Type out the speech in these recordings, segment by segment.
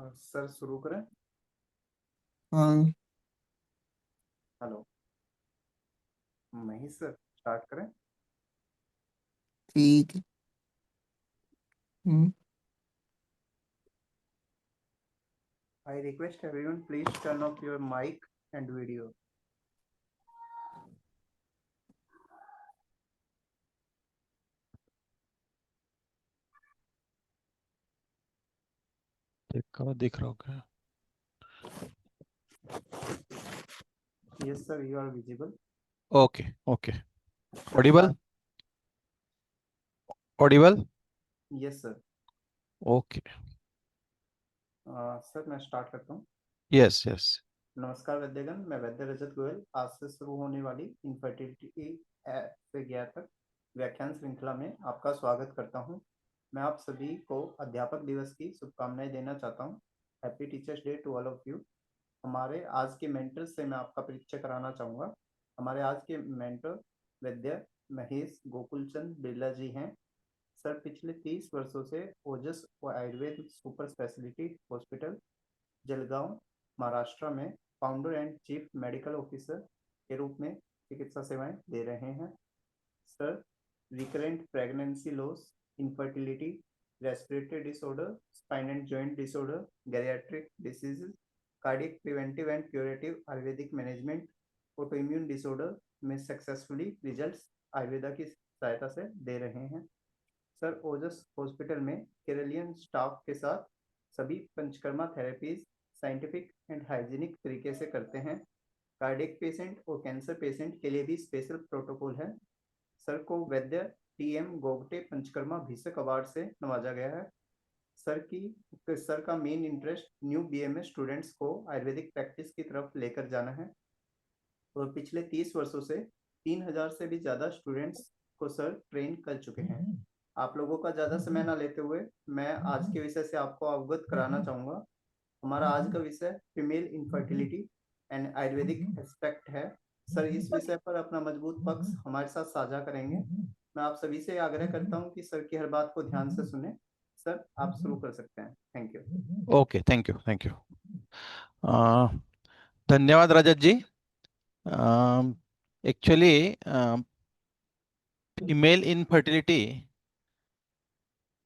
Sir शुरू करें। हाँ। हेलो। महेश सर स्टार्ट करें। ठीक है। Hmm. I request everyone please turn off your mic and video. दिख रहा होगा। Yes sir, you are visible. Okay okay. Audible. Audible. Yes sir. Okay. Sir मैं स्टार्ट करता हूँ। Yes yes. नमस्कार वैद्यगण, मैं वैद्य रजत गोयल आज से शुरू होने वाली इनफर्टिलिटी से ज्ञान तक व्याख्यान श्रृंखला में आपका स्वागत करता हूँ। मैं आप सभी को अध्यापक दिवस की शुभकामनाएं देना चाहता हूँ। Happy teachers day to all of you. हमारे आज के मेंटर से मैं आपका परिचय कराना चाहूँगा। हमारे आज के मेंटर वैद्य महेश गोकुलचंद बिरला जी हैं। सर पिछले 30 वर्षों से ओजस और Ayurveda super speciality hospital Jalgaon Maharashtra में founder and chief medical officer के रूप में चिकित्सा सेवाएं दे रहे हैं। Sir recurrent pregnancy loss, infertility, respiratory disorder, spine and joint disorder, geriatric diseases, cardiac preventive and curative ayurvedic management, autoimmune disorder में सक्सेसफुली रिजल्ट्स आयुर्वेदा की सहायता से दे रहे हैं। सर ओजस हॉस्पिटल में केरलियन स्टाफ के साथ सभी panchakarma therapies scientific and hygienic तरीके से करते हैं। कार्डियक पेशेंट और कैंसर पेशेंट के लिए भी स्पेशल प्रोटोकॉल है। सर को वैद्य टीएम गोगटे पंचकर्मा भिषक अवार्ड से नवाजा गया है। सर का main interest new BMS students को आयुर्वेदिक प्रैक्टिस की तरफ लेकर जाना है और पिछले 30 वर्षों से 3000 से भी ज़्यादा स्टूडेंट्स को सर ट्रेन कर चुके हैं। आप लोगों का ज़्यादा समय ना लेते हुए मैं आज के विषय से आपको अवगत कराना चाहूँगा। हमारा आज का विषय female infertility and Ayurvedic aspect है। सर इस विषय पर अपना मजबूत पक्ष हमारे साथ साझा करेंगे। मैं आप सभी से आग्रह करता हूँ कि सर की हर बात को ध्यान से सुने। सर आप शुरू कर सकते हैं। Thank you. Okay, thank you thank you. धन्यवाद रजत जी। एक्चुअली फीमेल इनफर्टिलिटी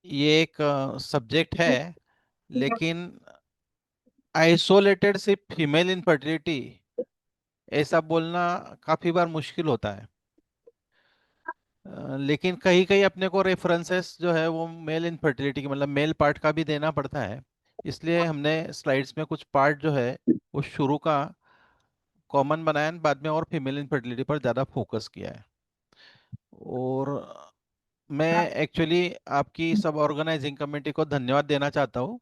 ये एक सब्जेक्ट है, लेकिन आइसोलेटेड सिर्फ फीमेल इनफर्टिलिटी ऐसा बोलना काफ़ी बार मुश्किल होता है। लेकिन कहीं कहीं अपने को रेफरेंसेस जो है वो मेल इनफर्टिलिटी की मतलब मेल पार्ट का भी देना पड़ता है। इसलिए हमने स्लाइड्स में कुछ पार्ट जो है वो शुरू का कॉमन बनाया, बाद में और फीमेल इनफर्टिलिटी पर ज़्यादा फोकस किया है। और मैं एक्चुअली आपकी सब ऑर्गेनाइजिंग कमेटी को धन्यवाद देना चाहता हूँ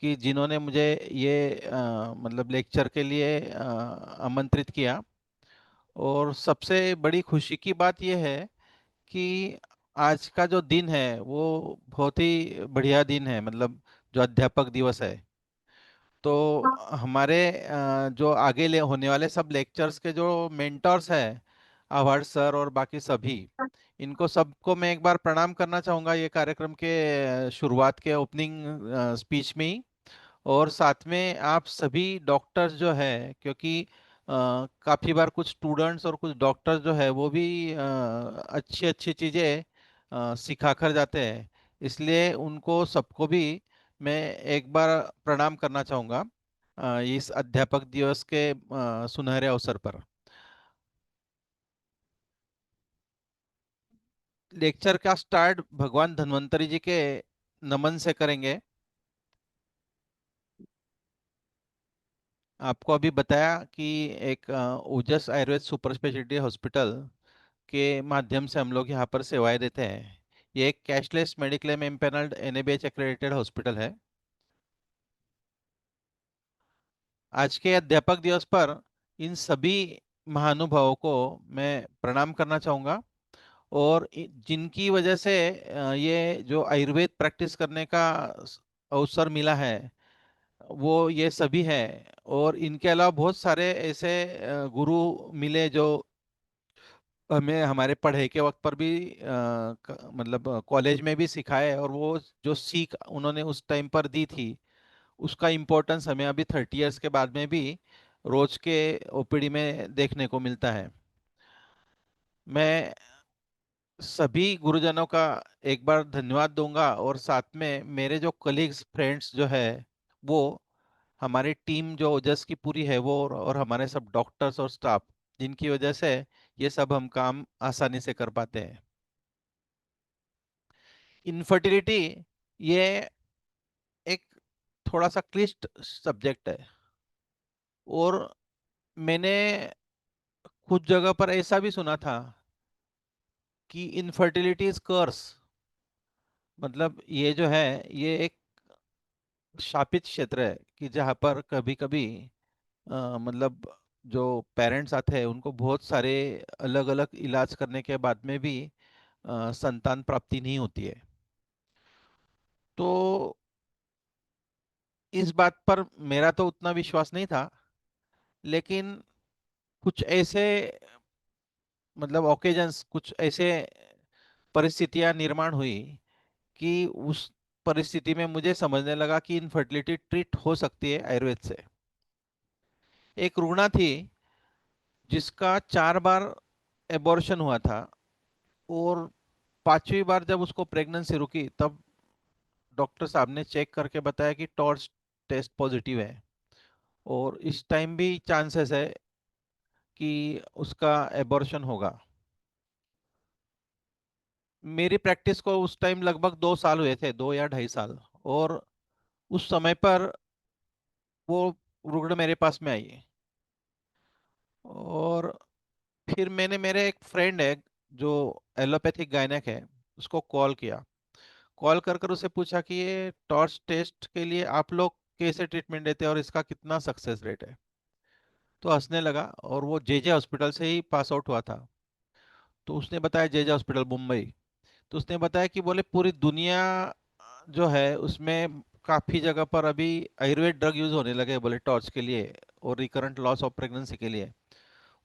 कि जिन्होंने मुझे ये मतलब लेक्चर के लिए आमंत्रित किया। और सबसे बड़ी खुशी की बात यह है कि आज का जो दिन है वो बहुत ही बढ़िया दिन है, मतलब जो अध्यापक दिवस है। तो हमारे जो आगे ले होने वाले सब लेक्चर्स के जो मेंटर्स हैं, आभार सर और बाकी सभी, इनको सबको मैं एक बार प्रणाम करना चाहूँगा ये कार्यक्रम के शुरुआत के ओपनिंग स्पीच में ही। और साथ में आप सभी डॉक्टर्स जो है, क्योंकि काफ़ी बार कुछ स्टूडेंट्स और कुछ डॉक्टर्स जो है वो भी अच्छी अच्छी चीज़ें सिखा कर जाते हैं, इसलिए उनको सबको भी मैं एक बार प्रणाम करना चाहूँगा इस अध्यापक दिवस के सुनहरे अवसर पर। लेक्चर का स्टार्ट भगवान धन्वंतरी जी के नमन से करेंगे। आपको अभी बताया कि एक ओजस आयुर्वेद सुपर स्पेशलिटी हॉस्पिटल के माध्यम से हम लोग यहाँ पर सेवाएं देते हैं। ये एक cashless mediclaim empanelled NABH accredited hospital है। आज के अध्यापक दिवस पर इन सभी महानुभावों को मैं प्रणाम करना चाहूँगा। और जिनकी वजह से ये जो आयुर्वेद प्रैक्टिस करने का अवसर मिला है वो ये सभी हैं। और इनके अलावा बहुत सारे ऐसे गुरु मिले जो हमें हमारे पढ़ाई के वक्त पर भी मतलब कॉलेज में भी सिखाए, और वो जो सीख उन्होंने उस टाइम पर दी थी उसका इम्पोर्टेंस हमें अभी 30 इयर्स के बाद में भी रोज के ओपीडी में देखने को मिलता है। मैं सभी गुरुजनों का एक बार धन्यवाद दूंगा, और साथ में मेरे जो कलीग्स फ्रेंड्स जो है वो, हमारी टीम जो ओजस की पूरी है वो, और हमारे सब डॉक्टर्स और स्टाफ, जिनकी वजह से ये सब हम काम आसानी से कर पाते हैं। इनफर्टिलिटी ये एक थोड़ा सा क्लिष्ट सब्जेक्ट है, और मैंने कुछ जगह पर ऐसा भी सुना था कि इनफर्टिलिटी इज कर्स। मतलब ये जो है, ये एक शापित क्षेत्र है कि जहाँ पर कभी कभी मतलब जो पेरेंट्स आते हैं उनको बहुत सारे अलग अलग इलाज करने के बाद में भी संतान प्राप्ति नहीं होती है। तो इस बात पर मेरा तो उतना विश्वास नहीं था, लेकिन कुछ ऐसे मतलब ओकेजन्स, कुछ ऐसे परिस्थितियां निर्माण हुई कि उस परिस्थिति में मुझे समझने लगा कि इनफर्टिलिटी ट्रीट हो सकती है आयुर्वेद से। एक रुग्णा थी जिसका 4 बार एबॉर्शन हुआ था, और 5वीं बार जब उसको प्रेगनेंसी रुकी तब डॉक्टर साहब ने चेक करके बताया कि टॉर्च टेस्ट पॉजिटिव है, और इस टाइम भी चांसेस है कि उसका एबॉर्शन होगा। मेरी प्रैक्टिस को उस टाइम लगभग 2 साल हुए थे, 2 या 2.5 साल। और उस समय पर वो रुग्ण मेरे पास में आई, और फिर मैंने, मेरे एक फ्रेंड है जो एलोपैथिक गायनेक है, उसको कॉल किया। कॉल कर कर उसे पूछा कि ये टॉर्च टेस्ट के लिए आप लोग कैसे ट्रीटमेंट देते हैं और इसका कितना सक्सेस रेट है। तो हंसने लगा, और वो जेजे हॉस्पिटल से ही पास आउट हुआ था। तो उसने बताया, जेजे हॉस्पिटल मुंबई। तो उसने बताया कि बोले पूरी दुनिया जो है उसमें काफ़ी जगह पर अभी आयुर्वेद ड्रग यूज होने लगे, बोले टॉर्च के लिए और रिकरेंट लॉस ऑफ प्रेगनेंसी के लिए।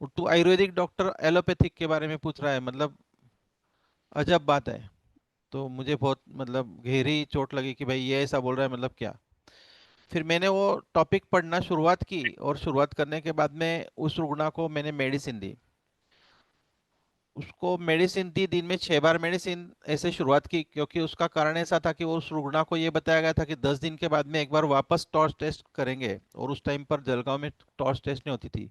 और तू आयुर्वेदिक डॉक्टर एलोपैथिक के बारे में पूछ रहा है, मतलब अजब बात है। तो मुझे बहुत मतलब गहरी चोट लगी कि भाई ये ऐसा बोल रहा है, मतलब क्या। फिर मैंने वो टॉपिक पढ़ना शुरुआत की, और शुरुआत करने के बाद में उस रुग्णा को मैंने मेडिसिन दी। उसको मेडिसिन दी, दिन में 6 बार मेडिसिन ऐसे शुरुआत की, क्योंकि उसका कारण ऐसा था कि वो उस रुग्णा को ये बताया गया था कि 10 दिन के बाद में एक बार वापस टॉर्च टेस्ट करेंगे। और उस टाइम पर जलगांव में टॉर्च टेस्ट नहीं होती थी,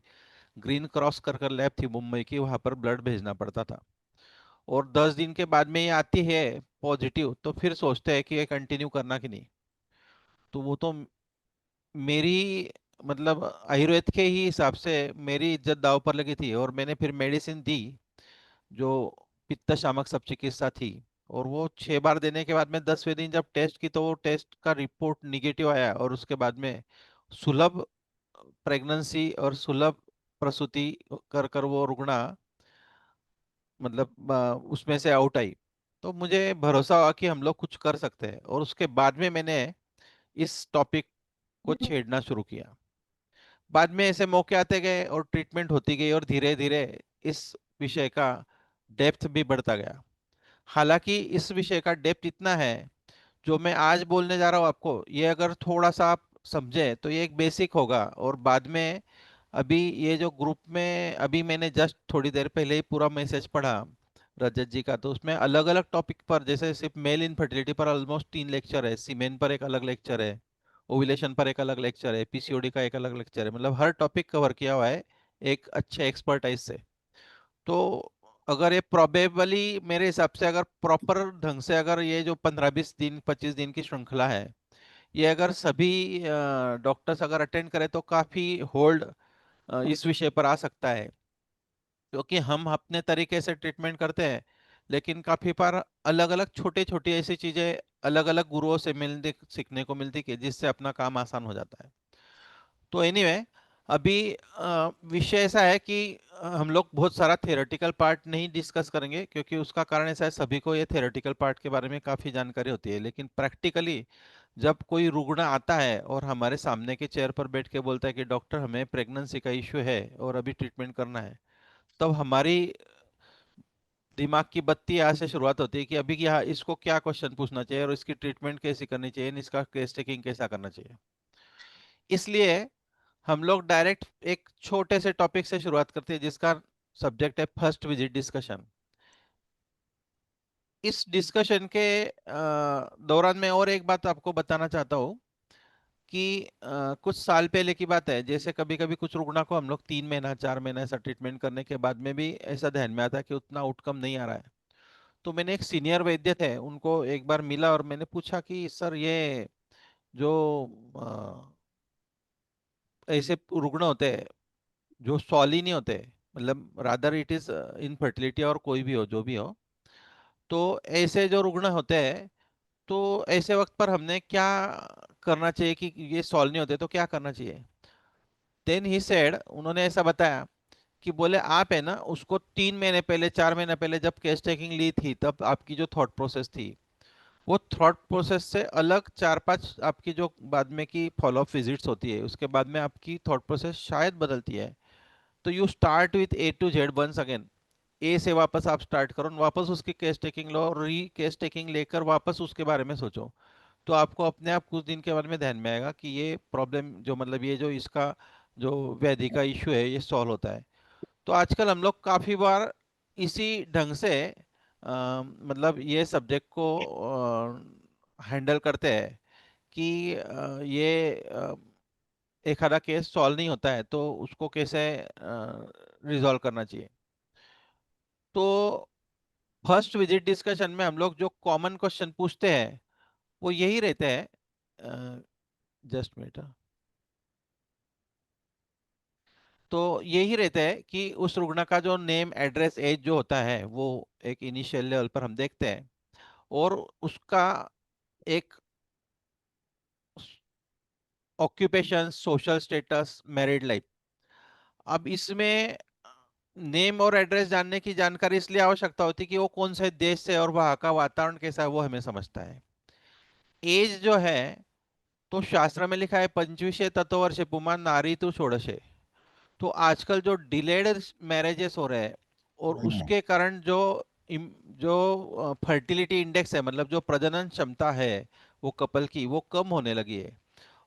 ग्रीन क्रॉस कर कर लैब थी मुंबई की, वहां पर ब्लड भेजना पड़ता था। और 10 दिन के बाद में ये आती है पॉजिटिव, तो फिर सोचते हैं कि ये कंटिन्यू करना कि नहीं। तो वो तो मेरी मतलब आयुर्वेद के ही हिसाब से मेरी इज्जत दांव पर लगी थी, और मैंने फिर मेडिसिन दी जो पित्त शामक सब चिकित्सा थी। और वो 6 बार देने के बाद में 10वें दिन जब टेस्ट की, तो वो टेस्ट का रिपोर्ट निगेटिव आया, और उसके बाद में सुलभ प्रेगनेंसी और सुलभ प्रसूति कर कर वो रुग्णा मतलब उसमें से आउट आई। तो मुझे भरोसा हुआ कि हम लोग कुछ कर सकते हैं, और उसके बाद में मैंने इस टॉपिक को छेड़ना शुरू किया। बाद में ऐसे मौके आते गए और ट्रीटमेंट होती गई, और धीरे धीरे इस विषय का डेप्थ भी बढ़ता गया। हालांकि इस विषय का डेप्थ इतना है, जो मैं आज बोलने जा रहा हूँ आपको, ये अगर थोड़ा सा आप समझे तो ये एक बेसिक होगा। और बाद में अभी ये जो ग्रुप में अभी मैंने जस्ट थोड़ी देर पहले ही पूरा मैसेज पढ़ा रजत जी का, तो उसमें अलग अलग टॉपिक पर, जैसे सिर्फ मेल इनफर्टिलिटी पर ऑलमोस्ट 3 लेक्चर है, सीमेन पर एक अलग लेक्चर है, ओव्यूलेशन पर एक अलग लेक्चर है, पीसीओडी का एक अलग लेक्चर है। मतलब हर टॉपिक कवर किया हुआ है एक अच्छे एक्सपर्टाइज से। तो अगर ये प्रोबेबली मेरे हिसाब से, अगर प्रॉपर ढंग से, अगर ये जो 15-20 दिन 25 दिन की श्रृंखला है, ये अगर सभी डॉक्टर्स अगर अटेंड करें तो काफी होल्ड इस विषय पर आ सकता है। क्योंकि हम अपने तरीके से ट्रीटमेंट करते हैं, लेकिन काफी बार अलग अलग छोटी छोटी ऐसी चीजें अलग अलग गुरुओं से मिलने सीखने को मिलती कि जिससे अपना काम आसान हो जाता है। तो एनीवे, अभी विषय ऐसा है कि हम लोग बहुत सारा थियोरेटिकल पार्ट नहीं डिस्कस करेंगे, क्योंकि उसका कारण ऐसा है, सभी को ये थियोरेटिकल पार्ट के बारे में काफ़ी जानकारी होती है, लेकिन प्रैक्टिकली जब कोई रुग्ण आता है और हमारे सामने के चेयर पर बैठ के बोलता है कि डॉक्टर हमें प्रेगनेंसी का इश्यू है और अभी ट्रीटमेंट करना है, तब हमारी दिमाग की बत्ती यहाँ से शुरुआत होती है कि अभी यहाँ इसको क्या क्वेश्चन पूछना चाहिए, और इसकी ट्रीटमेंट कैसी करनी चाहिए, इसका केस टेकिंग कैसा करना चाहिए। इसलिए हम लोग डायरेक्ट एक छोटे से टॉपिक से शुरुआत करते हैं जिसका सब्जेक्ट है फर्स्ट विजिट डिस्कशन। इस डिस्कशन के दौरान मैं और एक बात आपको बताना चाहता हूँ कि कुछ साल पहले की बात है, जैसे कभी कभी कुछ रुग्णा को हम लोग 3 महीना 4 महीना ऐसा ट्रीटमेंट करने के बाद में भी ऐसा ध्यान में आता है कि उतना आउटकम नहीं आ रहा है। तो मैंने एक सीनियर वैद्य थे उनको एक बार मिला और मैंने पूछा कि सर ये जो ऐसे रुग्ण होते हैं जो सॉली नहीं होते, मतलब रादर इट इज इनफर्टिलिटी और कोई भी हो जो भी हो, तो ऐसे जो रुग्ण होते हैं तो ऐसे वक्त पर हमने क्या करना चाहिए कि ये सॉल्व नहीं होते तो क्या करना चाहिए। देन ही सेड, उन्होंने ऐसा बताया कि बोले आप है ना उसको 3 महीने पहले 4 महीने पहले जब केस टेकिंग ली थी तब आपकी जो थॉट प्रोसेस थी वो थॉट प्रोसेस से अलग 4-5 आपकी जो बाद में की फॉलोअप विजिट्स होती है उसके बाद में आपकी थॉट प्रोसेस शायद बदलती है। तो you start with A to Z once again. A से वापस आप स्टार्ट करो, वापस उसकी केस टेकिंग लो, री केस टेकिंग लेकर वापस उसके बारे में सोचो। तो आपको अपने आप कुछ दिन के बाद में ध्यान में आएगा कि ये प्रॉब्लम जो मतलब ये जो इसका जो व्याधि का इश्यू है ये सॉल्व होता है। तो आजकल हम लोग काफ़ी बार इसी ढंग से मतलब ये सब्जेक्ट को हैंडल करते हैं कि ये एक आधा केस सॉल्व नहीं होता है तो उसको कैसे रिजॉल्व करना चाहिए। तो फर्स्ट विजिट डिस्कशन में हम लोग जो कॉमन क्वेश्चन पूछते हैं वो यही रहते हैं, जस्ट मिनट। तो यही रहता है कि उस रुग्ण का जो नेम एड्रेस एज जो होता है वो एक इनिशियल लेवल पर हम देखते हैं, और उसका एक occupation, social status, married life. अब इसमें नेम और एड्रेस जानने की जानकारी इसलिए आवश्यकता होती है कि वो कौन से देश से और वहाँ का वातावरण कैसा है वो हमें समझता है। एज जो है तो शास्त्र में लिखा है 25 तत्वर्षे पुमान नारी तो षोडशे। तो आजकल जो डिलेड मैरिजेस हो रहे हैं और उसके कारण जो जो फर्टिलिटी इंडेक्स है मतलब जो प्रजनन क्षमता है वो कपल की वो कम होने लगी है।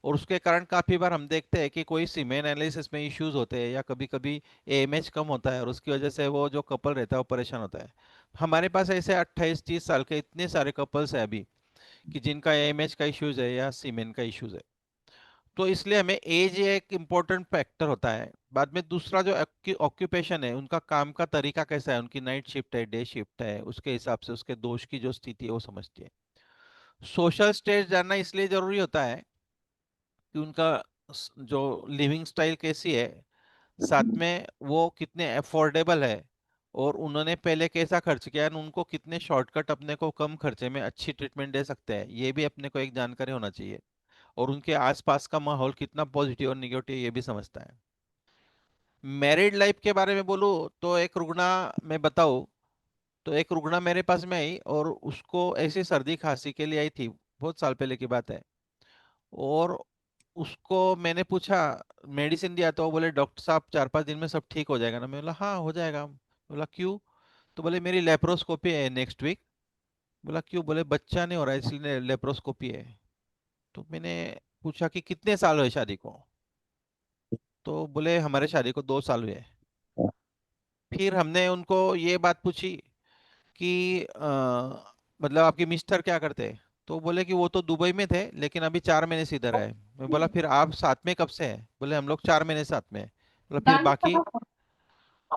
और उसके कारण काफी बार हम देखते हैं कि कोई सीमेन एनालिसिस में इश्यूज होते हैं या कभी कभी AMH कम होता है और उसकी वजह से वो जो कपल रहता है वो परेशान होता है। हमारे पास ऐसे 28-30 साल के इतने सारे कपल्स हैं अभी कि जिनका AMH का इश्यूज है या सीमेन का इश्यूज है। तो इसलिए हमें एज एक इम्पोर्टेंट फैक्टर होता है। बाद में दूसरा जो ऑक्यूपेशन है उनका काम का तरीका कैसा है, उनकी नाइट शिफ्ट है डे शिफ्ट है, उसके हिसाब से उसके दोष की जो स्थिति है वो समझती है। सोशल स्टेज जानना इसलिए जरूरी होता है कि उनका जो लिविंग स्टाइल कैसी है, साथ में वो कितने अफोर्डेबल है और उन्होंने पहले कैसा खर्च किया और उनको कितने शॉर्टकट अपने को कम खर्चे में अच्छी ट्रीटमेंट दे सकते हैं ये भी अपने को एक जानकारी होना चाहिए। और उनके आसपास का माहौल कितना पॉजिटिव और निगेटिव ये भी समझता है। मैरिड लाइफ के बारे में बोलूँ तो एक रुग्णा मैं बताऊँ, तो एक रुग्णा मेरे पास में आई और उसको ऐसी सर्दी खांसी के लिए आई थी, बहुत साल पहले की बात है। और उसको मैंने पूछा, मेडिसिन दिया तो वो बोले डॉक्टर साहब 4-5 दिन में सब ठीक हो जाएगा ना। मैं बोला हाँ हो जाएगा। बोला क्यों? तो बोले मेरी लेप्रोस्कोपी है नेक्स्ट वीक। बोला क्यों? बोले बच्चा नहीं हो रहा है इसलिए लेप्रोस्कोपी है। तो मैंने पूछा कि कितने साल हुए शादी को? तो बोले हमारे शादी को 2 साल हुए। फिर हमने उनको ये बात पूछी कि मतलब आपके मिस्टर क्या करते हैं? तो बोले कि वो तो दुबई में थे लेकिन अभी 4 महीने से इधर आए। मैं बोला फिर आप साथ में कब से हैं? बोले हम लोग 4 महीने साथ में हैं। बोला फिर बाकी?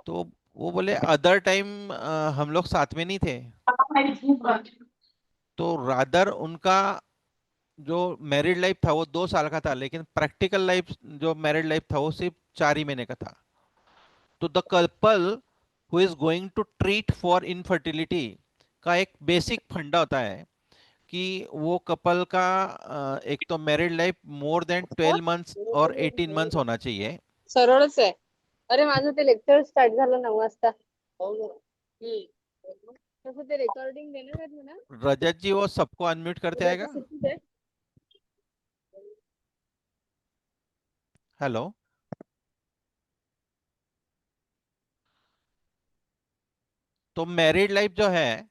तो वो बोले अदर टाइम हम लोग साथ में नहीं थे। तो रादर उनका जो मैरिड लाइफ था वो 2 साल का था लेकिन प्रैक्टिकल लाइफ जो मैरिड लाइफ था वो सिर्फ 4 ही महीने का था। तो the couple who is going to treat for infertility का एक बेसिक फंडा होता है कि वो कपल का एक तो married life more than 12 months और 18 मंथ्स होना चाहिए। सरळच आहे. अरे माझं ते लेक्चर स्टार्ट झालं 9 वाजता. तसं ते रेकॉर्डिंग देणार आहेत म्हणा. रजत जी वो सबको अनम्यूट करते उद्या तर आएगा। सुट्टीच आहे. हेलो। तो मैरिड लाइफ जो है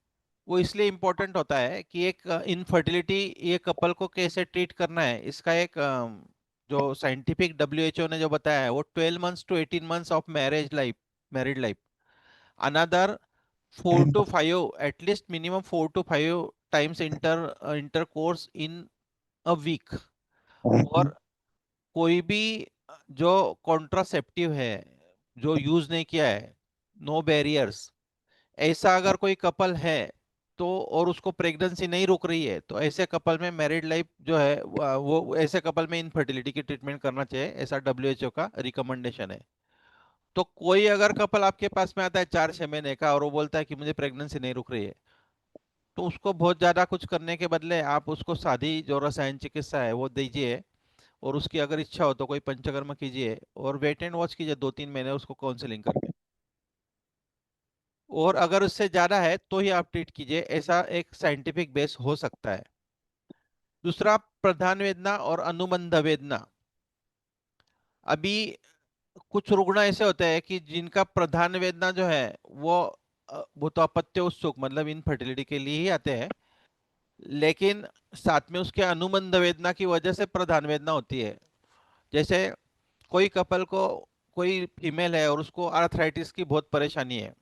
वो इसलिए इम्पोर्टेंट होता है कि एक इनफर्टिलिटी ये कपल को कैसे ट्रीट करना है इसका एक जो साइंटिफिक डब्ल्यूएचओ ने जो बताया है वो 12 months to 18 months of married life, another 4 to 5, at least minimum 4 to 5 times intercourse in a week. और कोई भी जो कॉन्ट्रासेप्टिव है जो यूज नहीं किया है, नो बैरियर्स, ऐसा अगर कोई कपल है तो, और उसको प्रेगनेंसी नहीं रुक रही है, तो ऐसे कपल में मैरिड लाइफ जो है वो ऐसे कपल में इनफर्टिलिटी की ट्रीटमेंट करना चाहिए, ऐसा डब्ल्यूएचओ का रिकमेंडेशन है। तो कोई अगर कपल आपके पास में आता है 4-6 महीने का और वो बोलता है कि मुझे प्रेगनेंसी नहीं रुक रही है, तो उसको बहुत ज्यादा कुछ करने के बदले आप उसको सादी जो रसायन चिकित्सा है वो दीजिए, और उसकी अगर इच्छा हो तो कोई पंचकर्म कीजिए और वेट एंड वॉच कीजिए 2-3 महीने उसको काउंसलिंग करके, और अगर उससे ज्यादा है तो ही आप ट्रीट कीजिए, ऐसा एक साइंटिफिक बेस हो सकता है। दूसरा, प्रधान वेदना और अनुबंध वेदना। अभी कुछ रुग्ण ऐसे होते हैं कि जिनका प्रधान वेदना जो है वो वो तो अपत्य उत्सुक मतलब इनफर्टिलिटी के लिए ही आते हैं, लेकिन साथ में उसके अनुबंध वेदना की वजह से प्रधान वेदना होती है। जैसे कोई कपल को, कोई फीमेल है और उसको आर्थराइटिस की बहुत परेशानी है,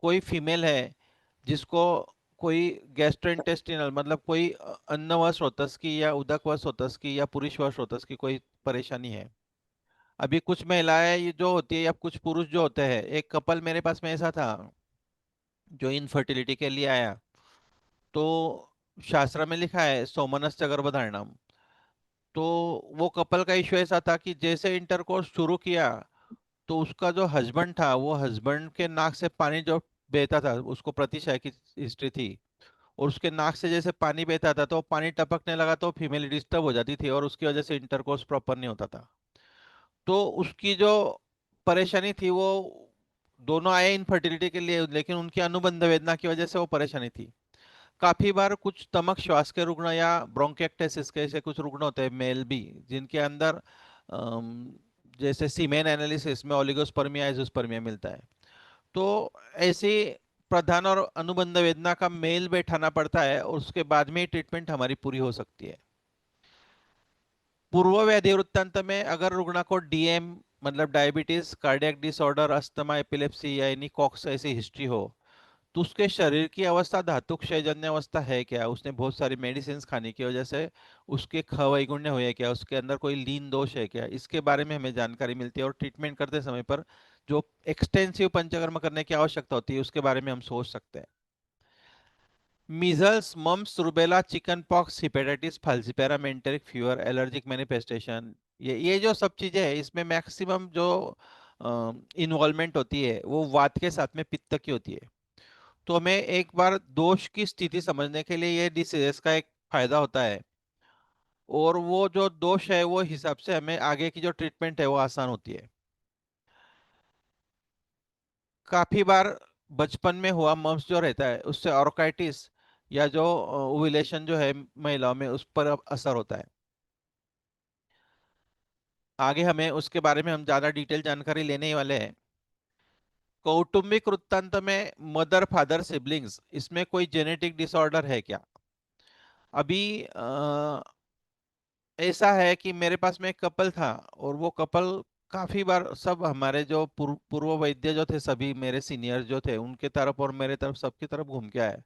कोई फीमेल है जिसको कोई गैस्ट्रोइंटेस्टिनल मतलब कोई अन्नवश की या उदकवश की या पुरुषवश की कोई परेशानी है। अभी कुछ महिलाएं ये जो होती है या कुछ पुरुष जो होते हैं, एक कपल मेरे पास में ऐसा था जो इनफर्टिलिटी के लिए आया, तो शास्त्र में लिखा है सोमनस्य गर्भधारणम। तो वो कपल का इश्यू ऐसा था कि जैसे इंटरकोर्स शुरू किया तो उसका जो हस्बैंड था वो हस्बैंड के नाक से पानी जो बहता था, उसको प्रतिशय की हिस्ट्री थी, और उसके नाक से जैसे पानी बहता था तो पानी टपकने लगा तो फीमेल डिस्टर्ब हो जाती थी और उसकी वजह से इंटरकोर्स प्रॉपर नहीं होता था। तो उसकी जो परेशानी थी वो, दोनों आए इनफर्टिलिटी के लिए लेकिन उनकी अनुबंध वेदना की वजह से वो परेशानी थी। काफी बार कुछ स्टमक श्वास के रुग्ण या ब्रोंकिएक्टासिस के ऐसे कुछ रुग्ण होते हैं मेल भी, जिनके अंदर अम, जैसे सीमेन एनालिसिस में ओलिगोस्पर्मिया एजोस्पर्मिया मिलता है, तो ऐसी प्रधान और अनुबंध वेदना का मेल बैठाना पड़ता है और उसके बाद में ट्रीटमेंट हमारी पूरी हो सकती है। पूर्व व्याधि वृत्तांत में अगर रुग्ण को डीएम मतलब diabetes, cardiac disorder, asthma, epilepsy या एनी कॉक्स ऐसी हिस्ट्री हो, तो उसके शरीर की अवस्था धातु क्षयजन्य अवस्था है क्या, उसने बहुत सारी मेडिसिन खाने की वजह से उसके खवैगुण्य हुए क्या, उसके अंदर कोई लीन दोष है क्या, इसके बारे में हमें जानकारी मिलती है और ट्रीटमेंट करते समय पर जो एक्सटेंसिव पंचकर्म करने की आवश्यकता होती है उसके बारे में हम सोच सकते हैं। Measles, mumps, rubella, chicken pox, hepatitis, falciparum, enteric fever, allergic manifestation, ये जो सब चीजें हैं इसमें मैक्सिमम जो इन्वॉल्वमेंट होती है वो वात के साथ में पित्त की होती है। तो हमें एक बार दोष की स्थिति समझने के लिए ये डिसीजेस का एक फायदा होता है, और वो जो दोष है वो हिसाब से हमें आगे की जो ट्रीटमेंट है वो आसान होती है। काफी बार बचपन में हुआ मम्स जो रहता है उससे ऑर्काइटिस या जो ओव्यूलेशन जो है महिलाओं में उस पर अब असर होता है। आगे हमें उसके बारे में हम ज्यादा डिटेल जानकारी लेने ही वाले हैं। कौटुंबिक वृत्तांत में मदर फादर सिबलिंग्स, इसमें कोई जेनेटिक डिसऑर्डर है क्या? अभी ऐसा है कि मेरे पास में एक कपल था और वो कपल काफी बार सब हमारे जो पूर्व वैद्य जो थे सभी मेरे सीनियर जो थे उनके तरफ और मेरे तरफ सबकी तरफ घूम के आए।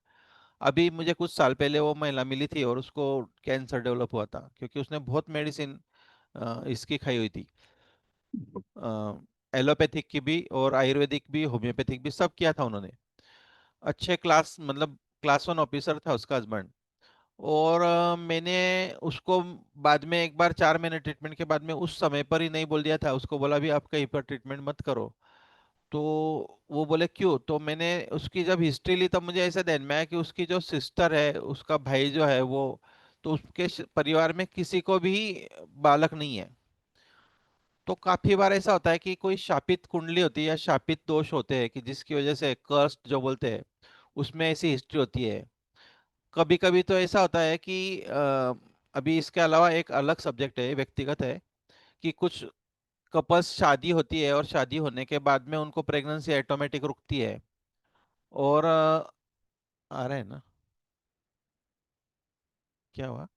अभी मुझे कुछ साल पहले वो महिला मिली थी और उसको कैंसर डेवलप हुआ था क्योंकि उसने बहुत मेडिसिन इसकी खाई हुई थी, एलोपैथिक की भी और आयुर्वेदिक भी होम्योपैथिक भी सब किया था उन्होंने। अच्छे क्लास मतलब क्लास 1 ऑफिसर था उसका हस्बैंड। और मैंने उसको बाद में एक बार 4 महीने ट्रीटमेंट के बाद में उस समय पर ही नहीं बोल दिया था, उसको बोला भी आप कहीं पर ट्रीटमेंट मत करो। तो वो बोले क्यों, तो मैंने उसकी जब हिस्ट्री ली तब मुझे ऐसा ध्यान में आया कि उसकी जो सिस्टर है उसका भाई जो है वो, तो उसके परिवार में किसी को भी बालक नहीं है। तो काफी बार ऐसा होता है कि कोई शापित कुंडली होती है या शापित दोष होते हैं कि जिसकी वजह से कर्स्ट जो बोलते हैं उसमें ऐसी हिस्ट्री होती है। कभी कभी तो ऐसा होता है कि अभी इसके अलावा एक अलग सब्जेक्ट है व्यक्तिगत है कि कुछ कपल्स शादी होती है और शादी होने के बाद में उनको प्रेगनेंसी ऑटोमेटिक रुकती है, और आ रहा है ना, क्या हुआ?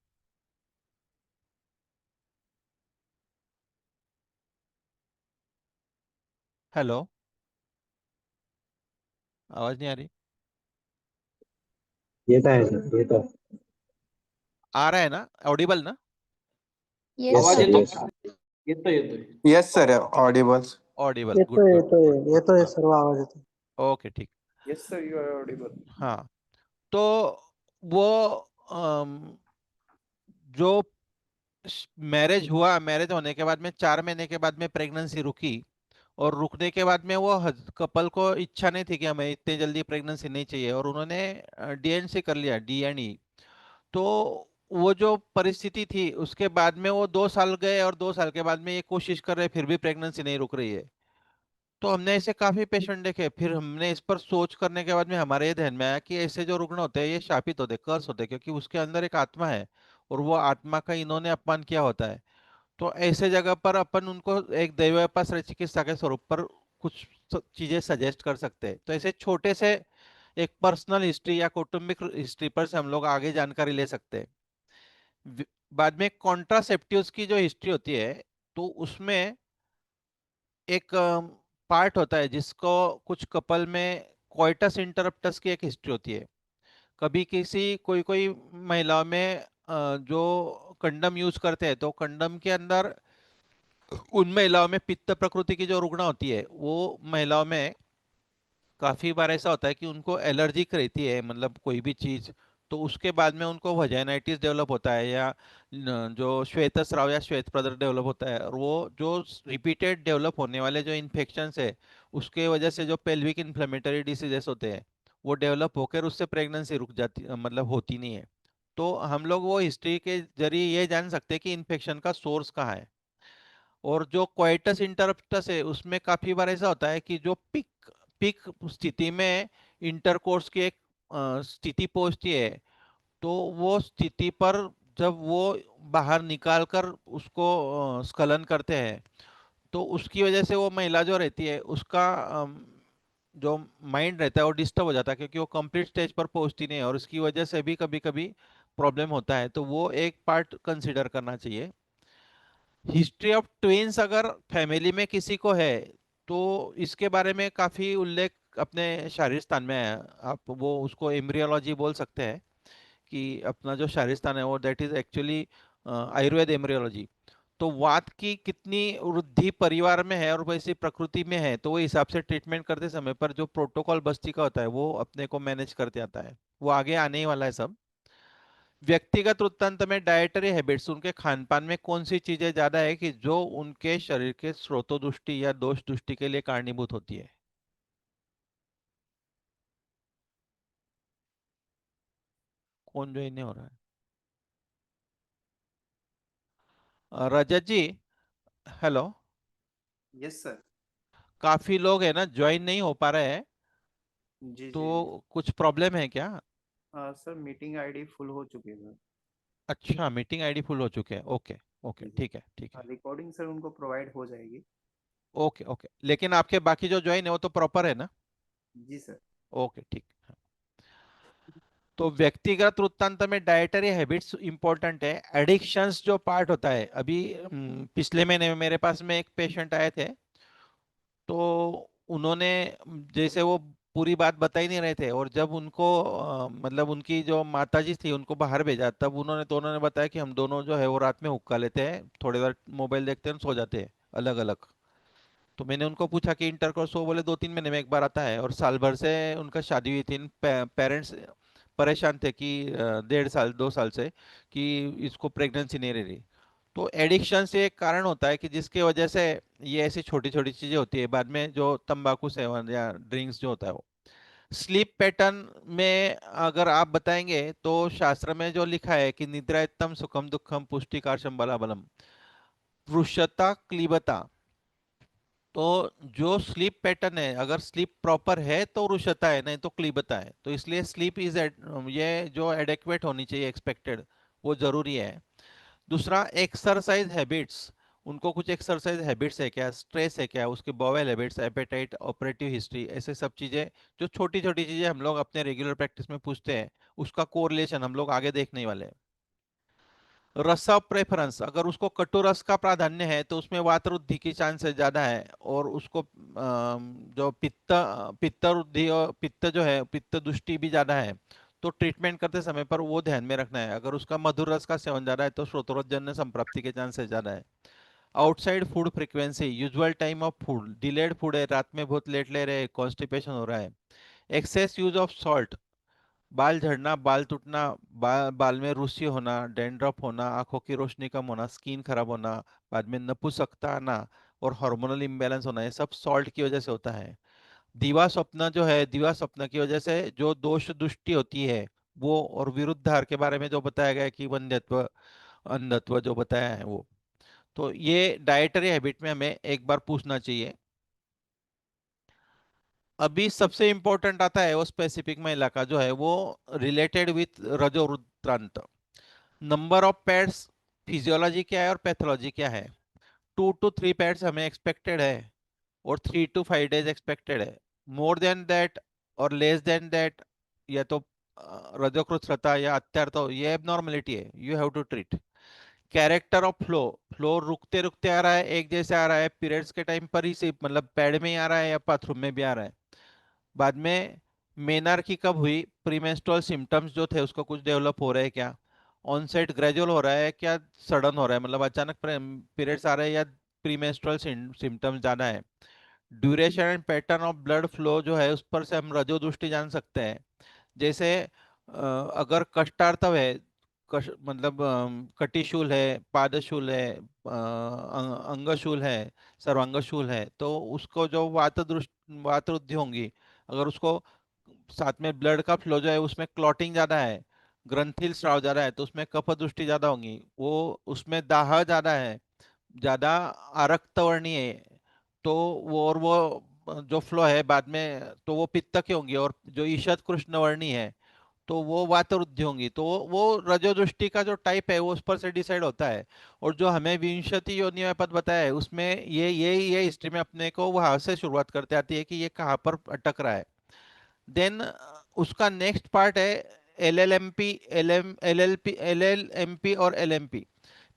हेलो, आवाज नहीं आ रही? येत आहे सर, येत आहे. आ रहा है ना, ऑडिबल ना? येस आवाज सर. येतोय? येतोय येतोय. Yes sir, audible. Audible, good येतोय गुड. येतोय येतोय हाँ, सर्व आवाज येतोय. ओके ठीक. Yes sir, you are audible. हाँ, तो वो जो मैरिज हुआ, मैरिज होने के बाद में 4 महीने के बाद में प्रेगनेंसी रुकी, और रुकने के बाद में वो कपल को इच्छा नहीं थी कि हमें इतनी जल्दी प्रेगनेंसी नहीं चाहिए, और उन्होंने डीएनसी कर लिया, डीएनई. तो वो जो परिस्थिति थी, उसके बाद में वो 2 साल गए, और 2 साल के बाद में ये कोशिश कर रहे, फिर भी प्रेगनेंसी नहीं रुक रही है. तो हमने ऐसे काफी पेशेंट देखे, फिर हमने इस पर सोच करने के बाद में हमारे ये ध्यान में आया कि ऐसे जो रुग्ण होते हैं ये शापित होते, कर्स होते, क्योंकि उसके अंदर एक आत्मा है, और वो आत्मा का इन्होंने अपमान किया होता है. तो ऐसे जगह पर अपन उनको एक दैवोपास चिकित्सा के स्वरूप पर कुछ चीजें सजेस्ट कर सकते हैं. तो ऐसे छोटे से एक पर्सनल हिस्ट्री या कौटुंबिक हिस्ट्री पर से हम लोग आगे जानकारी ले सकते हैं. बाद में कॉन्ट्रासेप्टिव्स की जो हिस्ट्री होती है, तो उसमें एक पार्ट होता है जिसको कुछ कपल में कोइटस इंटरप्टस की एक हिस्ट्री होती है. कभी किसी कोई कोई महिलाओं में जो कंडम यूज करते हैं, तो कंडम के अंदर उन महिलाओं में पित्त प्रकृति की जो रुग्ण होती है, वो महिलाओं में काफी बार ऐसा होता है कि उनको एलर्जिक रहती है, मतलब कोई भी चीज. तो उसके बाद में उनको वजाइनाइटिस डेवलप होता है, या जो श्वेतस्राव या श्वेत प्रदर डेवलप होता है, और वो जो रिपीटेड डेवलप होने वाले जो इन्फेक्शंस है, उसके वजह से जो पेल्विक इन्फ्लेमेटरी डिसीजेस होते हैं, वो डेवलप होकर उससे प्रेगनेंसी रुक जाती, मतलब होती नहीं है. तो हम लोग वो हिस्ट्री के जरिए ये जान सकते हैं कि इन्फेक्शन का सोर्स कहाँ है. और जो क्वाइटस इंटरप्टस है, उसमें काफी बार ऐसा होता है कि जो पिक पिक स्थिति में इंटरकोर्स की एक स्थिति पहुंचती है, तो वो स्थिति पर जब वो बाहर निकाल कर उसको स्खलन करते हैं, तो उसकी वजह से वो महिला जो रहती है, उसका जो माइंड रहता है वो डिस्टर्ब हो जाता है, क्योंकि वो कंप्लीट स्टेज पर पहुंचती नहीं है, और इसकी वजह से भी कभी कभी प्रॉब्लम होता है. तो वो एक पार्ट कंसिडर करना चाहिए. हिस्ट्री ऑफ ट्विंस अगर फैमिली में किसी को है, तो इसके बारे में काफी उल्लेख अपने शारीरस्थान में है. आप वो उसको एम्ब्रियोलॉजी बोल सकते हैं, कि अपना जो शारीरस्थान है वो that is actually Ayurveda embryology. तो वात की कितनी वृद्धि परिवार में है और वैसी प्रकृति में है, तो वो हिसाब से ट्रीटमेंट करते समय पर जो प्रोटोकॉल बस्ती का होता है, वो अपने को मैनेज करते आता है. वो आगे आने ही वाला है सब. व्यक्तिगत वृत्तांत में डाइटरी हैबिट्स, उनके खान पान में कौन सी चीजें ज्यादा है कि जो उनके शरीर के स्रोतो दृष्टि या दोष दृष्टि के लिए कारणीभूत होती है. कौन ज्वाइन नहीं हो रहा है? रजत जी, हेलो. Yes sir. काफी लोग है ना ज्वाइन नहीं हो पा रहे हैं, जी तो जी. कुछ प्रॉब्लम है क्या? सर, मीटिंग आईडी फुल हो चुकी है सर. अच्छा, मीटिंग आईडी फुल हो चुके हैं. ओके ओके, जी जी. ठीक है ठीक है. रिकॉर्डिंग सर उनको प्रोवाइड हो जाएगी. ओके ओके, लेकिन आपके बाकी जो ज्वाइन है वो तो प्रॉपर है ना? जी सर. ओके ठीक. तो व्यक्तिगत वृत्तांत में डाइटरी हैबिट्स इंपॉर्टेंट है. एडिक्शंस जो पार्ट होता है, अभी पिछले महीने में मेरे पास में एक पेशेंट आए थे, तो उन्होंने जैसे वो पूरी बात बता ही नहीं रहे थे, और जब उनको मतलब उनकी जो माताजी थी उनको बाहर भेजा, तब उन्होंने दोनों ने बताया कि हम दोनों जो है वो रात में हुक्का लेते हैं, थोड़ी देर मोबाइल देखते हैं, सो जाते हैं अलग अलग. तो मैंने उनको पूछा कि इंटरकोर्स, वो बोले 2-3 महीने में एक बार आता है, और साल भर से उनका शादी हुई थी. पेरेंट्स परेशान थे कि 1.5 साल 2 साल से कि इसको प्रेगनेंसी नहीं रह रही. तो एडिक्शन से एक कारण होता है कि जिसकी वजह से ये ऐसी छोटी छोटी चीजें होती है. बाद में जो तंबाकू सेवन या ड्रिंक्स जो होता है वो. स्लीप पैटर्न में अगर आप बताएंगे, तो शास्त्र में जो लिखा है कि निद्रायत्तम सुखम दुखम पुष्टिकारशम बलाबलम, वृषता क्लीबता. तो जो स्लीप पैटर्न है, अगर स्लीप प्रॉपर है तो रुशता है, नहीं तो क्लीबता है. तो इसलिए स्लीप इज ये जो एडेक्वेट होनी चाहिए, एक्सपेक्टेड, वो जरूरी है. दूसरा, एक्सरसाइज हैबिट्स. उनको कुछ एक्सरसाइज हैबिट्स है क्या, स्ट्रेस है क्या, उसके bowel habits, appetite, operative history, ऐसे सब चीजें, जो छोटी छोटी चीजें हम लोग अपने रेगुलर प्रैक्टिस में पूछते हैं, उसका कोरिलेशन हम लोग आगे देखने वाले हैं. रस ऑफ प्रेफरेंस, अगर उसको कटु रस का प्राधान्य है तो उसमें वात वृद्धि की चांसेस ज्यादा है, और उसको जो पित्त पित्त वृद्धि और पित्त जो है पित्त दुष्टि भी ज्यादा है। तो ट्रीटमेंट करते समय पर वो ध्यान में रखना है। अगर उसका मधुर रस का सेवन ज्यादा है तो श्रोतरोजन्य संप्राप्ति के चांसेस ज्यादा है। Outside food frequency, usual time of food, delayed food है, रात में बहुत लेट ले रहे, कॉन्स्टिपेशन हो रहा है। एक्सेस यूज ऑफ सॉल्ट, बाल झड़ना, बाल टूटना, बाल में रुसी होना, डैंड्रफ होना, आंखों की रोशनी कम होना, स्किन खराब होना, बाद में नपुंसकता आना और हार्मोनल इम्बैलेंस होना, ये सब सॉल्ट की वजह से होता है। दिवा स्वप्न जो है, दिवा स्वप्न की वजह से जो दोष दृष्टि होती है वो, और विरुद्धार के बारे में जो बताया गया है कि वंध्यत्व अंधत्व जो बताया है वो, तो ये डाइटरी हैबिट में हमें एक बार पूछना चाहिए। अभी सबसे इंपॉर्टेंट आता है वो स्पेसिफिक महिला का जो है वो रिलेटेड विथ रजोवृत्तांत। नंबर ऑफ पैड्स, फिजियोलॉजी क्या है और पैथोलॉजी क्या है। 2 to 3 पैड्स हमें एक्सपेक्टेड है और 3 to 5 days एक्सपेक्टेड है। मोर देन दैट और लेस देन दैट, या तो रजोकृतता या अत्यार्थ हो, ये एबनॉर्मलिटी है, you have to treat. Character of flow, flow रुकते रुकते आ रहा है, एक जैसे आ रहा है, पीरियड्स के टाइम पर ही से मतलब पैड में ही आ रहा है या बाथरूम में भी आ रहा है। बाद में मेनार्की कब हुई, प्रीमेंस्ट्रुअल सिम्टम्स जो थे उसको कुछ डेवलप हो रहे हैं क्या, ऑनसेट ग्रेजुअल हो रहा है क्या सडन हो रहा है, मतलब अचानक पीरियड्स आ रहे हैं या प्रीमेंस्ट्रुअल सिम्टम्स ज्यादा है। Duration and pattern of blood flow जो है उस पर से हम रजो दृष्टि जान सकते हैं। जैसे अगर कष्टार्थव है, मतलब कटिशूल है, पादशूल है, अंगशूल है, सर्वांगशूल है, तो उसको जो वात वृद्धि होंगी, अगर उसको साथ में ब्लड का फ्लो जो है उसमें क्लॉटिंग ज्यादा है, ग्रंथिल स्राव ज्यादा है, तो उसमें कफ दृष्टि ज्यादा होंगी। वो उसमें दाह ज्यादा है, ज्यादा आरक्त वर्णीय है, तो वो, और वो जो फ्लो है बाद में तो वो पित्त की होंगी, और जो ईशद कृष्ण वर्णी है तो वो वात वृद्धि होंगी। तो वो रजो दृष्टि का जो टाइप है वो उस पर से डिसाइड होता है। और जो हमें विंशति योनि में पद बताया है उसमें ये हिस्ट्री में अपने को वहां से शुरुआत करते आती है कि ये कहाँ पर अटक रहा है। देन उसका नेक्स्ट पार्ट है LLMP, LLMP और LMP।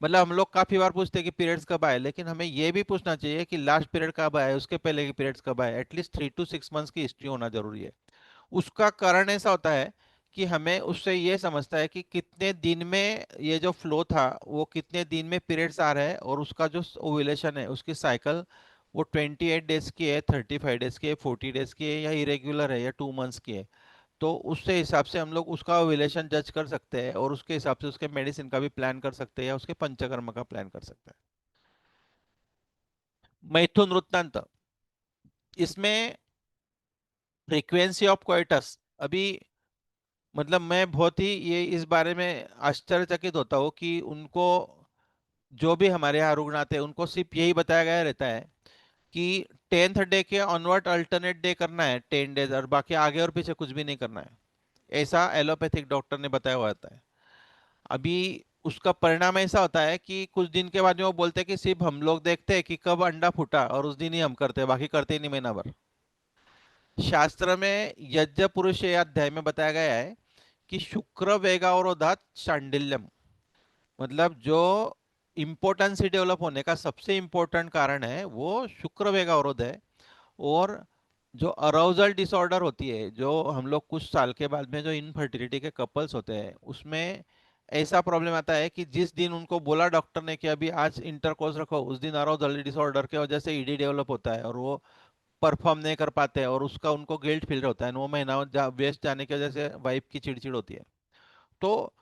मतलब हम लोग काफी बार पूछते हैं कि पीरियड्स कब आए, लेकिन हमें यह भी पूछना चाहिए कि लास्ट पीरियड कब आए, उसके पहले के पीरियड्स कब आए। एटलीस्ट 3 to 6 मंथ्स की हिस्ट्री होना जरूरी है। उसका कारण ऐसा होता है कि हमें उससे ये समझता है कि कितने दिन में ये जो फ्लो था वो कितने दिन में पीरियड्स आ रहा है, और उसका जो ओव्यूलेशन है उसकी साइकिल वो 28 डेज की है, 35 डेज की है, 40 डेज की है, या इरेग्युलर है, या 2 मंथ्स की है। तो उससे हिसाब से हम लोग उसका ओव्यूलेशन जज कर सकते हैं, और उसके हिसाब से उसके मेडिसिन का भी प्लान कर सकते हैं या उसके पंचकर्म का प्लान कर सकते हैं। मैथुन वृत्तांत, इसमें फ्रीक्वेंसी ऑफ कोइटस, अभी मतलब मैं बहुत ही ये इस बारे में आश्चर्यचकित होता हूँ कि उनको जो भी हमारे यहाँ रुग्ण आते हैं उनको सिर्फ यही बताया गया रहता है कि 10th डे के ऑनवर्ड अल्टरनेट डे करना है 10 डेज, और बाकी आगे और पीछे कुछ भी नहीं करना है, ऐसा एलोपैथिक डॉक्टर ने बताया हुआ था। अभी उसका परिणाम ऐसा होता है कि कुछ दिन के बाद में वो बोलते हैं कि सिर्फ हम लोग देखते हैं कि कब अंडा फूटा और उस दिन ही हम करते हैं, बाकी करते ही नहीं महीना भर। शास्त्र में यज्ञ पुरुष अध्याय में बताया गया है कि शुक्र वेगावरोधात शांडिल्यम, मतलब जो इम्पोर्टेंसी डेवलप होने का सबसे इम्पोर्टेंट कारण है वो शुक्र वेग अवरोध है। और जो अराउजल डिसऑर्डर होती है, जो हम लोग कुछ साल के बाद में जो इनफर्टिलिटी के कपल्स होते हैं उसमें ऐसा प्रॉब्लम आता है कि जिस दिन उनको बोला डॉक्टर ने कि अभी आज इंटरकोर्स रखो, उस दिन अराउजल डिसऑर्डर के वजह से ईडी डेवलप होता है और वो परफॉर्म नहीं कर पाते हैं, और उसका उनको गिल्ट फील होता है, 9 महीना वेस्ट जाने की वजह से वाइफ की चिड़चिड़ होती है। तो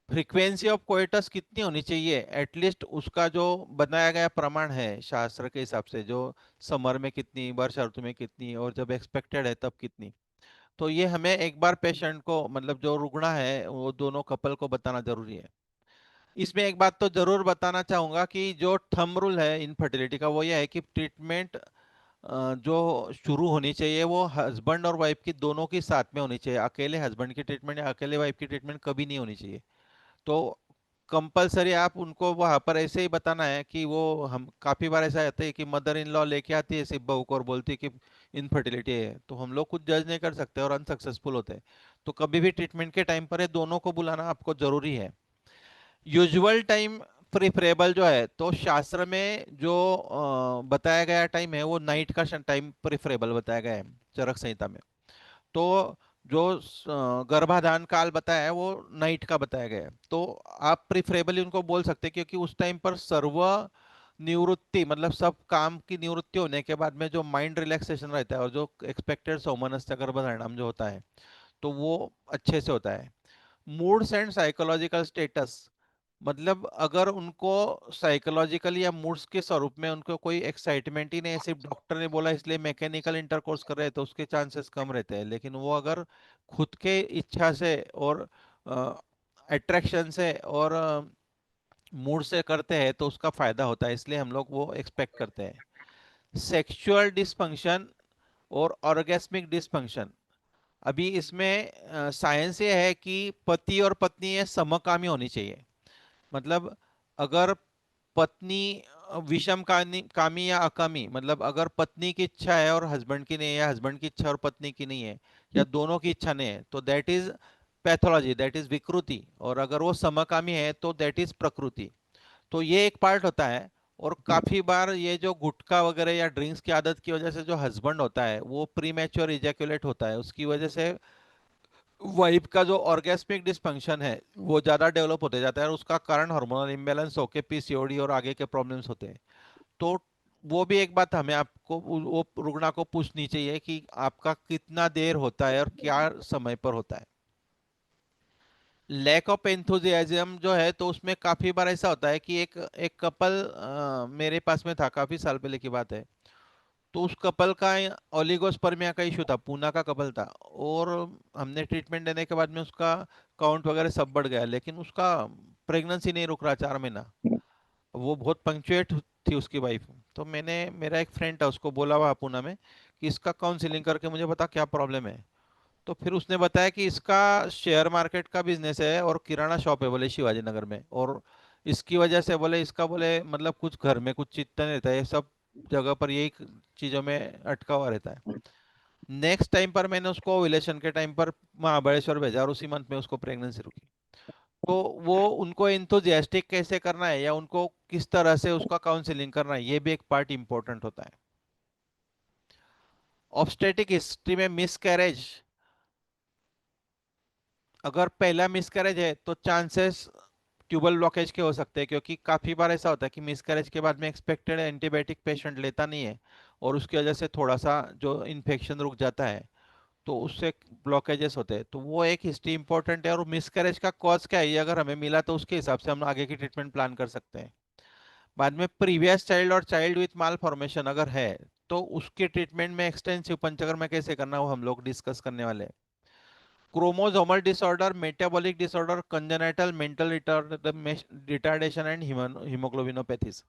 फ्रीक्वेंसी ऑफ कोइटस कितनी होनी चाहिए, एटलीस्ट उसका जो बनाया गया प्रमाण है शास्त्र के हिसाब से, जो समर में कितनी, वर्षा ऋतु में कितनी, और जब एक्सपेक्टेड है तब कितनी, तो ये हमें एक बार पेशेंट को, मतलब जो रुग्ण है वो दोनों कपल को बताना जरूरी है। इसमें एक बात तो जरूर बताना चाहूंगा कि जो थंब रूल है इनफर्टिलिटी का वो ये है कि ट्रीटमेंट जो शुरू होनी चाहिए वो हस्बैंड और वाइफ की दोनों की साथ में होनी चाहिए। अकेले हस्बैंड की ट्रीटमेंट या अकेले वाइफ की ट्रीटमेंट कभी नहीं होनी चाहिए। तो कंपलसरी आप उनको वहां पर ऐसे ही बताना है कि वो, हम काफी बार ऐसा होता है कि मदर इन लॉ लेके आती है सिर्फ बहू को और बोलती है कि इनफर्टिलिटी है, तो हम लोग कुछ जज नहीं कर सकते और अनसक्सेसफुल होते हैं। तो कभी भी ट्रीटमेंट के टाइम पर ये दोनों को बुलाना आपको जरूरी है। यूजुअल टाइम प्रिफरेबल जो है, तो शास्त्र में जो बताया गया टाइम है वो नाइट का टाइम प्रिफरेबल बताया गया है चरक संहिता में। तो जो गर्भाधान काल बताया है वो नाइट का बताया गया है, तो आप प्रिफरेबली उनको बोल सकते हैं, क्योंकि उस टाइम पर सर्व निवृत्ति मतलब सब काम की निवृत्ति होने के बाद में जो माइंड रिलैक्सेशन रहता है और जो एक्सपेक्टेड सौमनस्य गर्भधारण जो होता है तो वो अच्छे से होता है। मूड्स एंड साइकोलॉजिकल स्टेटस, मतलब अगर उनको साइकोलॉजिकल या मूड्स के स्वरूप में उनको कोई एक्साइटमेंट ही नहीं है, सिर्फ डॉक्टर ने बोला इसलिए मैकेनिकल इंटरकोर्स कर रहे हैं, तो उसके चांसेस कम रहते हैं। लेकिन वो अगर खुद के इच्छा से और अट्रैक्शन से और मूड से करते हैं तो उसका फायदा होता है, इसलिए हम लोग वो एक्सपेक्ट करते हैं। सेक्सुअल डिसफंक्शन और ऑर्गेस्मिक डिसफंक्शन, अभी इसमें साइंस ये है कि पति और पत्नी ये समकामी होनी चाहिए। मतलब अगर पत्नी विषम कामी या अकामी, मतलब अगर पत्नी की इच्छा है और हस्बैंड की नहीं है, या हस्बैंड की इच्छा और पत्नी की नहीं है, या दोनों की इच्छा नहीं है, तो that is pathology, that is विकृति। और अगर वो समकामी है तो दैट इज प्रकृति। तो ये एक पार्ट होता है। और काफी बार ये जो गुटखा वगैरह या ड्रिंक्स की आदत की वजह से जो हस्बैंड होता है वो प्रीमेच्योर इजैकुलेट होता है, उसकी वजह से वाइफ का जो ऑर्गेस्मिक डिसफंक्शन है वो ज़्यादा डेवलप होते जाता है, और उसका कारण हार्मोनल इम्बैलेंस होके पीसीओडी और आगे के प्रॉब्लम्स होते हैं। तो वो भी एक बात हमें आपको वो रुग्णा को पूछनी चाहिए कि आपका कितना देर होता है और क्या समय पर होता है। लैक ऑफ एंथुजियाज्म जो है, तो उसमें काफ़ी बार ऐसा होता है कि एक एक कपल मेरे पास में था, काफ़ी साल पहले की बात है। तो उस कपल का ओलिगोस्पर्मिया का इशू था, पूना का कपल था, और हमने ट्रीटमेंट देने के बाद में उसका काउंट वगैरह सब बढ़ गया, लेकिन उसका प्रेगनेंसी नहीं रुक रहा 4 महीना। वो बहुत पंक्चुएट थी उसकी वाइफ। तो मैंने, मेरा एक फ्रेंड था, उसको बोला हुआ पूना में कि इसका काउंसलिंग करके मुझे बता क्या प्रॉब्लम है। तो फिर उसने बताया कि इसका शेयर मार्केट का बिजनेस है और किराना शॉप है बोले शिवाजी नगर में, और इसकी वजह से बोले इसका बोले मतलब कुछ घर में कुछ चिंता नहीं रहता है, सब जगह पर यही चीज़ों में अटका हुआ रहता है। नेक्स्ट टाइम पर मैंने उसको ओव्यूलेशन के टाइम पर महाबलेश्वर भेजा और उसी मंथ में उसको प्रेगनेंसी रुकी। तो वो उनको इंथुजियास्टिक कैसे करना है या उनको किस तरह से उसका काउंसलिंग करना है, ये भी एक पार्ट इंपॉर्टेंट होता है। ऑब्स्टेटिक हिस्ट्री में मिसकैरेज, अगर पहला मिसकैरेज है तो चांसेस ट्यूबल ब्लॉकेज के हो सकते हैं, क्योंकि काफ़ी बार ऐसा होता है कि मिसकैरेज के बाद में एक्सपेक्टेड एंटीबायोटिक पेशेंट लेता नहीं है, और उसकी वजह से थोड़ा सा जो इन्फेक्शन रुक जाता है, तो उससे ब्लॉकेजेस होते हैं। तो वो एक हिस्ट्री इंपॉर्टेंट है, और मिसकैरेज का कॉज क्या है ये अगर हमें मिला तो उसके हिसाब से हम आगे की ट्रीटमेंट प्लान कर सकते हैं। बाद में प्रीवियस चाइल्ड और चाइल्ड विथ माल फॉर्मेशन अगर है तो उसके ट्रीटमेंट में एक्सटेंसिव पंचकर्म में कैसे करना वो हम लोग डिस्कस करने वाले हैं। Chromosomal disorder, metabolic disorder, congenital mental retardation and haemoglobinopathies,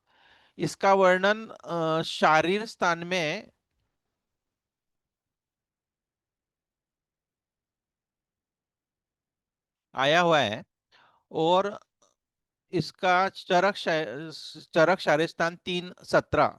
इसका वर्णन शारीर स्थान में आया हुआ है। और इसका चरक शारीरस्थान 3:17,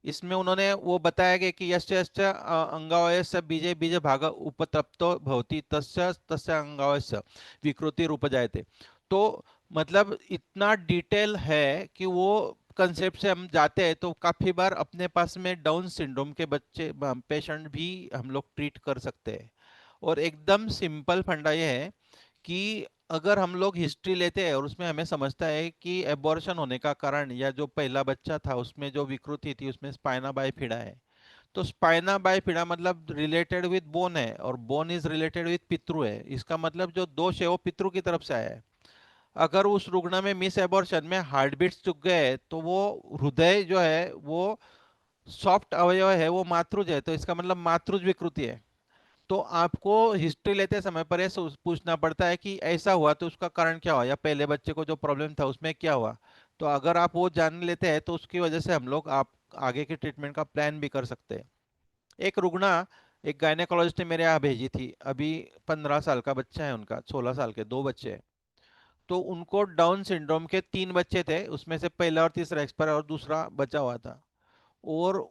इसमें उन्होंने वो बताया गया कि यस्य यस्य अंगावयस्य बीजे बीज भाग उपतप्तो भवति तस्य तस्य अंगावयस्य विकृति उपजायते। तो मतलब इतना डिटेल है कि वो कंसेप्ट से हम जाते हैं तो काफी बार अपने पास में डाउन सिंड्रोम के बच्चे पेशेंट भी हम लोग ट्रीट कर सकते हैं। और एकदम सिंपल फंडा ये है कि अगर हम लोग हिस्ट्री लेते हैं और उसमें हमें समझता है कि एबॉर्शन होने का कारण या जो पहला बच्चा था उसमें जो विकृति थी उसमें स्पाइना बाइफिडा है, तो स्पाइना बाइफिडा मतलब रिलेटेड विद बोन है, और बोन इज रिलेटेड विद पितृ है। इसका मतलब जो दोष है वो पितृ की तरफ से आया है। अगर उस रुग्ण में मिस एबॉर्शन में हार्ट बीट्स चुक गए तो वो हृदय जो है वो सॉफ्ट अवयव है, वो मातृज है, तो इसका मतलब मातृज विकृति है। तो आपको हिस्ट्री लेते समय पर यह पूछना पड़ता है कि ऐसा हुआ तो उसका कारण क्या हुआ, या पहले बच्चे को जो प्रॉब्लम था उसमें क्या हुआ। तो अगर आप वो जान लेते हैं तो उसकी वजह से हम लोग आप आगे के ट्रीटमेंट का प्लान भी कर सकते हैं। एक रुग्णा, एक गायनेकोलॉजिस्ट ने मेरे यहाँ भेजी थी, अभी 15 साल का बच्चा है उनका, 16 साल के 2 बच्चे हैं। तो उनको डाउन सिंड्रोम के 3 बच्चे थे, उसमें से पहला और तीसरा एक्सपायर और दूसरा बचा हुआ था। और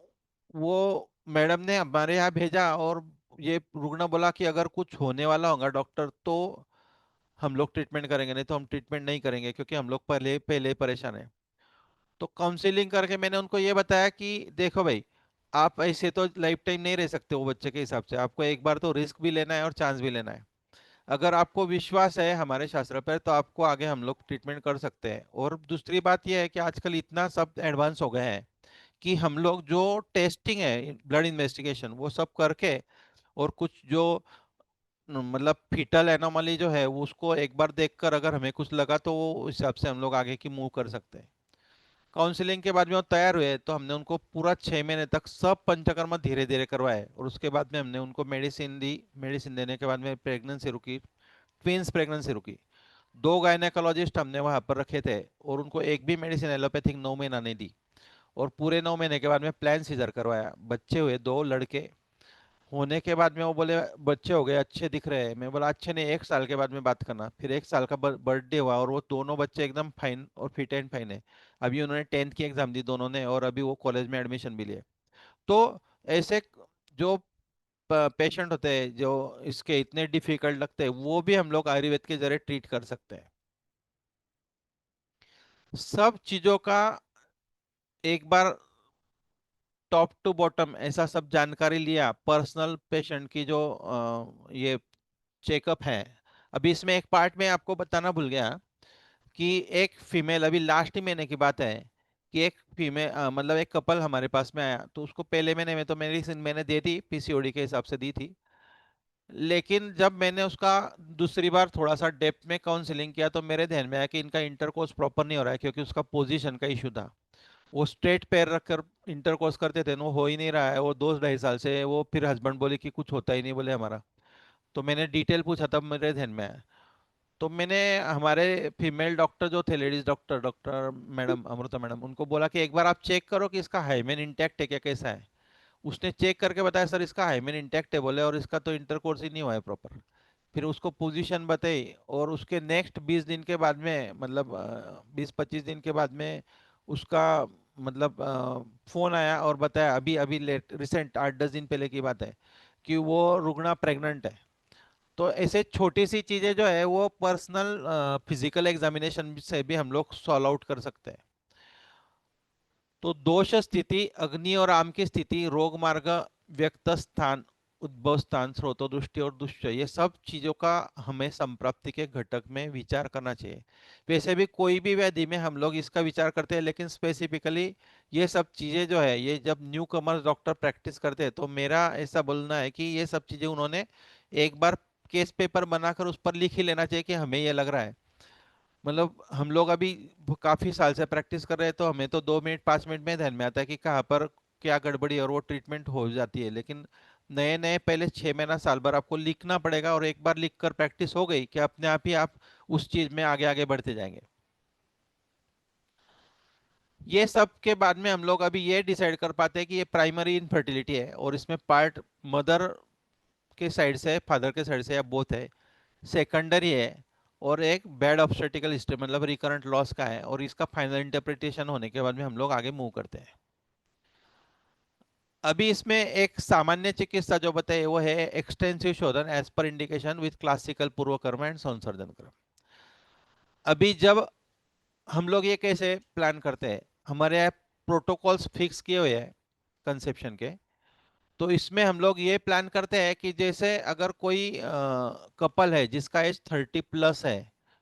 वो मैडम ने हमारे यहाँ भेजा और ये रुग्ण बोला कि अगर कुछ होने वाला होगा डॉक्टर तो हम लोग ट्रीटमेंट करेंगे, नहीं तो हम ट्रीटमेंट नहीं करेंगे क्योंकि हम लोग पहले पहले परेशान हैं। तो काउंसलिंग करके मैंने उनको ये बताया कि देखो भाई, आप ऐसे तो लाइफ टाइम नहीं रह सकते वो बच्चे के हिसाब से, आपको एक बार तो रिस्क भी लेना है और चांस भी लेना है। अगर आपको विश्वास है हमारे शास्त्र पर तो आपको आगे हम लोग ट्रीटमेंट कर सकते हैं। और दूसरी बात यह है कि आजकल इतना सब एडवांस हो गए हैं कि हम लोग जो टेस्टिंग है, ब्लड इन्वेस्टिगेशन, वो सब करके और कुछ जो मतलब फीटल एनोमली जो है वो उसको एक बार देखकर अगर हमें कुछ लगा तो वो उस हिसाब से हम लोग आगे की मूव कर सकते हैं। काउंसलिंग के बाद में वो तैयार हुए तो हमने उनको पूरा 6 महीने तक सब पंचकर्म धीरे धीरे करवाए और उसके बाद में हमने उनको मेडिसिन दी। मेडिसिन देने के बाद में प्रेगनेंसी रुकी, ट्विंस प्रेगनेंसी रुकी। 2 गायनेकोलॉजिस्ट हमने वहां पर रखे थे और उनको एक भी मेडिसिन एलोपैथिक 9 महीना नहीं दी। और पूरे 9 महीने के बाद में प्लान सीजर करवाया, बच्चे हुए 2 लड़के। होने के बाद में वो बोले बच्चे हो गए, अच्छे दिख रहे हैं। मैं बोला अच्छे नहीं, 1 साल के बाद में बात करना। फिर 1 साल का बर्थडे हुआ और वो दोनों बच्चे एकदम फाइन और फिट एंड फाइन है। अभी उन्होंने 10th की एग्जाम दी दोनों ने और अभी वो कॉलेज में एडमिशन भी लिए। तो ऐसे जो पेशेंट होते हैं जो इसके इतने डिफिकल्ट लगते हैं वो भी हम लोग आयुर्वेद के जरिए ट्रीट कर सकते हैं। सब चीजों का एक बार टॉप टू बॉटम ऐसा सब जानकारी लिया, पर्सनल पेशेंट की जो ये चेकअप है। अभी इसमें एक पार्ट में आपको बताना भूल गया कि एक फीमेल, अभी लास्ट ही महीने की बात है कि एक फीमेल मतलब एक कपल हमारे पास में आया। तो उसको पहले महीने में तो मेडिसिन मैंने दे दी, पीसीओडी के हिसाब से दी थी। लेकिन जब मैंने उसका दूसरी बार थोड़ा सा डेप्थ में काउंसलिंग किया तो मेरे ध्यान में आया कि इनका इंटरकोर्स प्रॉपर नहीं हो रहा है क्योंकि उसका पोजीशन का इशू था। वो स्ट्रेट पैर रखकर इंटरकोर्स करते थे ना, वो हो ही नहीं रहा है। वो 2 ढाई साल से वो, फिर हस्बैंड बोले कि कुछ होता ही नहीं बोले हमारा। तो मैंने डिटेल पूछा तब मेरे ध्यान में आया। तो मैंने हमारे फीमेल डॉक्टर जो थे, ladies doctor, doctor madam Amrita madam, उनको बोला कि एक बार आप चेक करो कि इसका हाइमेन इंटैक्ट है क्या, कैसा है। उसने चेक करके बताया सर इसका हाइमेन इंटैक्ट है बोले, और इसका तो इंटरकोर्स ही नहीं हुआ है प्रॉपर। फिर उसको पोजीशन बताई और उसके नेक्स्ट 20 दिन के बाद में, मतलब 20-25 दिन के बाद में उसका मतलब फोन आया और बताया, अभी अभी लेट रिसेंट 8-10 दिन पहले की बात है, कि वो रुग्णा प्रेग्नेंट है। तो ऐसे छोटी सी चीजें जो है वो पर्सनल फिजिकल एग्जामिनेशन से भी हम लोग सॉल्व आउट कर सकते हैं। तो दोष स्थिति, अग्नि और आम की स्थिति, रोग मार्ग, व्यक्त स्थान, उद्भव स्थान, स्रोतो दृष्टि और दुष्चय, ये सब चीजों का हमें संप्राप्ति के घटक में विचार करना चाहिए। वैसे भी कोई भी व्याधि में हम लोग इसका विचार करते हैं, लेकिन स्पेसिफिकली ये सब चीजें जो है, ये जब न्यू कमर्स डॉक्टर प्रैक्टिस करते हैं तो मेरा ऐसा बोलना है कि ये सब चीजें उन्होंने एक बार केस पेपर बनाकर उस पर लिख ही लेना चाहिए कि हमें ये लग रहा है। मतलब हम लोग अभी काफी साल से प्रैक्टिस कर रहे हैं तो हमें तो 2 मिनट 5 मिनट में ध्यान में आता है कि कहाँ पर क्या गड़बड़ी है और वो ट्रीटमेंट हो जाती है। लेकिन नए नए पहले 6 महीना साल भर आपको लिखना पड़ेगा, और एक बार लिख कर प्रैक्टिस हो गई कि अपने आप ही आप उस चीज में आगे आगे बढ़ते जाएंगे। ये सब के बाद में हम लोग अभी ये डिसाइड कर पाते हैं कि ये प्राइमरी इनफर्टिलिटी है और इसमें पार्ट मदर के साइड से, फादर के साइड से या बोथ है, सेकेंडरी है, और एक बैड ऑब्स्टेटिकल हिस्ट्री मतलब रिकरेंट लॉस का है। और इसका फाइनल इंटरप्रिटेशन होने के बाद में हम लोग आगे मूव करते हैं। अभी इसमें एक सामान्य चिकित्सा जो बताए वो है एक्सटेंसिव शोधन as per indication with classical पूर्व कर्म एंड संसर्जन कर्म। अभी जब हम लोग ये कैसे प्लान करते हैं, हमारे यहाँ प्रोटोकॉल्स फिक्स किए हुए हैं कंसेप्शन के। तो इसमें हम लोग ये प्लान करते हैं कि जैसे अगर कोई कपल है जिसका एज 30+ है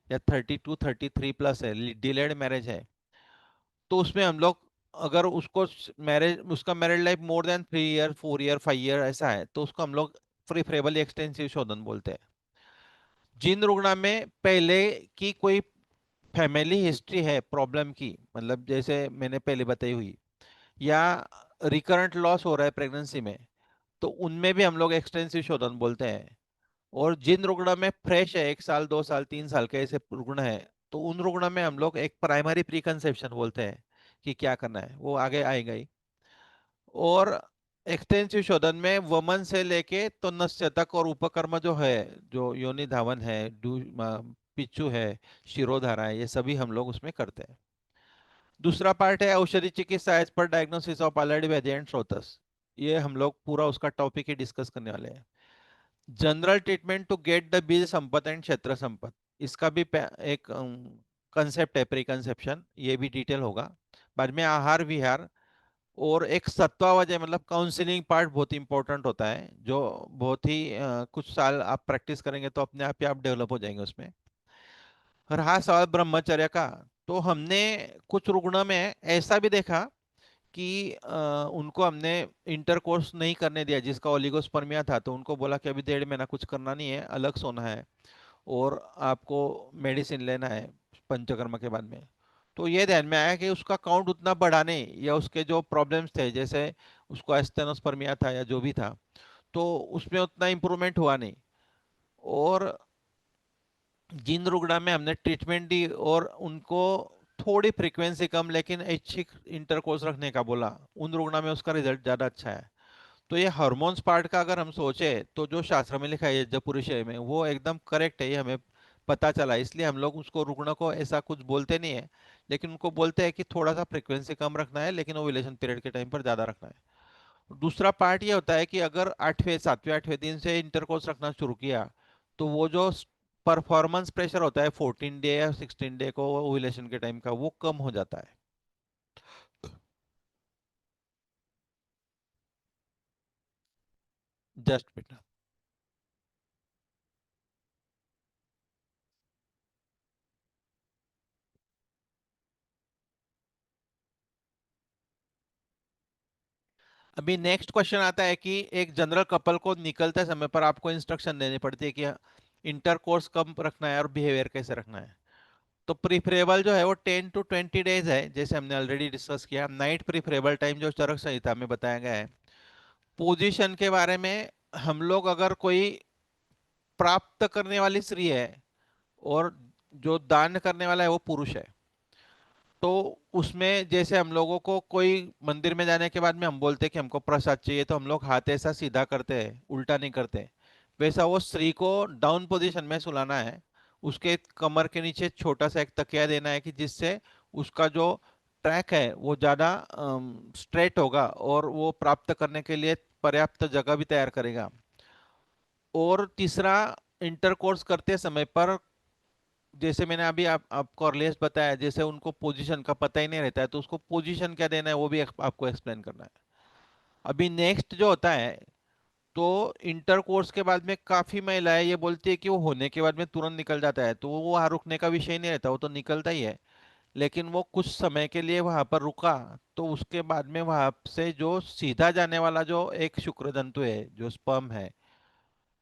या 32-33+ है, डिलेड मैरिज है, तो उसमें हम लोग अगर उसको मैरिज, उसका married life more than 3 year 4 year 5 year ऐसा है तो उसको हम लोग प्रिफरेबली एक्सटेंसिव शोधन बोलते हैं। जिन रुग्ण में पहले की कोई फैमिली हिस्ट्री है प्रॉब्लम की, मतलब जैसे मैंने पहले बताई हुई, या रिकरेंट लॉस हो रहा है प्रेगनेंसी में, तो उनमें भी हम लोग एक्सटेंसिव शोधन बोलते हैं। और जिन रुग्ण में फ्रेश है, 1 साल 2 साल 3 साल के ऐसे रुग्ण है, तो उन रुग्ण में हम लोग एक प्राइमरी प्रीकंसेप्शन बोलते हैं कि क्या करना है, वो आगे आएगा ही। और एक्सटेंसिव शोधन में वमन से लेके तो नस्य तक और उपकर्म जो है, जो योनि धावन है, पिच्चू है, शिरोधारा है, ये सभी हम लोग उसमें करते हैं। दूसरा पार्ट है औषधि चिकित्सा एज पर diagnosis of already variant and स्रोतस। ये हम लोग पूरा उसका टॉपिक ही डिस्कस करने वाले हैं। General treatment to get the बीज संपत एंड क्षेत्र संपत। इसका भी एक कंसेप्ट है, प्री कंसेप्शन, ये भी डिटेल होगा। बाद में आहार विहार, और एक सत्वावजय मतलब काउंसलिंग पार्ट बहुत इंपॉर्टेंट होता है, जो बहुत ही कुछ साल आप प्रैक्टिस करेंगे तो अपने आप ही आप डेवलप हो जाएंगे उसमें। रहा सवाल ब्रह्मचर्य का, तो हमने कुछ रुग्ण में ऐसा भी देखा कि उनको हमने इंटरकोर्स नहीं करने दिया, जिसका ओलिगोस्पर्मिया था, तो उनको बोला कि अभी 1.5 महीना कुछ करना नहीं है, अलग सोना है और आपको मेडिसिन लेना है पंचकर्म के बाद में। तो ये ध्यान में आया कि उसका काउंट उतना बढ़ा नहीं, या उसके जो प्रॉब्लम्स थे, जैसे उसको एस्टेनोस्पर्मिया था या जो भी था, तो उसमें उतना इम्प्रूवमेंट हुआ नहीं। और जिन रुग्णा में हमने ट्रीटमेंट दी और उनको थोड़ी फ्रीक्वेंसी कम लेकिन ऐच्छिक इंटरकोर्स रखने का बोला, उन रुग्णा में उसका रिजल्ट ज़्यादा अच्छा है। तो ये हार्मोन्स पार्ट का अगर हम सोचे तो जो शास्त्र में लिखा है जपुरुषय में, वो एकदम करेक्ट है, ये हमें पता चला। इसलिए हम लोग उसको रुग्ण को ऐसा कुछ बोलते नहीं है, लेकिन उनको बोलते हैं कि थोड़ा सा फ्रीक्वेंसी कम रखना है, लेकिन ओव्यूलेशन पीरियड के टाइम पर ज़्यादा रखना है। दूसरा पार्ट ये होता है कि अगर 8वें 7वें 8वें दिन से इंटरकोर्स रखना शुरू किया, तो वो जो परफॉर्मेंस प्रेशर होता है 14 डे या 16 डे को ओव्यूलेशन के टाइम का, वो कम हो जाता है। जस्ट बेटा, अभी नेक्स्ट क्वेश्चन आता है कि एक जनरल कपल को निकलते समय पर आपको इंस्ट्रक्शन देनी पड़ती है कि इंटरकोर्स कब रखना है और बिहेवियर कैसे रखना है। तो प्रिफरेबल जो है वो 10 to 20 डेज है, जैसे हमने ऑलरेडी डिस्कस किया। नाइट प्रिफरेबल टाइम जो चरक संहिता में बताया गया है। पोजीशन के बारे में, हम लोग अगर कोई प्राप्त करने वाली स्त्री है और जो दान करने वाला है वो पुरुष है, तो उसमें जैसे हम लोगों को कोई मंदिर में जाने के बाद में हम बोलते हैं कि हमको प्रसाद चाहिए, तो हम लोग हाथ ऐसा सीधा करते हैं, उल्टा नहीं करते। वैसा वो स्त्री को डाउन पोजीशन में सुलाना है, उसके कमर के नीचे छोटा सा एक तकिया देना है कि जिससे उसका जो ट्रैक है वो ज़्यादा स्ट्रेट होगा और वो प्राप्त करने के लिए पर्याप्त जगह भी तैयार करेगा। और तीसरा, इंटरकोर्स करते समय पर, जैसे मैंने अभी आपको अर्लियस्ट बताया, जैसे उनको पोजीशन का पता ही नहीं रहता है, तो उसको पोजीशन क्या देना है वो भी आपको एक्सप्लेन करना है। अभी नेक्स्ट जो होता है, तो इंटरकोर्स के बाद में काफी महिलाएं ये बोलती है कि वो होने के बाद में तुरंत निकल जाता है, तो वो वहां रुकने का विषय नहीं रहता, वो तो निकलता ही है। लेकिन वो कुछ समय के लिए वहां पर रुका, तो उसके बाद में वहां से जो सीधा जाने वाला जो एक शुक्र जंतु है, जो स्पर्म है,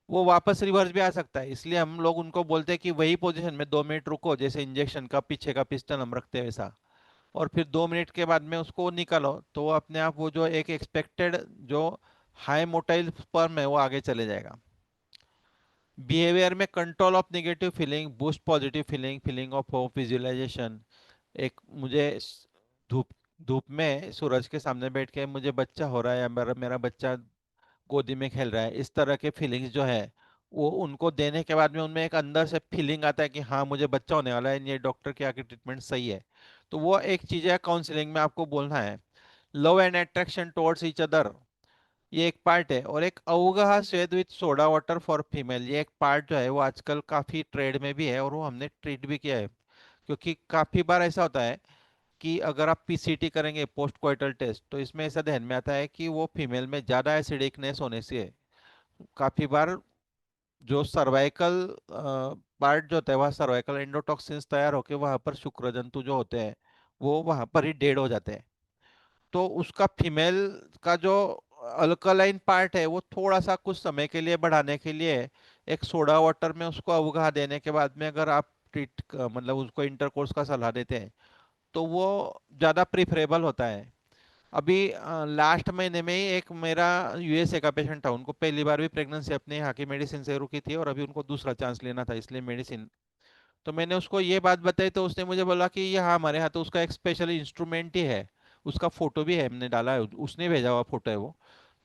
वो वापस रिवर्स भी आ सकता है। इसलिए हम लोग उनको बोलते हैं कि वही पोजीशन में 2 मिनट रुको, जैसे इंजेक्शन का पीछे का पिस्टन हम रखते हैं वैसा, और फिर 2 मिनट के बाद में उसको निकालो, तो वो अपने आप वो जो एक एक्सपेक्टेड जो हाई मोटाइल स्पर्म है वो आगे चले जाएगा। बिहेवियर में control of negative feeling, boost positive feeling, feeling of hope, visualisation. एक मुझे धूप धूप में सूरज के सामने बैठ के मुझे बच्चा हो रहा है, या मेरा मेरा बच्चा गोदी में खेल रहा है, इस तरह के फीलिंग्स जो है, वो उनको देने के बाद में उनमें एक अंदर से फीलिंग आता है कि हाँ मुझे बच्चा होने वाला है, ये डॉक्टर की आके ट्रीटमेंट सही है। तो वो एक चीज है काउंसलिंग में आपको बोलना है। Love and attraction towards each other, ये एक पार्ट है। और एक अवगाह स्वेद with soda water for female, ये एक पार्ट जो है वो आजकल काफी ट्रेड में भी है, और वो हमने ट्रीट भी किया है। क्योंकि काफी बार ऐसा होता है कि अगर आप पीसीटी करेंगे, पोस्ट कोइटल टेस्ट, तो इसमें ऐसा ध्यान में आता है कि वो फीमेल में ज्यादा एसिडिकनेस होने से काफी बार जो सर्वाइकल पार्ट जो होता है, वहाँ सर्वाइकल एंडोटॉक्सिन्स तैयार होकर वहां पर शुक्र जंतु जो होते हैं वो वहां पर ही डेड हो जाते हैं। तो उसका फीमेल का जो अल्कलाइन पार्ट है वो थोड़ा सा कुछ समय के लिए बढ़ाने के लिए एक सोडा वाटर में उसको अवगाह देने के बाद में अगर आप ट्रीट मतलब उसको इंटरकोर्स का सलाह देते हैं, तो वो ज़्यादा प्रिफरेबल होता है। अभी लास्ट महीने में ही एक मेरा यूएसए का पेशेंट था, उनको पहली बार भी प्रेगनेंसी अपने यहाँ की मेडिसिन से रुकी थी, और अभी उनको दूसरा चांस लेना था, इसलिए मेडिसिन। तो मैंने उसको ये बात बताई, तो उसने मुझे बोला कि ये हाँ हमारे यहाँ तो उसका एक स्पेशल इंस्ट्रूमेंट ही है, उसका फोटो भी है, हमने डाला है, उसने भेजा हुआ फोटो है वो।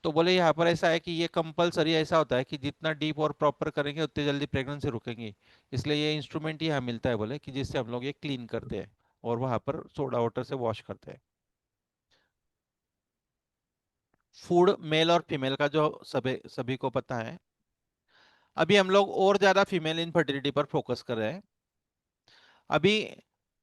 तो बोले यहाँ पर ऐसा है कि ये कंपलसरी ऐसा होता है कि जितना डीप और प्रॉपर करेंगे उतनी जल्दी प्रेगनेंसी रुकेंगी, इसलिए ये इंस्ट्रूमेंट ही यहाँ मिलता है, बोले कि जिससे हम लोग ये क्लीन करते हैं और वहाँ पर सोडा वाटर से वॉश करते हैं। फूड मेल और फीमेल का जो सभी सभी को पता है। अभी हम लोग और ज्यादा फीमेल इनफर्टिलिटी पर फोकस कर रहे हैं। अभी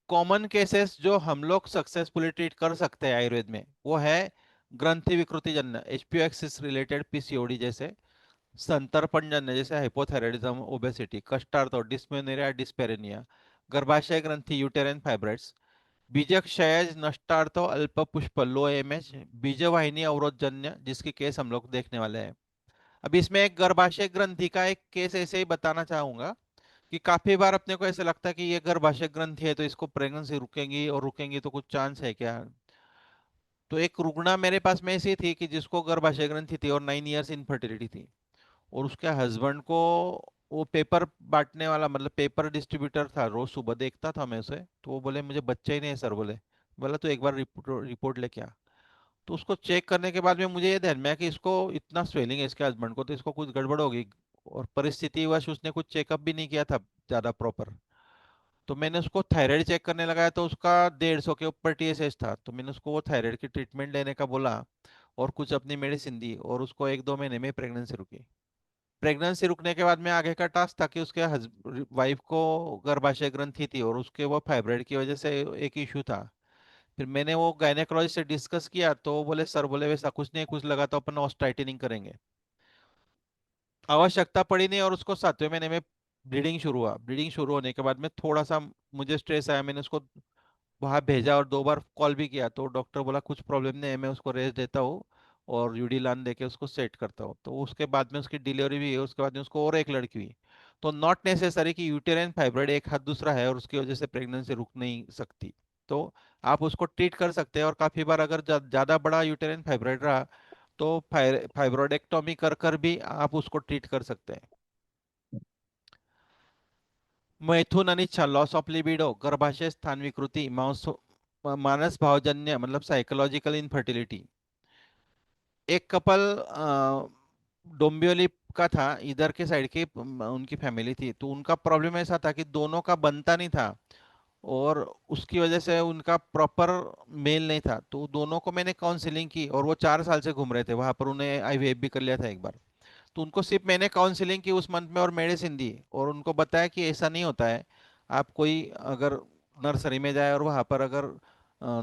कॉमन केसेस जो हम लोग सक्सेसफुली ट्रीट कर सकते हैं आयुर्वेद में, वो है ग्रंथि विकृति जन्य एचपीओ एक्सिस रिलेटेड पीसीओडी जैसे, संतर्पण जन्य जैसे हाइपोथायराइडिज्म, ओबेसिटी, कष्टार्थ, डिस्मेनोरिया, डिस्पेरेनिया, गर्भाशय ग्रंथि, यूटेराइन फाइब्रॉइड्स, बीजक क्षयज, नष्टार्थ, अल्प पुष्प, लो एमएच, बीजवाहिनी अवरोधजन्य, जिसकी केस हम लोग देखने वाले हैं। अभी इसमें एक गर्भाशय ग्रंथि का एक केस ऐसे ही बताना चाहूंगा कि काफी बार अपने को ऐसे लगता है कि ये गर्भाशय ग्रंथि है तो इसको प्रेगनेंसी रुकेंगी, और रुकेंगी तो कुछ चांस है क्या। तो एक रुग्णा मेरे पास में ऐसी थी कि जिसको गर्भाशय ग्रंथि थी और 9 इयर्स इनफर्टिलिटी थी, और उसके हस्बैंड को वो पेपर बांटने वाला, मतलब पेपर डिस्ट्रीब्यूटर था, रोज सुबह देखता था मैं उसे, तो वो बोले मुझे बच्चा ही नहीं है सर, बोले। बोला तो एक बार रिपोर्ट लेके आ। तो उसको चेक करने के बाद में मुझे ये ध्यान में आया कि इसको इतना स्वेलिंग है इसके हस्बैंड को, तो इसको कुछ गड़बड़ होगी, और परिस्थिति वश उसने कुछ चेकअप भी नहीं किया था ज्यादा प्रॉपर। तो मैंने उसको थायराइड चेक करने लगाया तो उसका 150 के ऊपर टीएसएच था, तो मैंने उसको वो थायराइड की ट्रीटमेंट लेने का बोला, और कुछ अपनी मेडिसिन दी, और उसको 1-2 महीने में प्रेगनेंसी रुकी। प्रेगनेंसी रुकने के बाद में आगे का टास्क था कि उसके वाइफ को गर्भाशय ग्रंथि थी, और उसके वो फाइब्रॉइड की वजह से एक इश्यू था। फिर मैंने वो गायनेकोलॉजिस्ट से डिस्कस किया, तो वो बोले सर, बोले वैसा कुछ नहीं है, कुछ लगा तो अपन ऑस्टाइटनिंग करेंगे। आवश्यकता पड़ी नहीं, और उसको 7वें महीने में ब्लीडिंग शुरू हुआ। ब्लीडिंग शुरू होने के बाद में थोड़ा सा मुझे स्ट्रेस आया, मैंने उसको वहां भेजा और 2 बार कॉल भी किया, तो डॉक्टर बोला कुछ प्रॉब्लम नहीं है, मैं उसको रेस्ट देता हूँ और यूडीलान देके उसको सेट करता हूँ। तो उसके बाद में उसकी डिलीवरी भी है, उसके बाद में उसको और एक लड़की हुई। तो नॉट नेसेसरी कि यूटेराइन फाइब्रॉइड एक हाथ दूसरा है और उसकी वजह से प्रेगनेंसी रुक नहीं सकती। तो आप उसको ट्रीट कर सकते हैं, और काफी बार अगर ज्यादा बड़ा यूटेराइन फाइब्रॉइड रहा तो फाइब्रोडेक्टोमी कर कर भी आप उसको ट्रीट कर सकते हैं। मैथुन अनिच्छा, लॉस ऑफ लिबिडो, गर्भाशय स्थान विकृति, मानस भावजन्य मतलब साइकोलॉजिकल इनफर्टिलिटी। एक कपल डोंबिवली का था, इधर के साइड की उनकी फैमिली थी, तो उनका प्रॉब्लम ऐसा था कि दोनों का बनता नहीं था, और उसकी वजह से उनका प्रॉपर मेल नहीं था। तो दोनों को मैंने काउंसलिंग की, और वो 4 साल से घूम रहे थे वहां पर, उन्हें आईवीएफ भी कर लिया था एक बार। तो उनको सिर्फ मैंने काउंसलिंग की उस मंथ में, और मेडिसिन दी, और उनको बताया कि ऐसा नहीं होता है। आप कोई अगर नर्सरी में जाए और वहां पर अगर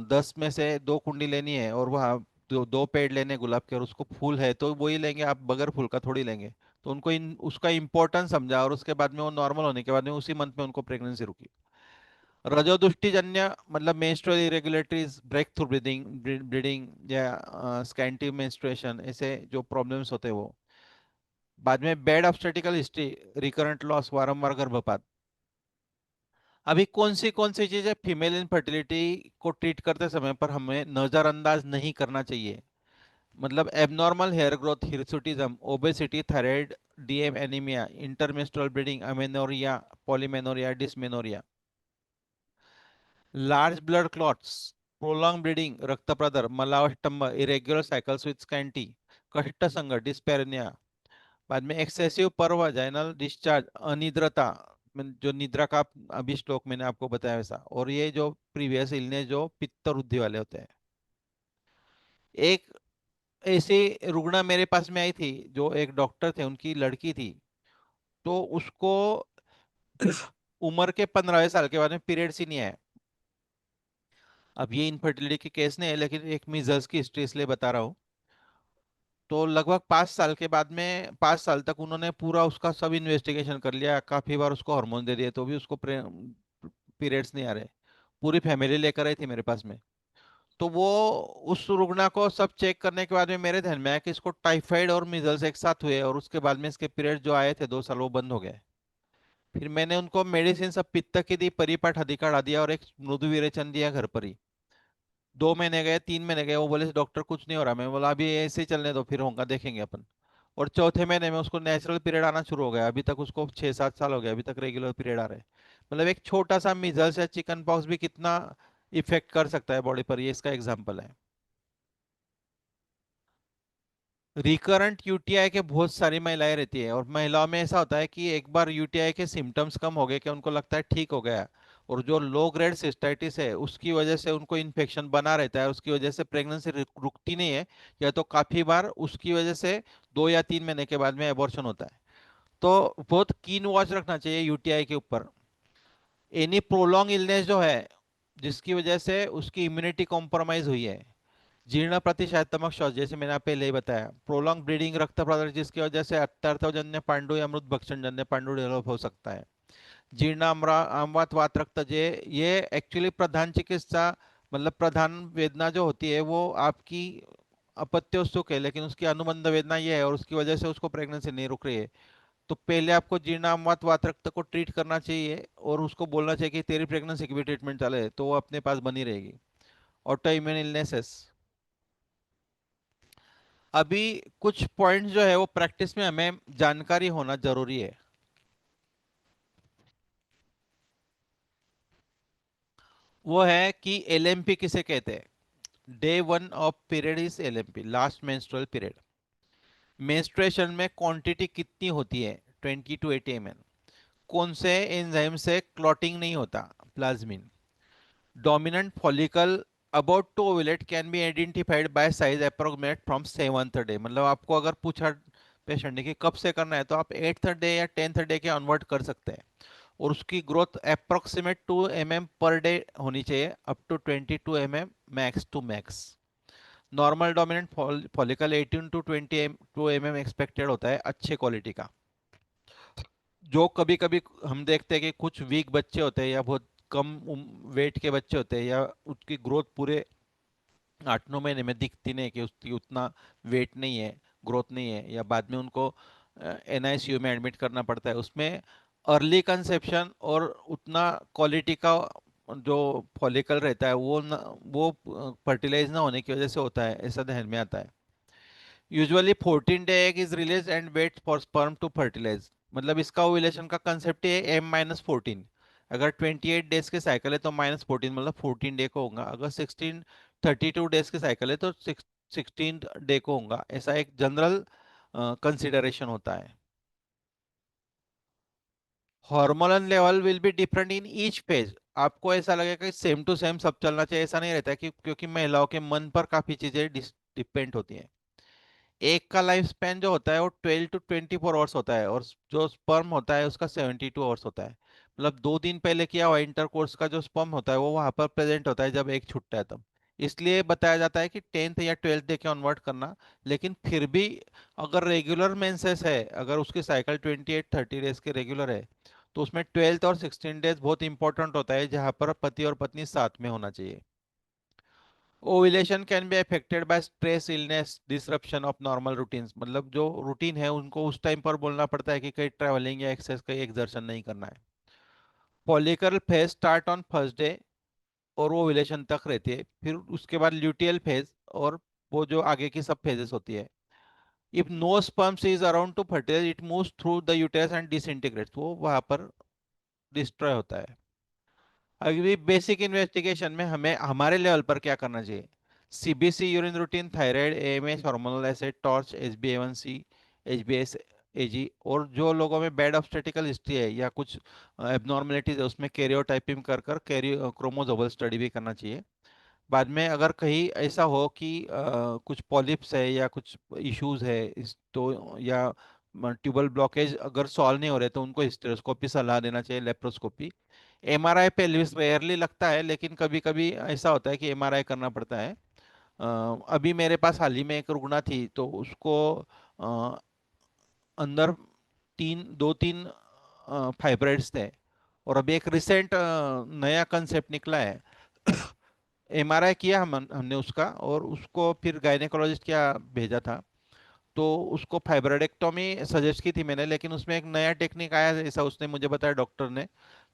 10 में से 2 कुंडी लेनी है, और वहाँ 2 पेड़ लेने गुलाब के, और उसको फूल है तो वही लेंगे, आप बगैर फूल का थोड़ी लेंगे। तो उनको उसका इम्पोर्टेंस समझा, और उसके बाद में वो नॉर्मल होने के बाद में उसी मंथ में उनको प्रेगनेंसी रुकी। रजोदुष्टिजन्य मतलब menstrual irregularities, break through bleeding bleeding या स्कैंटी मेंस्ट्रुएशन, ऐसे जो प्रॉब्लम्स होते हैं वो। बाद में bad obstetrical history, recurrent loss, वारंवार गर्भपात। अभी कौन सी चीजें फीमेल इनफर्टिलिटी को ट्रीट करते समय पर हमें नजरअंदाज नहीं करना चाहिए। मतलब abnormal hair growth, hirsutism, obesity, thyroid, DM anaemia, intermenstrual bleeding, amenorrhoea, polymenorrhoea, dysmenorrhoea, large blood clots, prolong bleeding, रक्तप्रदर, मलावस्तंभ, इरेग्युलर साइकिल्स विथ स्कैंटी, कष्टसंग, डिस्पेरनिया। बाद में एक्सेसिव पर वाजाइनल डिस्चार्ज, अनिद्रता, जो निद्रा का अभी श्लोक मैंने आपको बताया वैसा, और ये जो प्रीवियस इलनेस जो पित्त वृद्धि वाले होते हैं। एक ऐसी रुग्णा मेरे पास में आई थी, जो एक डॉक्टर थे, उनकी लड़की थी, तो उसको उम्र के 15वें साल के बाद में पीरियड्स ही नहीं आया। अब ये इनफर्टिलिटी के केस नहीं है, लेकिन एक मीजल्स की हिस्ट्री इसलिए बता रहा हूँ। तो लगभग 5 साल के बाद में, 5 साल तक उन्होंने पूरा उसका सब इन्वेस्टिगेशन कर लिया, काफी बार उसको हार्मोन दे दिए, तो भी उसको पीरियड्स नहीं आ रहे। पूरी फैमिली लेकर आई थी मेरे पास में। तो वो उस रुग्णा को सब चेक करने के बाद में मेरे ध्यान में आया कि इसको टाइफाइड और मीजल्स एक साथ हुए, और उसके बाद में इसके पीरियड जो आए थे 2 साल वो बंद हो गए। फिर मैंने उनको मेडिसिन सब पित्त की दी, परिपाठ अधिकार दिया, और एक मृदु विरेचन दिया घर पर ही। 2 महीने गए, 3 महीने गए, वो बोले डॉक्टर कुछ नहीं हो रहा। मैं बोला अभी ऐसे ही चलने दो, फिर होगा देखेंगे अपन। और चौथे महीने में उसको नेचुरल पीरियड आना शुरू हो गया। अभी तक उसको 6-7 साल हो गया, अभी तक रेगुलर पीरियड आ रहे हैं। मतलब एक छोटा सा मीजल्स या चिकन पॉक्स भी कितना इफेक्ट कर सकता है बॉडी पर, ये इसका एग्जाम्पल है। रिकरेंट यूटीआई के बहुत सारी महिलाएं रहती है, और महिलाओं में ऐसा होता है कि एक बार यूटीआई के सिम्टम्स कम हो गए कि उनको लगता है ठीक हो गया, और जो लो ग्रेड सिस्टाइटिस है उसकी वजह से उनको इन्फेक्शन बना रहता है, उसकी वजह से प्रेगनेंसी रुकती नहीं है, या तो काफी बार उसकी वजह से 2 या 3 महीने के बाद में एबॉर्शन होता है। तो बहुत कीन वॉच रखना चाहिए यूटीआई के ऊपर। एनी प्रोलॉन्ग इलनेस जो है जिसकी वजह से उसकी इम्यूनिटी कॉम्प्रोमाइज हुई है, जीर्ण प्रतिशतमक शौच जैसे मैंने आप पहले ही बताया, प्रोलॉन्ग ब्लीडिंग रक्त प्रदर्शन जिसकी वजह से अत्यर्थजन्य पांडु या मृत भक्षणजन्य पांडु डेवलप हो सकता है, जीर्ण अमवात वात रक्तजय, ये एक्चुअली प्रधान चिकित्सा मतलब प्रधान वेदना जो होती है वो आपकी अपत्योत्सुक है, लेकिन उसकी अनुबंध वेदना ये है और उसकी वजह से उसको प्रेगनेंसी नहीं रुक रही है। तो पहले आपको जीर्णामवात वातरक्त को ट्रीट करना चाहिए और उसको बोलना चाहिए कि तेरी प्रेगनेंसी की भी ट्रीटमेंट चले, तो वो अपने पास बनी रहेगी। ऑटो इम्यून इलनेसेस, अभी कुछ पॉइंट्स जो है वो प्रैक्टिस में हमें जानकारी होना जरूरी है। वो है कि एलएमपी किसे कहते हैं। Day one of period is LMP, last menstrual period. Menstruation में क्वांटिटी कितनी होती है, 20 to 80 ml। कौन से एंजाइम से क्लॉटिंग नहीं होता, plasmin. Dominant follicle about to ovulate can be identified by size approximate from 7th day, मतलब आपको अगर पूछा पेशेंट ने कि कब से करना है तो आप 8th डे या 10th डे के ऑनवर्ड कर सकते हैं, और उसकी ग्रोथ अप्रोक्सीमेट 2 mm पर डे होनी चाहिए, up to 22 mm max to max. Normal dominant follicle 18 to 22 mm expected होता है अच्छे क्वालिटी का। जो कभी कभी हम देखते हैं कि कुछ वीक बच्चे होते हैं या बहुत कम वेट के बच्चे होते हैं या उसकी ग्रोथ पूरे 8-9 महीने में दिखती नहीं कि उसकी उतना वेट नहीं है, ग्रोथ नहीं है, या बाद में उनको एनआईसीयू में एडमिट करना पड़ता है, उसमें अर्ली कंसेप्शन और उतना क्वालिटी का जो फॉलिकल रहता है वो फर्टिलाइज ना होने की वजह से होता है, ऐसा ध्यान में आता है। Usually 14 day egg is release and wait for sperm to fertilise, मतलब इसका ओव्यूलेशन का कंसेप्ट है M-14। अगर 28 डेज के साइकिल है तो -14 मतलब 14 डे को होगा, अगर 32 डेज के साइकिल है तो 16 डे को होगा, ऐसा एक जनरल कंसिडरेशन होता है। Hormonal level will be different in each phase, आपको ऐसा लगेगा कि सेम टू सेम सब चलना चाहिए, ऐसा नहीं रहता है कि क्योंकि महिलाओं के मन पर काफी चीजें डिपेंड होती हैं। एक का लाइफ स्पैन जो होता है वो 12 to 24 आवर्स होता है, और जो स्पर्म होता है उसका 72 आवर्स होता है, मतलब 2 दिन पहले किया हुआ इंटरकोर्स का जो स्पर्म होता है वो वहां पर प्रेजेंट होता है जब एक छुट्टा है तब। इसलिए बताया जाता है कि 10th या 12th डे के ऑनवर्ड करना, लेकिन फिर भी अगर रेगुलर मेंसेस है, अगर उसकी साइकिल 28-30 डेज के रेगुलर है, तो उसमें 12th और 16 डेज बहुत इंपॉर्टेंट होता है जहां पर पति और पत्नी साथ में होना चाहिए। Ovulation can be affected by stress, illness, disruption of normal routines, मतलब जो रूटीन है उनको उस टाइम पर बोलना पड़ता है कि कहीं ट्रैवलिंग या एक्सेस कहीं एक्सर्शन नहीं करना है। Follicle phase start on first day और वो ओव्यूलेशन तक रहती है, फिर उसके बाद ल्यूटियल फेज और वो जो आगे की सब फेजेस होती है। If no sperms is around to fertilise it moves through the uterus and disintegrates, वो वहां पर डिस्ट्रॉय होता है। अभी बेसिक इन्वेस्टिगेशन में हमें हमारे लेवल पर क्या करना चाहिए। CBC, urine routine, thyroid, AMH, hormonal acid, torch, HbA1c, HbS, एजी, और जो लोगों में बैड ऑब्स्टेटिकल हिस्ट्री है या कुछ एबनॉर्मेलिटीज है उसमें कैरियोटाइपिंग कर कर कैरियो क्रोमोजोमल स्टडी भी करना चाहिए। बाद में अगर कहीं ऐसा हो कि कुछ पॉलिप्स है या कुछ इश्यूज है इस तो, या ट्यूबल ब्लॉकेज अगर सॉल्व नहीं हो रहे तो उनको हिस्टेरोस्कोपी सलाह देना चाहिए, लेप्रोस्कोपी। एमआरआई पेल्विस रेयरली लगता है, लेकिन कभी कभी ऐसा होता है कि एमआरआई करना पड़ता है। अभी मेरे पास हाल ही में एक रुग्णा थी तो उसको अ, अंदर 2-3 फाइब्रॉइड्स थे, और अभी एक रिसेंट नया कंसेप्ट निकला है। एमआरआई किया हमने उसका, और उसको फिर गायनेकोलॉजिस्ट क्या भेजा था, तो उसको फाइब्रोइडेक्टोमी सजेस्ट की थी मैंने, लेकिन उसमें एक नया टेक्निक आया है, ऐसा उसने मुझे बताया डॉक्टर ने।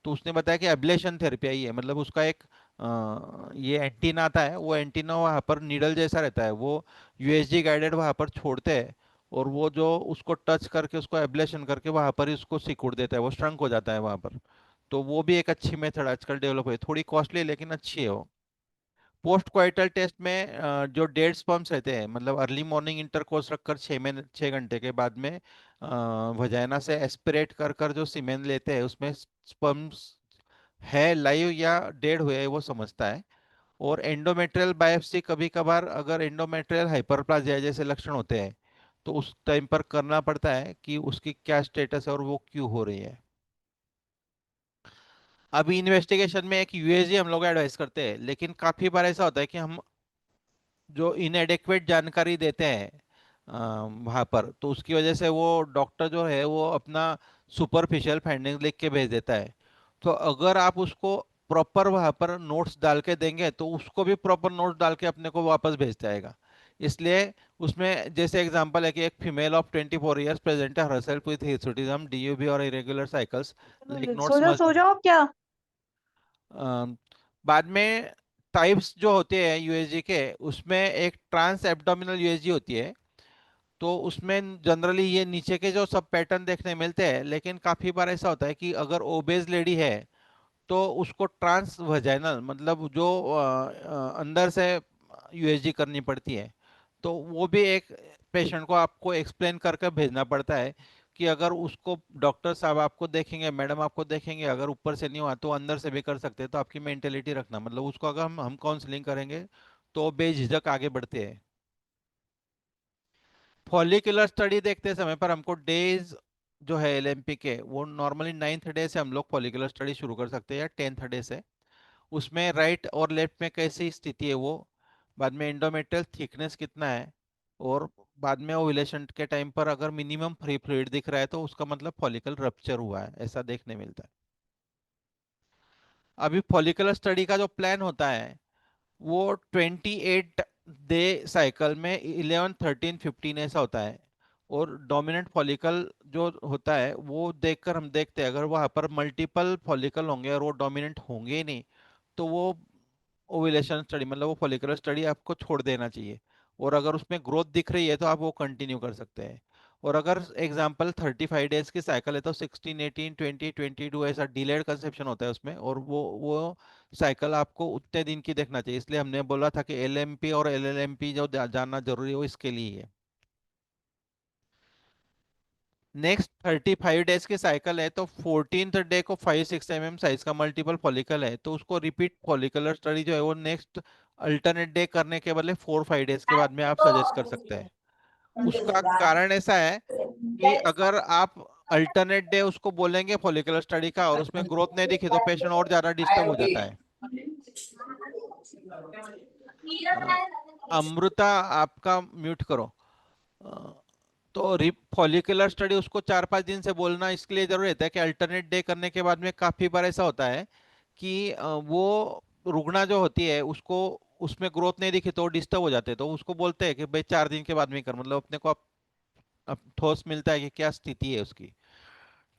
तो उसने बताया कि एब्लेशन थेरेपी आई है, मतलब उसका एक ये एंटीना आता है, वो एंटीना वहाँ पर नीडल जैसा रहता है, वो यूएसजी गाइडेड वहाँ पर छोड़ते हैं, और वो जो उसको टच करके उसको एब्लेशन करके वहाँ पर ही उसको सिकुड़ देता है, वो श्रंक हो जाता है वहाँ पर। तो वो भी एक अच्छी मेथड आजकल डेवलप हुई है, थोड़ी कॉस्टली लेकिन अच्छी है वो। पोस्ट क्वाइटल टेस्ट में जो डेड स्पर्म्स रहते हैं, मतलब अर्ली मॉर्निंग इंटरकोर्स रखकर 6 घंटे के बाद में वजाइना से एस्पिरेट कर कर जो सीमेन लेते हैं उसमें स्पर्म्स है लाइव या डेड हुए हैं वो समझता है। और एंडोमेट्रियल बायोप्सी कभी कभार अगर एंडोमेट्रियल हाइपरप्लाजिया जैसे लक्षण होते हैं तो उस टाइम पर करना पड़ता है कि उसकी क्या स्टेटस है और वो क्यों हो रही है। अभी इन्वेस्टिगेशन में एक यूएसजी हम लोग एडवाइस करते हैं, लेकिन काफी बार ऐसा होता है कि हम जो इनएडेक्वेट जानकारी देते हैं वहाँ पर, तो उसकी वजह से वो डॉक्टर जो है वो अपना सुपरफिशियल फाइंडिंग लिख के भेज देता है। तो अगर आप उसको प्रॉपर वहाँ पर नोट्स डाल के देंगे तो उसको भी प्रॉपर नोट्स डाल के अपने को वापस भेज जाएगा। इसलिए उसमें जैसे एग्जांपल है कि एक female of 24 years present herself with hirsutism, DUB और irregular cycles, like notes must. सो जाओ क्या। बाद में टाइप्स जो होते हैं यूएसजी के, उसमें एक ट्रांस एब्डोमिनल यूएसजी होती है। तो उसमें जनरली ये नीचे के जो सब पैटर्न देखने मिलते हैं, लेकिन काफी बार ऐसा होता है कि अगर ओबेज लेडी है तो उसको ट्रांस वजाइनल मतलब जो अंदर से यूएसजी करनी पड़ती है। तो वो भी एक पेशेंट को आपको एक्सप्लेन करके भेजना पड़ता है कि अगर उसको डॉक्टर साहब आपको देखेंगे, मैडम आपको देखेंगे, अगर ऊपर से नहीं हुआ तो अंदर से भी कर सकते हैं। तो आपकी मेंटेलिटी रखना, मतलब उसको अगर हम काउंसलिंग करेंगे तो बेझिझक आगे बढ़ते हैं। फॉलिकुलर स्टडी देखते समय पर हमको डेज जो है एलएमपी के, वो नॉर्मली 9th डे से हम लोग फॉलिकुलर स्टडी शुरू कर सकते हैं या 10th डे से। उसमें राइट और लेफ्ट में कैसी स्थिति है वो, बाद में एंडोमेट्रियल थिकनेस कितना है, और बाद में ओव्यूलेशन के टाइम पर अगर मिनिमम फ्री फ्लूइड दिख रहा है तो उसका मतलब फॉलिकल रप्चर हुआ है, ऐसा देखने मिलता है। अभी फॉलिकुलर स्टडी का जो प्लान होता है वो 28 डे साइकिल में 11, 13, 15 ऐसा होता है। और डोमिनेंट फॉलिकल जो होता है वो देखकर हम देखते हैं, अगर वहाँ पर मल्टीपल फॉलिकल होंगे और वो डोमिनेंट होंगे ही नहीं तो वो ओव्यूलेशन स्टडी मतलब वो फॉलिकुलर स्टडी आपको छोड़ देना चाहिए। और अगर उसमें ग्रोथ दिख रही है तो आप वो कंटिन्यू कर सकते हैं। और अगर एग्जांपल 35 डेज की साइकिल है तो 16, 18, 20, 22 ऐसा डिलेड कंसेप्शन होता है उसमें, और वो साइकिल आपको उतने दिन की देखना चाहिए। इसलिए हमने बोला था कि एलएमपी और एलएलएमपी जो जानना जरूरी है वो इसके लिए है। नेक्स्ट 35 डेज की साइकिल है तो 14th डे को 5-6 mm साइज का मल्टीपल फॉलिकल है तो उसको रिपीट फॉलिकुलर स्टडी जो है वो नेक्स्ट अल्टरनेट डे करने के बदले 4-5 डेज के बाद में आप सजेस्ट कर सकते हैं। उसका कारण ऐसा है कि अगर आप अल्टरनेट डे उसको बोलेंगे फॉलिकुलर स्टडी का और उसमें ग्रोथ नहीं दिखी तो पेशेंट और ज्यादा डिस्टर्ब हो जाता है। अमृता आपका म्यूट करो। तो फॉलिकुलर स्टडी उसको 4-5 दिन से बोलना इसके लिए जरूरी रहता है कि अल्टरनेट डे करने के बाद में काफी बार ऐसा होता है कि वो रुग्णा जो होती है उसको उसमें ग्रोथ नहीं दिखी तो डिस्टर्ब हो जाते हैं। तो उसको बोलते हैं कि भाई 4 दिन के बाद में कर, मतलब अपने को अब ठोस मिलता है कि क्या स्थिति है उसकी।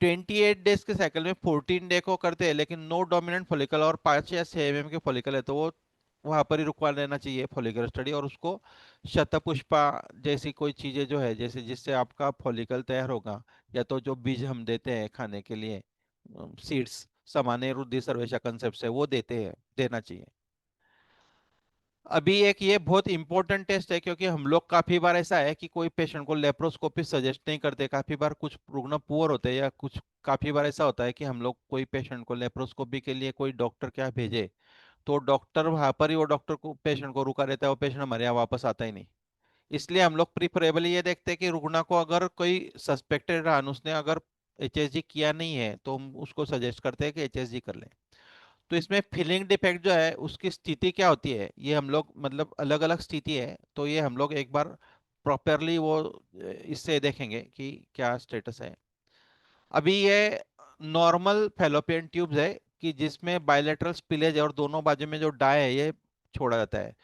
28 डेज के साइकिल में 14 डे को करते हैं, लेकिन नो डोमिनेंट फॉलिकल और 5 या 6 mm के फॉलिकल है तो वो वहां पर ही रुकवा लेना चाहिए फॉलिकुलर स्टडी। और उसको शतपुष्पा जैसी कोई चीजें जो है जैसे जिससे आपका फॉलिकल तैयार होगा, या तो जो बीज हम देते हैं खाने के लिए सीड्स, सामान्य रुद्धि सर्वेशा कंसेप्ट से वो देते हैं, देना चाहिए। अभी एक ये बहुत इंपॉर्टेंट टेस्ट है क्योंकि हम लोग काफी बार ऐसा है कि कोई पेशेंट को लेप्रोस्कोपी सजेस्ट नहीं करते। काफी बार कुछ रुग्ण पुअर होते हैं या कुछ काफी बार ऐसा होता है कि हम लोग कोई पेशेंट को लेप्रोस्कोपी के लिए कोई डॉक्टर क्या भेजे तो डॉक्टर वहां पर ही वो डॉक्टर को पेशेंट को रुका रहता है, वो पेशेंट हमारे यहाँ वापस आता ही नहीं। इसलिए हम लोग प्रिफरेबली ये देखते हैं कि रुग्ण को अगर कोई सस्पेक्टेड रहा, उसने अगर एचएसजी किया नहीं है तो हम उसको सजेस्ट करते हैं कि एचएसजी कर ले। तो इसमें फीलिंग डिफेक्ट जो है उसकी स्थिति क्या होती है ये हम लोग मतलब अलग अलग स्थिति है, तो ये हम लोग एक बार प्रॉपरली वो इससे देखेंगे कि क्या स्टेटस है। अभी ये नॉर्मल फैलोपियन ट्यूब्स है कि जिसमें बायलेटरल स्पिलेज है और दोनों बाजू में जो डाई है ये छोड़ा जाता है।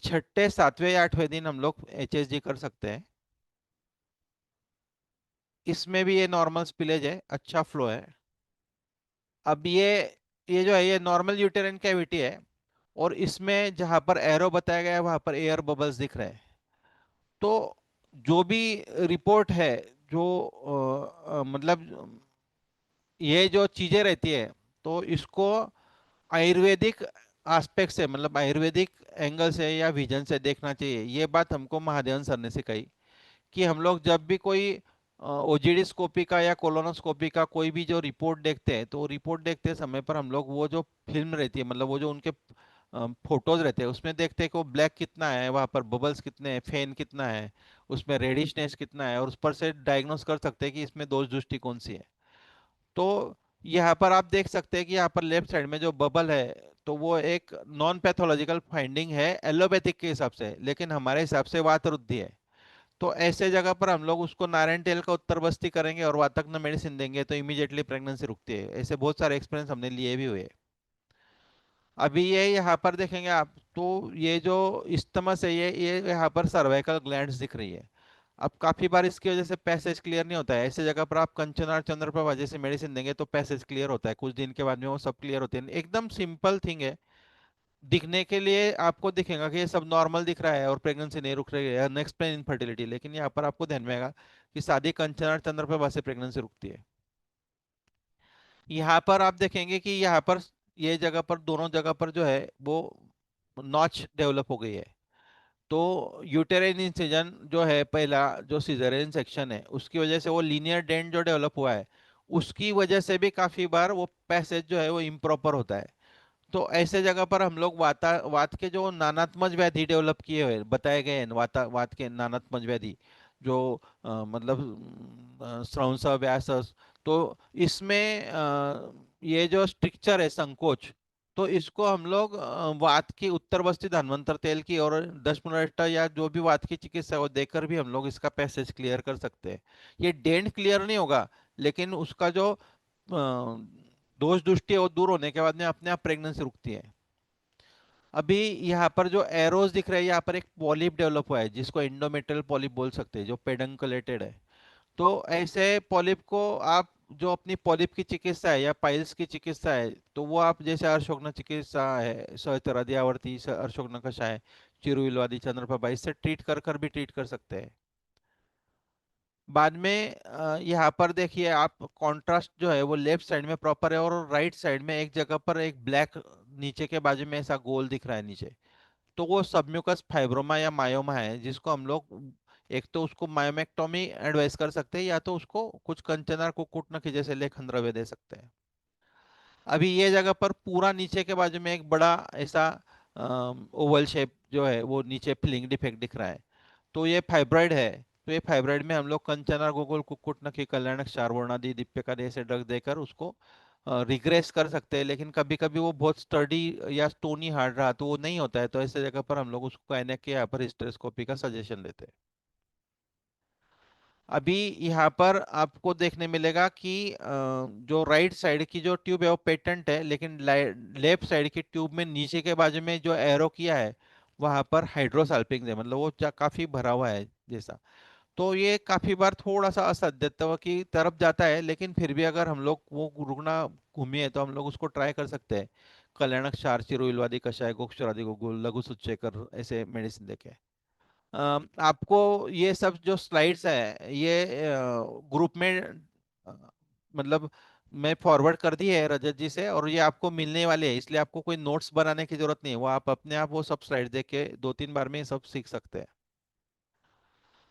6, 7वें या 8वें दिन हम लोग एचएसजी कर सकते हैं। इसमें भी ये नॉर्मल स्पिलेज है, अच्छा फ्लो है। अब ये जो है ये नॉर्मल यूटेरिन कैविटी है और इसमें जहां पर एरो बताया गया है वहां पर एयर बबल्स दिख रहे हैं। तो जो भी रिपोर्ट है जो मतलब ये जो चीजें रहती है तो इसको आयुर्वेदिक एस्पेक्ट से मतलब आयुर्वेदिक एंगल से या विजन से देखना चाहिए। ये बात हमको महादेवन सर ने सिखाई कि हम लोग जब भी कोई ओजीडीस्कोपी का या कोलोनोस्कोपी का कोई भी जो रिपोर्ट देखते हैं तो रिपोर्ट देखते समय पर हम लोग वो जो फिल्म रहती है मतलब वो जो उनके फोटोज रहते हैं उसमें देखते हैं कि वो ब्लैक कितना है, वहाँ पर बबल्स कितने हैं, फैन कितना है, उसमें रेडिशनेस कितना है, और उस पर से डायग्नोस कर सकते हैं कि इसमें दोष दृष्टि कौन सी है। तो यहाँ पर आप देख सकते हैं कि यहाँ पर लेफ्ट साइड में जो बबल है तो वो एक नॉन पैथोलॉजिकल फाइंडिंग है एलोपैथिक के हिसाब से, लेकिन हमारे हिसाब से वात वृद्धि है। तो ऐसे जगह पर हम लोग उसको नारायण तेल का उत्तर बस्ती करेंगे और वातज्ञ मेडिसिन देंगे तो इमीडिएटली प्रेगनेंसी रुकती है। ऐसे बहुत सारे एक्सपीरियंस हमने लिए भी हुए। अभी ये यहाँ पर देखेंगे आप तो ये जो इस्टमस है ये यहाँ पर सर्वाइकल ग्लैंड्स दिख रही है। अब काफी बार इसकी वजह से पैसेज क्लियर नहीं होता है। ऐसे जगह पर आप कंचनार चंद्रप्रभा जैसे मेडिसिन देंगे तो पैसेज क्लियर होता है, कुछ दिन के बाद में वो सब क्लियर होते हैं। एकदम सिंपल थिंग है, दिखने के लिए आपको दिखेगा कि ये सब नॉर्मल दिख रहा है और प्रेगनेंसी नहीं रुक रही है, अनएक्सप्लेन इनफर्टिलिटी, लेकिन यहाँ पर आपको ध्यान में आएगा कि शादी कंचनार चंद्रप्रभा से प्रेगनेंसी रुकती है। यहाँ पर आप देखेंगे कि यहाँ पर ये जगह पर दोनों जगह पर जो है वो नॉच डेवलप हो गई है। तो यूटेराइन इंसिजन जो है पहला जो सिजेरियन सेक्शन है उसकी वजह से वो लीनियर डेंट जो डेवलप हुआ है उसकी वजह से भी काफी बार वो पैसेज जो है वो इम्प्रॉपर होता है। तो ऐसे जगह पर हम लोग वात के जो नानात्मज व्याधि डेवलप किए हुए बताए गए हैं, वात के नानात्मज व्याधि जो मतलब स्रंस व्यास, तो इसमें ये जो स्ट्रक्चर है संकोच, तो इसको हम लोग वात की उत्तर बस्ती धन्वंतर तेल की और 10 मिनट या जो भी वात की चिकित्सा है वो देकर भी हम लोग इसका पैसेज क्लियर कर सकते हैं। ये डेंट क्लियर नहीं होगा, लेकिन उसका जो दोष दृष्टि है वो दूर होने के बाद में अपने आप प्रेगनेंसी रुकती है। अभी यहाँ पर जो एरोज दिख रहे हैं यहाँ पर एक पॉलिप डेवलप हुआ है जिसको एंडोमेट्रियल पॉलिप बोल सकते हैं जो पेडंकुलेटेड है। तो ऐसे पॉलिप को आप जो अपनी पॉलिप की चिकित्सा है या पाइल्स की चिकित्सा है तो वो आप जैसे अर्शोग्न चिकित्सा है, सहचरादी आवर्ती अर्शोग्न कषाय, चिरुइलवादी चंद्रप्रभा, इससे ट्रीट कर भी ट्रीट कर सकते हैं। बाद में यहाँ पर देखिए आप कॉन्ट्रास्ट जो है वो लेफ्ट साइड में प्रॉपर है और राइट साइड में एक जगह पर एक ब्लैक नीचे के बाजू में ऐसा गोल दिख रहा है नीचे। तो वो सबम्यूकस फाइब्रोमा या मायोमा है जिसको हम लोग एक तो उसको मायोमेक्टोमी एडवाइस कर सकते हैं या तो उसको कुछ कंचनार कुक्कुट जैसे लेखन द्रव्य दे सकते हैं। अभी ये जगह पर पूरा नीचे के बाजू में एक बड़ा ऐसा ओवल शेप जो है वो नीचे फिलिंग डिफेक्ट दिख रहा है, तो ये फाइब्रॉइड है। तो ये फाइब्रॉइड में हम लोग कंचनार गोकुल कुक्कुट नखी कल्याणक क्षारवर्णादि दिप्यकारी ऐसे ड्रग देकर उसको रिग्रेस कर सकते हैं। लेकिन कभी कभी वो बहुत स्टडी या स्टोनी हार्ड रहा तो वो नहीं होता है, तो ऐसे जगह पर हम लोग उसको कहने के यहाँ पर हिस्टेरोस्कोपी का सजेशन देते हैं। अभी यहाँ पर आपको देखने मिलेगा कि जो राइट साइड की जो ट्यूब है वो पेटेंट है, लेकिन लेफ्ट साइड की ट्यूब में नीचे के बाजू में जो एरो किया है वहां पर हाइड्रोसाल्पिंग है, मतलब वो काफी भरा हुआ है जैसा। तो ये काफी बार थोड़ा सा असत्यत्व की तरफ जाता है, लेकिन फिर भी अगर हम लोग वो रुकना घूमिए तो हम लोग उसको ट्राई कर सकते हैं। कल्याणक क्षार चिरुइलवादी कषाय गोक्षरादि को लघु सुचेकर ऐसे मेडिसिन देके। आपको ये सब जो स्लाइड्स है ये ग्रुप में अ, मतलब मैं फॉरवर्ड कर दी है रजत जी से और ये आपको मिलने वाले हैं, इसलिए आपको कोई नोट्स बनाने की जरूरत नहीं है, वो आप अपने आप वो सब स्लाइड देख के 2-3 बार में ये सब सीख सकते हैं।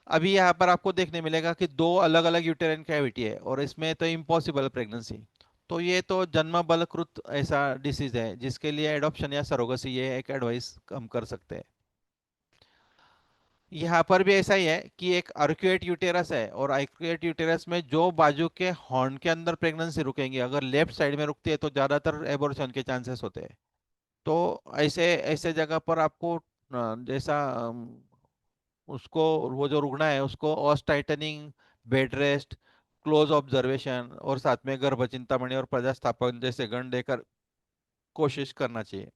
अभी यहाँ पर आपको देखने मिलेगा कि दो अलग अलग यूटेराइन कैविटी है और इसमें तो इम्पॉसिबल प्रेगनेंसी। तो ये तो जन्म बलकृत ऐसा डिसीज है जिसके लिए एडॉप्शन या सरोगसी ये एक एडवाइस हम कर सकते हैं। यहाँ पर भी ऐसा ही है कि एक अर्क्यूएट यूटेरस है और अर्क्यूएट यूटेरस में जो बाजू के हॉर्न के अंदर प्रेगनेंसी रुकेंगी, अगर लेफ्ट साइड में रुकती है तो ज्यादातर एबॉर्शन के चांसेस होते हैं। तो ऐसे ऐसे जगह पर आपको जैसा उसको वो जो रुकना है उसको os tightening, bed rest, close observation और साथ में गर्भ चिंतामणि और प्रजास्थापन जैसे गण देकर कोशिश करना चाहिए।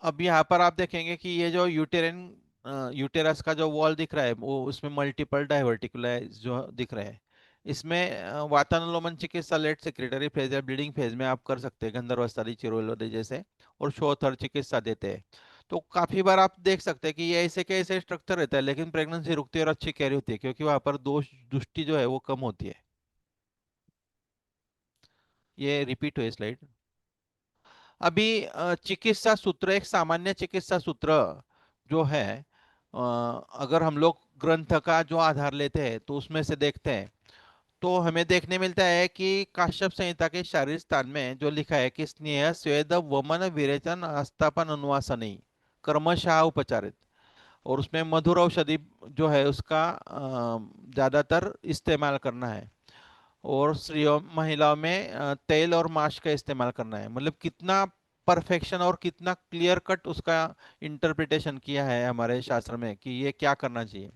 अब यहाँ पर आप देखेंगे कि ये जो यूटेरस का जो वॉल दिख रहा है वो उसमें मल्टीपल डाइवर्टिकुलाई जो दिख रहे हैं। इसमें वातानुलोमन चिकित्सा लेट सेक्रेटरी फेज या ब्लीडिंग फेज में आप कर सकते हैं गंधर्वस्थादी चिरोलोदी जैसे, और शोथर चिकित्सा देते हैं। तो काफी बार आप देख सकते हैं कि ये ऐसे के ऐसे स्ट्रक्चर रहता है लेकिन प्रेगनेंसी रुकती है और अच्छी कैरी होती है क्योंकि वहां पर दोष दृष्टि जो है वो कम होती है। ये रिपीट हुए स्लाइड। अभी चिकित्सा सूत्र, एक सामान्य चिकित्सा सूत्र जो है अगर हम लोग ग्रंथ का जो आधार लेते हैं तो उसमें से देखते हैं तो हमें देखने मिलता है कि काश्यप संहिता के शारीर स्थान में जो लिखा है कि स्नेह स्वेद वमन विरेचन आस्थापन अनुवासनी कर्मशः उपचारित, और उसमें मधुर औषधि जो है उसका ज्यादातर इस्तेमाल करना है। और स्त्रियों महिलाओं में तेल और माश का इस्तेमाल करना है। मतलब कितना परफेक्शन और कितना क्लियर कट उसका इंटरप्रिटेशन किया है हमारे शास्त्र में कि ये क्या करना चाहिए।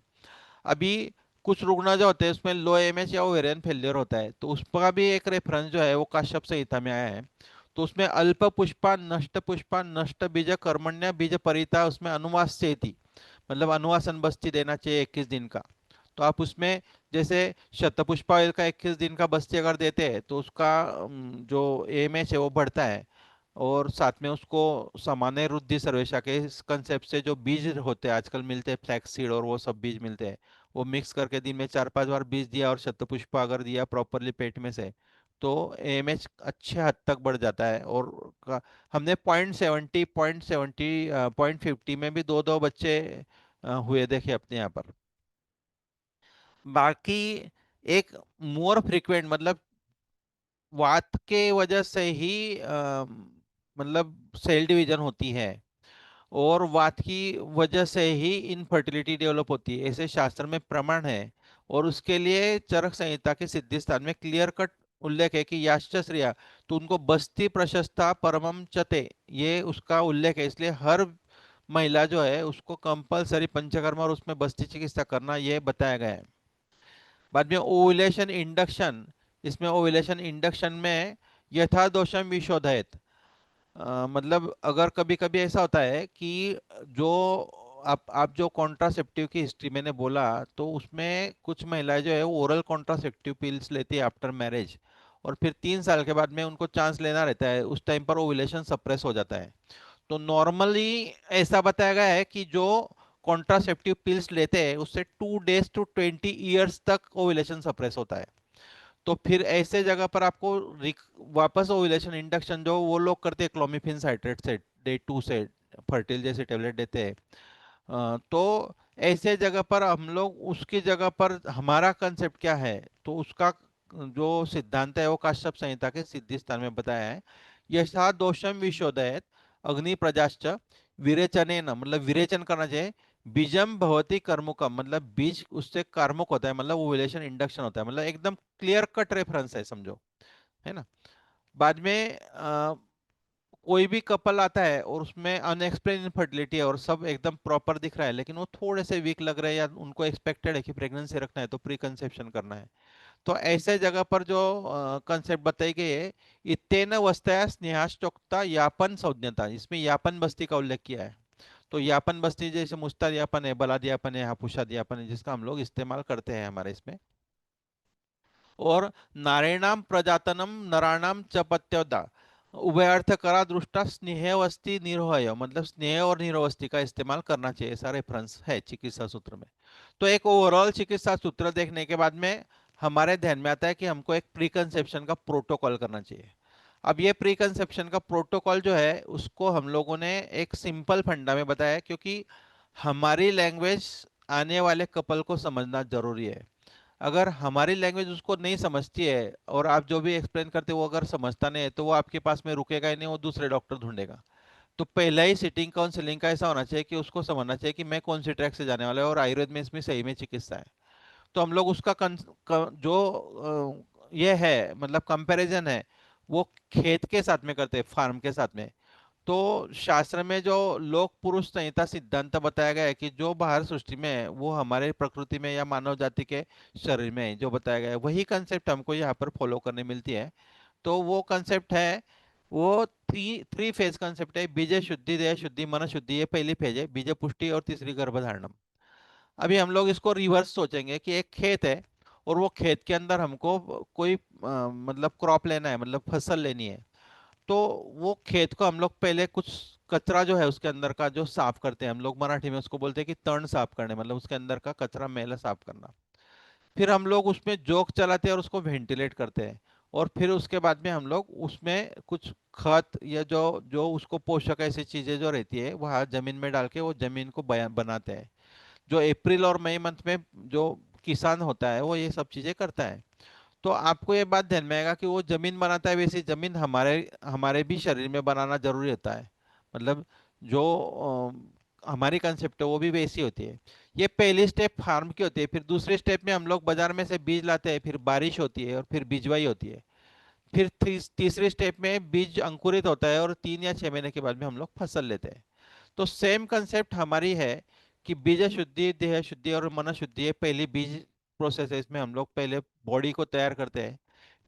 अभी कुछ रुग्ण जो होते हैं उसमें लो एमएच या ओवेरियन फेलियर होता है, तो उसका भी एक रेफरेंस जो है वो काश्यप संहिता में आया है। तो उसमें अल्प पुष्पा नष्ट बीज कर्मण्य बीज परिता, उसमें अनुवास थी, मतलब अनुवासन बस्ती देना चाहिए 21 दिन का। तो आप उसमें जैसे शतपुष्पा ऑयल का 21 दिन का बस्ती अगर देते हैं तो उसका जो एमएच है वो बढ़ता है। और साथ में उसको सामान्य रुद्धि सर्वेशा के इस कंसेप्ट से जो बीज होते हैं आजकल मिलते हैं, फ्लैक्स सीड और वो सब बीज मिलते हैं, वो मिक्स करके दिन में 4-5 बार बीज दिया और शतपुष्पा अगर दिया प्रॉपरली पेट में से, तो एमएच अच्छे हद तक बढ़ जाता है। और हमने 0.70 0.50 में भी 2-2 बच्चे हुए देखे अपने यहाँ पर। बाकी एक मोर फ्रिक्वेंट, मतलब वात के वजह से ही मतलब सेल डिवीजन होती है और वात की वजह से ही इनफर्टिलिटी डेवलप होती है, ऐसे शास्त्र में प्रमाण है। और उसके लिए चरक संहिता के सिद्धि स्थान में क्लियर कट उल्लेख है कि याश्च श्रिया, तो उनको बस्ती प्रशस्ता परमम चते, ये उसका उल्लेख है। इसलिए हर महिला जो है उसको कंपलसरी पंचकर्म और उसमें बस्ती चिकित्सा करना ये बताया गया है। बाद में ओव्यूलेशन इंडक्शन, इसमें ओव्यूलेशन इंडक्शन में यथा दोषम विशोधयत, मतलब अगर कभी कभी ऐसा होता है कि जो आप जो कॉन्ट्रासेप्टिव की हिस्ट्री मैंने बोला, तो उसमें कुछ महिलाएं जो है वो ओरल कॉन्ट्रासेप्टिव पिल्स लेती है आफ्टर मैरिज, और फिर 3 साल के बाद में उनको चांस लेना रहता है, उस टाइम पर ओव्यूलेशन सप्रेस हो जाता है। तो नॉर्मली ऐसा बताया गया है कि जो कॉन्ट्रासेप्टिव पिल्स लेते हैं उससे 2 days to 20 years तक ओव्यूलेशन सप्रेस होता है। तो फिर ऐसे जगह पर आपको वापस ओव्यूलेशन इंडक्शन जो वो लोग करते हैं क्लोमिफिन साइट्रेट से डे 2 से फर्टिल जैसे टेबलेट देते हैं। तो ऐसे जगह पर हम लोग उसकी जगह पर हमारा कंसेप्ट क्या है, तो उसका जो सिद्धांत है वो काश्यप संहिता के सिद्धि स्थान में बताया है। यशा दोषम विशोदयत अग्नि प्रजाश्च विरेचनेन, मतलब विरेचन करना चाहिए। बीजम भवती कर्मुकम, मतलब बीज उससे कार्मुक होता है, मतलब ओव्यूलेशन इंडक्शन होता है, मतलब एकदम क्लियर कट रेफरेंस है समझो, है ना। बाद में कोई भी कपल आता है और उसमें अनएक्सप्लेन इनफर्टिलिटी है और सब एकदम प्रॉपर दिख रहा है, लेकिन वो थोड़े से वीक लग रहे हैं या उनको एक्सपेक्टेड है कि प्रेगनेंसी रखना है तो प्री कंसेप्शन करना है, तो ऐसे जगह पर जो कंसेप्ट बताई गई है, इत्तेन अवस्थया स्नेहाश्चोक्ता यापन संज्ञता, इसमें यापन बस्ती का उल्लेख किया है। तो यापन बस्ती जैसे मुस्ताद यापन है, बलाद यापन है, हापुशाद यापन है, जिसका हम लोग इस्तेमाल करते हैं हमारे इसमें। और नारेणाम प्रजातनम नराणाम च पत्योदा, उभयार्थ करा दृष्टा स्नेहवस्ती निरोहय, मतलब स्नेह और निरोवस्ती का इस्तेमाल करना चाहिए, ऐसा रेफरेंस है चिकित्सा सूत्र में। तो एक ओवरऑल चिकित्सा सूत्र देखने के बाद में हमारे ध्यान में आता है कि हमको एक प्री कंसेप्शन का प्रोटोकॉल करना चाहिए। अब ये प्री कंसेप्शन का प्रोटोकॉल जो है उसको हम लोगों ने एक सिंपल फंडा में बताया है, क्योंकि हमारी लैंग्वेज आने वाले कपल को समझना जरूरी है। अगर हमारी लैंग्वेज उसको नहीं समझती है और आप जो भी एक्सप्लेन करते हो वो अगर समझता नहीं है, तो वो आपके पास में रुकेगा ही नहीं, वो दूसरे डॉक्टर ढूंढेगा। तो पहला ही सिटिंग काउंसलिंग का ऐसा होना चाहिए कि उसको समझना चाहिए कि मैं कौन सी ट्रैक से जाने वाला है और आयुर्वेद में इसमें सही में चिकित्सा है। तो हम लोग उसका ये है मतलब कंपैरिजन है वो खेत के साथ में करते हैं, फार्म के साथ में। तो शास्त्र में जो लोक पुरुष संहिता सिद्धांत बताया गया है कि जो बाहर सृष्टि में है वो हमारे प्रकृति में या मानव जाति के शरीर में है, जो बताया गया है वही कंसेप्ट हमको यहाँ पर फॉलो करने मिलती है। तो वो कंसेप्ट है, वो थ्री थ्री फेज कंसेप्ट है। बीज शुद्धि, देह शुद्धि, मन शुद्धि, ये पहली फेज है, बीज पुष्टि, और तीसरी गर्भधारणम। अभी हम लोग इसको रिवर्स सोचेंगे कि एक खेत है और वो खेत के अंदर हमको कोई मतलब क्रॉप लेना है, मतलब फसल लेनी है। तो वो खेत को हम लोग पहले कुछ कचरा जो है उसके अंदर का जो साफ करते हैं, हम लोग मराठी में उसको बोलते हैं कि तण साफ करने, मतलब उसके अंदर का कचरा मैला साफ करना। फिर हम लोग उसमें जोक चलाते हैं और उसको वेंटिलेट करते हैं। और फिर उसके बाद में हम लोग उसमें कुछ खत या जो जो उसको पोषक ऐसी चीजें जो रहती है वह जमीन में डाल के वो जमीन को बनाते हैं। जो अप्रैल और मई मंथ में जो किसान होता है वो ये सब चीजें करता है। तो आपको ये बात ध्यान में आएगा कि वो जमीन बनाता है, वैसी जमीन हमारे हमारे भी शरीर में बनाना जरूरी होता है। मतलब जो हमारी कंसेप्ट है वो भी वैसी होती है। ये पहली स्टेप फार्म की होती है, फिर दूसरे स्टेप में हम लोग बाजार में से बीज लाते हैं, फिर बारिश होती है और फिर बिजवाई होती है। फिर तीसरे स्टेप में बीज अंकुरित होता है और 3 या 6 महीने के बाद में हम लोग फसल लेते हैं। तो सेम कंसेप्ट हमारी है कि बीज शुद्धि, देह शुद्धि और मन शुद्धि है पहली बीज प्रोसेस है। इसमें हम लोग पहले बॉडी को तैयार करते हैं,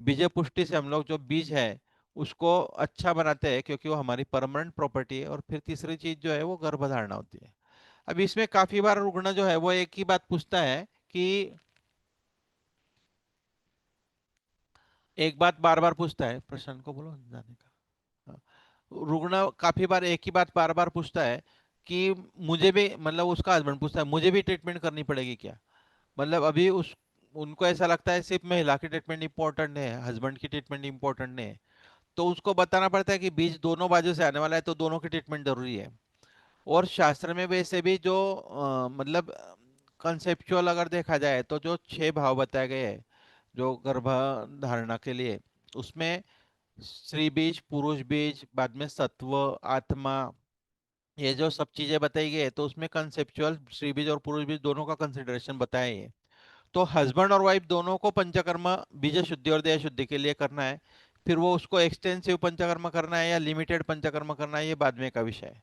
बीज पुष्टि से हम लोग जो बीज है उसको अच्छा बनाते हैं क्योंकि वो हमारी परमानेंट प्रॉपर्टी है। और फिर तीसरी चीज जो है वो गर्भधारणा होती है। अब इसमें काफी बार रुग्ण जो है वो एक ही बात पूछता है कि एक बात बार बार पूछता है, प्रशांत को बोलो जाने का। हाँ। रुग्ण काफी बार एक ही बात बार बार पूछता है कि मुझे भी, मतलब उसका हस्बैंड पूछता है मुझे भी ट्रीटमेंट करनी पड़ेगी क्या। मतलब अभी उस उनको ऐसा लगता है सिर्फ महिला की ट्रीटमेंट इंपॉर्टेंट है, हस्बैंड की ट्रीटमेंट इंपॉर्टेंट नहीं है। तो उसको बताना पड़ता है कि बीज दोनों बाजू से आने वाला है तो दोनों की ट्रीटमेंट जरूरी है। और शास्त्र में वैसे भी जो मतलब कंसेप्चुअल अगर देखा जाए तो जो 6 भाव बताए गए हैं जो गर्भधारणा के लिए, उसमें स्त्री बीज, पुरुष बीज, बाद में सत्व, आत्मा, ये जो सब चीजें बताई गई है तो उसमें कंसेप्चुअल स्त्री बीज और पुरुष बीज दोनों का कंसिडरेशन बताया ही है। तो हस्बैंड और वाइफ दोनों को पंचकर्म बीज शुद्धि और देह शुद्धि के लिए करना है। फिर वो उसको एक्सटेंसिव पंचकर्म करना है या लिमिटेड पंचकर्म करना है, ये बाद में का विषय है।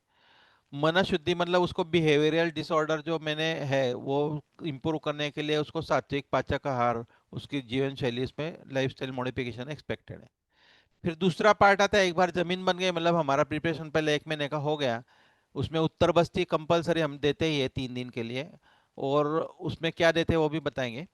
मन शुद्धि मतलब उसको बिहेवियरल डिसऑर्डर जो मैंने है वो इम्प्रूव करने के लिए उसको सात्विक पाचक आहार, उसकी जीवन शैली, इसमें लाइफस्टाइल मॉडिफिकेशन एक्सपेक्टेड है। फिर दूसरा पार्ट आता है, एक बार जमीन बन गई मतलब हमारा प्रिपरेशन पहले 1 महीने का हो गया, उसमें उत्तर बस्ती कंपलसरी हम देते ही है 3 दिन के लिए। और उसमें क्या देते हैं वो भी बताएंगे।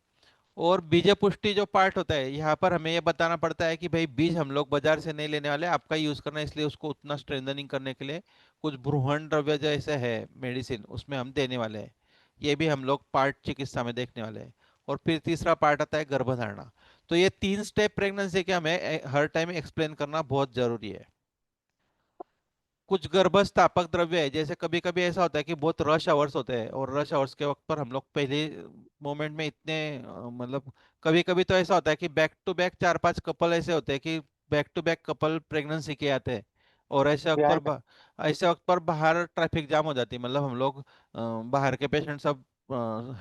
और बीज पुष्टि जो पार्ट होता है यहाँ पर हमें ये बताना पड़ता है कि भाई बीज हम लोग बाजार से नहीं लेने वाले, आपका यूज करना है, इसलिए उसको उतना स्ट्रेंथनिंग करने के लिए कुछ भ्रूण द्रव्य जैसे है मेडिसिन उसमें हम देने वाले हैं। ये भी हम लोग पार्ट चिकित्सा में देखने वाले हैं। और फिर तीसरा पार्ट आता है गर्भधारणा। तो ये 3 स्टेप प्रेगनेंसी के हमें हर टाइम एक्सप्लेन करना बहुत जरूरी है। कुछ गर्भस्थापक द्रव्य है, जैसे कभी कभी ऐसा होता है कि बहुत रश आवर्स होते हैं और रश आवर्स के वक्त पर हम लोग पहले मोमेंट में इतने मतलब कभी कभी तो ऐसा होता है कि बैक टू बैक 4-5 कपल ऐसे होते हैं कि back to back couple pregnancy के आते हैं। और ऐसे वक्त पर बाहर ट्रैफिक जाम हो जाती है, मतलब हम लोग बाहर के पेशेंट सब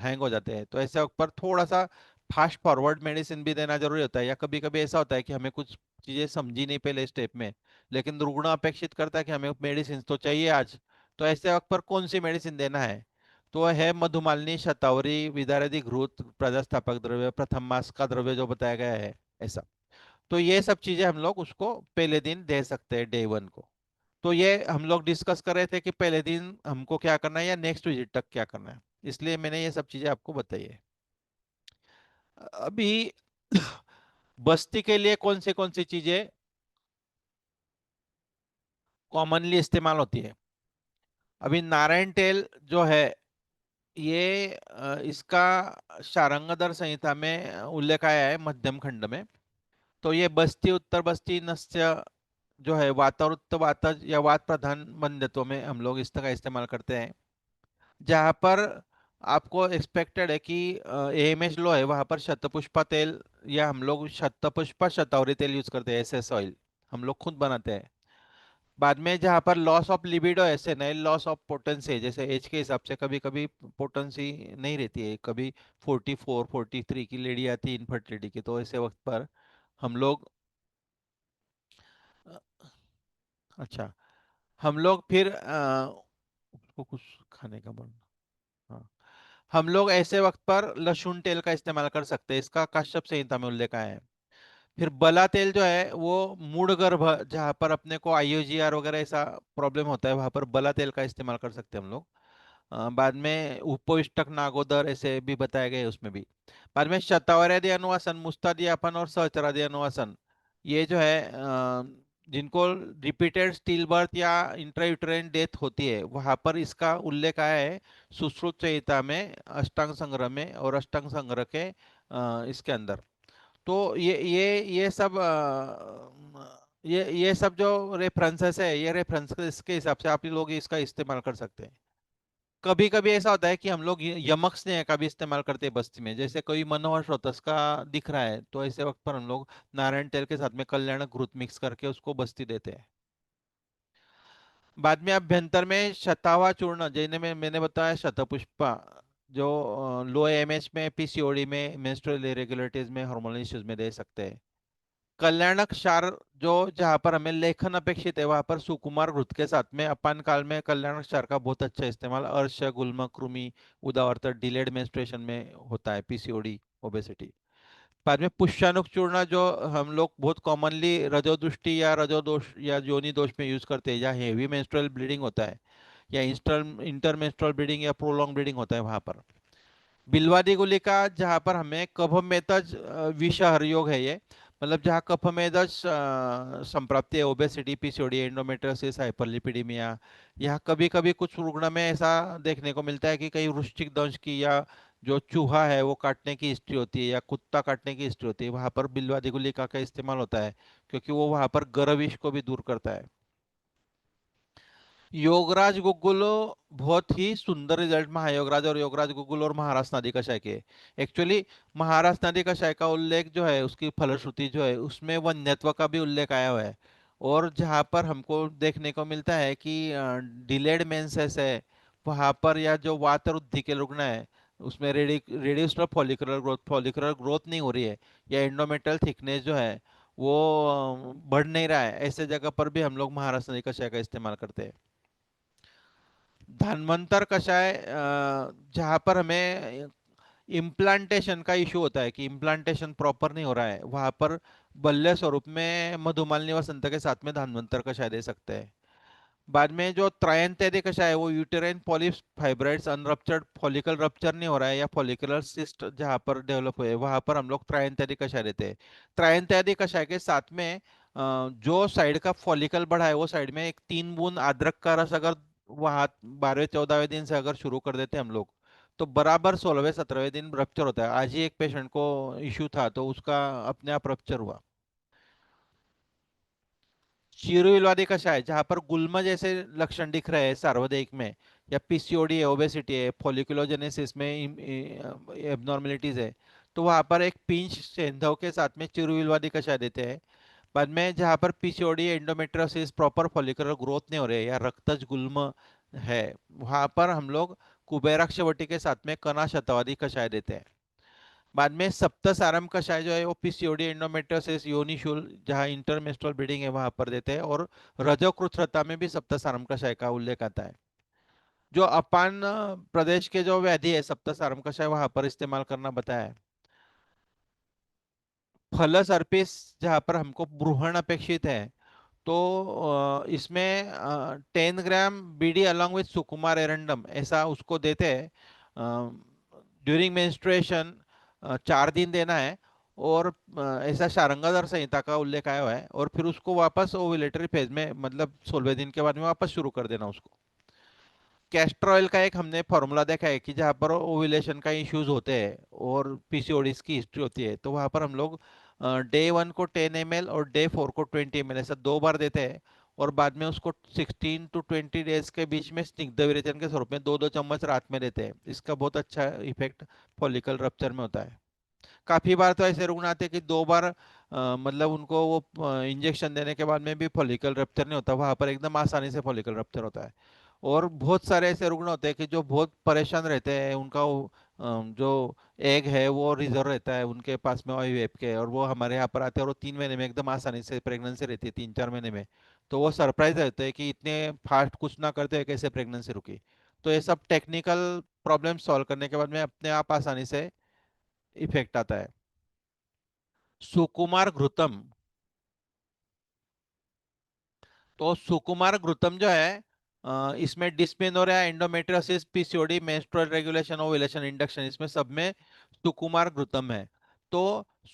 हैंग हो जाते हैं। तो ऐसे वक्त पर थोड़ा सा फास्ट फॉरवर्ड मेडिसिन भी देना जरूरी होता है। या कभी कभी ऐसा होता है कि हमें कुछ चीजें समझी नहीं पहले स्टेप में, लेकिन रुग्ण अपेक्षित करता है कि हमें मेडिसिन तो चाहिए आज। तो ऐसे वक्त पर कौन सी मेडिसिन देना है, तो वह है मधुमालिनी, शतावरी, विदारदी घृत, प्रजास्थापक द्रव्य, प्रथम मास का द्रव्य जो बताया गया है ऐसा। तो ये सब चीजें हम लोग उसको पहले दिन दे सकते हैं, डे 1 को। तो ये हम लोग डिस्कस कर रहे थे कि पहले दिन हमको क्या करना है या नेक्स्ट विजिट तक क्या करना है, इसलिए मैंने ये सब चीजें आपको बताई है। अभी बस्ती के लिए कौन सी चीजें कॉमनली इस्तेमाल होती है। अभी नारायण तेल जो है ये इसका शारंगधर संहिता में उल्लेख आया है मध्यम खंड में। तो ये बस्ती, उत्तर बस्ती, नस्य जो है वातावृत्त वातज या वात प्रधान बंध्यत्व में हम लोग इसका इस्तेमाल करते हैं। जहाँ पर आपको एक्सपेक्टेड है कि एएमएच लो है वहाँ पर शतपुष्पा तेल या हम लोग शतपुष्पा शतावरी तेल यूज करते हैं, एसएस ऑयल हम लोग खुद बनाते हैं। बाद में जहाँ पर लॉस ऑफ लिबिडो, ऐसे नहीं लॉस ऑफ पोटेंसी, जैसे एज के हिसाब से कभी कभी पोटेंसी नहीं रहती है, कभी 44-43 की लेडी आती है इनफर्टिलिटी की, तो ऐसे वक्त पर हम लोग अ, अच्छा, हम लोग फिर उसको कुछ खाने का बन, हाँ, हम लोग ऐसे वक्त पर लहसुन तेल का इस्तेमाल कर सकते हैं, इसका काश्यप संहिता में उल्लेख आया है। फिर बला तेल जो है वो मूड गर्भ, जहाँ पर अपने को आईयूजीआर वगैरह ऐसा प्रॉब्लम होता है वहां पर बला तेल का इस्तेमाल कर सकते हैं हम लोग। बाद में उपविष्टक नागोदर ऐसे भी बताए गए उसमें भी। बाद में शतावर्यादि अनुवासन, मुस्तादियापन और सहचरादि अनुवासन, ये जो है जिनको रिपीटेड स्टिल बर्थ या इंट्रायूटेराइन डेथ होती है वहां पर इसका उल्लेख आया है सुश्रुत संहिता में, अष्टांग संग्रह में और अष्टांग संग्रह के इसके अंदर। तो ये सब ये सब जो रेफरेंसेस है, ये रेफरेंसेस के हिसाब से आप लोग इसका इस्तेमाल कर सकते हैं। कभी कभी ऐसा होता है कि हम लोग यमक स्नेह का भी इस्तेमाल करते हैं बस्ती में, जैसे कोई मनोहर स्रोतस का दिख रहा है तो ऐसे वक्त पर हम लोग नारायण तेल के साथ में कल्याण घृत मिक्स करके उसको बस्ती देते हैं। बाद में अभ्यंतर में शतावा चूर्ण, जिन्हें मैंने बताया शतपुष्पा, जो लो एमएच में, पीसीओडी में, मेंस्ट्रुअल इरेगुलरिटीज में, हार्मोनल इश्यूज में दे सकते हैं। कल्याणक क्षार, जो जहाँ पर हमें लेखन अपेक्षित है वहां पर सुकुमार घृत के साथ में अपान काल में कल्याणक क्षार का बहुत अच्छा इस्तेमाल अर्श, गुल्म, कृमि, उदावरत, डिलेड मेंस्ट्रुएशन में होता है, पीसीओडी, ओबेसिटी। बाद में पुष्यानुक चूर्ण, जो हम लोग बहुत कॉमनली रजोदृष्टि या रजोदोष या योनि दोष में यूज करते हैं, जहाँ हेवी मेंस्ट्रुअल ब्लीडिंग होता है या इंटरमेंस्ट्रुअल ब्लीडिंग या प्रोलॉन्ग ब्लीडिंग होता है वहां पर। बिल्वादी गुलिका, जहाँ पर हमें कफमेदज विषहर योग है ये, मतलब जहाँ कफमेदज संप्राप्ति है, ओबेसिटी, पीसीओडी, एंडोमेट्रियोसिस, हाइपरलिपिडीमिया। यहाँ कभी कभी कुछ रुग्ण में ऐसा देखने को मिलता है कि कई वृश्चिक दंश की या जो चूहा है वो काटने की हिस्ट्री होती है या कुत्ता काटने की हिस्ट्री होती है, वहां पर बिल्वादी गुलिका का इस्तेमाल होता है, क्योंकि वो वहां पर गर्विश को भी दूर करता है। योगराज गुगुल बहुत ही सुंदर रिजल्ट महायोगराज और योगराज गुगुल और महाराज नदी कषाय के। एक्चुअली महाराज नदी कषाय का उल्लेख जो है, उसकी फलश्रुति जो है, उसमें वन्यत्व का भी उल्लेख आया हुआ है। और जहाँ पर हमको देखने को मिलता है कि डिलेड मेंसेस है वहां पर, या जो वात वृद्धि के रुग्ण है उसमें रेडियोस्टर फॉलिकुलर ग्रोथ नहीं हो रही है, या एंडोमेट्रियल थिकनेस जो है वो बढ़ नहीं रहा है, ऐसे जगह पर भी हम लोग महाराज नदी कषाय का इस्तेमाल करते हैं। धन्वंतर कषाय, जहाँ पर हमें इम्प्लांटेशन का इशू होता है कि इम्प्लांटेशन प्रॉपर नहीं हो रहा है, वहां पर बल्य स्वरूप में मधुमालिनी वसंत के साथ में धन्वंतर कषाय दे सकते हैं। बाद में जो त्रयंतैदी कषाय है, वो uterine polyps, fibroids, unruptured follicle rupture नहीं हो रहा है या फॉलिकुलर सिस्ट जहाँ पर डेवलप हुए, वहां पर हम लोग त्रयंतैदी कषाय देते हैं। त्रयंतैदी कषाय के साथ में जो साइड का फॉलिकल बढ़ा है वो साइड में एक 3 बूंद अदरक का रस अगर वहां 12वें 14वें दिन से अगर शुरू कर देते हैं हम लोग, तो बराबर 16वें 17वें दिन रप्चर होता है। आज ही एक पेशेंट को इश्यू था तो उसका अपने आप रप्चर हुआ। चीरुइलवादी कषाय, जहां पर गुल्म जैसे लक्षण दिख रहे हैं सार्वदेहिक में, या पीसीओडी है, ओबेसिटी है, फॉलिकुलोजेनेसिस में एबनॉर्मेलिटीज है, तो वहां पर एक पिंच सेंधव के साथ में चिरुइलवादी कषाय देते हैं। बाद में जहां पर PCOD, endometriosis, proper follicular growth नहीं हो रहे या रक्तज गुल्म है, वहां पर हम लोग कुबेराक्षवटी के साथ में कणा शतवादी कषाय देते हैं। बाद में सप्तसारम कषाय जो है वो पीसीओडी, एंडोमेट्रियोसिस, योनिशूल जहाँ इंटरमेस्ट्रुअल ब्लीडिंग है वहां पर देते हैं। और रजोकृत्रता में भी सप्तसारम कषाय का उल्लेख आता है। जो अपान प्रदेश के जो व्याधि है, सप्तसारम कषाय वहां पर इस्तेमाल करना बताया है। फलस अर्पिस, जहाँ पर हमको ब्रूहण अपेक्षित है, तो इसमें 10 ग्राम बीडी अलॉन्ग विथ सुकुमार एरंडम ऐसा उसको देते हैं ड्यूरिंग मेंस्ट्रुएशन, 4 दिन देना है। और ऐसा शारंगाधर संहिता का उल्लेख आया हुआ है, और फिर उसको वापस ओव्यूलेटरी फेज में, मतलब 16वें दिन के बाद में वापस शुरू कर देना उसको। कैस्टर ऑयल का एक हमने फॉर्मूला देखा है कि जहाँ पर ओव्यूलेशन का इश्यूज होते हैं और पीसीओडीज की हिस्ट्री होती है, तो वहाँ पर हम लोग डे 1 को 10 ml और डे 4 को 20 ml ऐसा 2 बार देते हैं। और बाद में उसको 16 to 20 डेज के बीच में स्निग्ध विरेचन के स्वरूप में 2-2 चम्मच रात में देते हैं। इसका बहुत अच्छा इफेक्ट फॉलिकल रप्चर में होता है। काफी बार तो ऐसे रुग्ण आते हैं कि 2 बार मतलब उनको वो इंजेक्शन देने के बाद में भी फॉलिकल रप्चर नहीं होता, वहां पर एकदम आसानी से फॉलिकल रप्चर होता है। और बहुत सारे ऐसे रुग्ण होते हैं कि जो बहुत परेशान रहते हैं, उनका जो एग है वो रिजर्व रहता है उनके पास में आईवीएफ के, और वो हमारे यहाँ पर आते हैं और वो 3 महीने में एकदम आसानी से प्रेगनेंसी रहती है, 3-4 महीने में। तो वो सरप्राइज रहते हैं कि इतने फास्ट कुछ ना करते हुए कैसे प्रेगनेंसी रुकी। तो ये सब टेक्निकल प्रॉब्लम सॉल्व करने के बाद में अपने आप आसानी से इफेक्ट आता है। सुकुमार घृतम, तो सुकुमार घृतम जो है इसमें dysmenorrhoea, endometriosis, PCOD, menstrual regulation, ovulation induction, इसमें सब में सुकुमार घृतम है। तो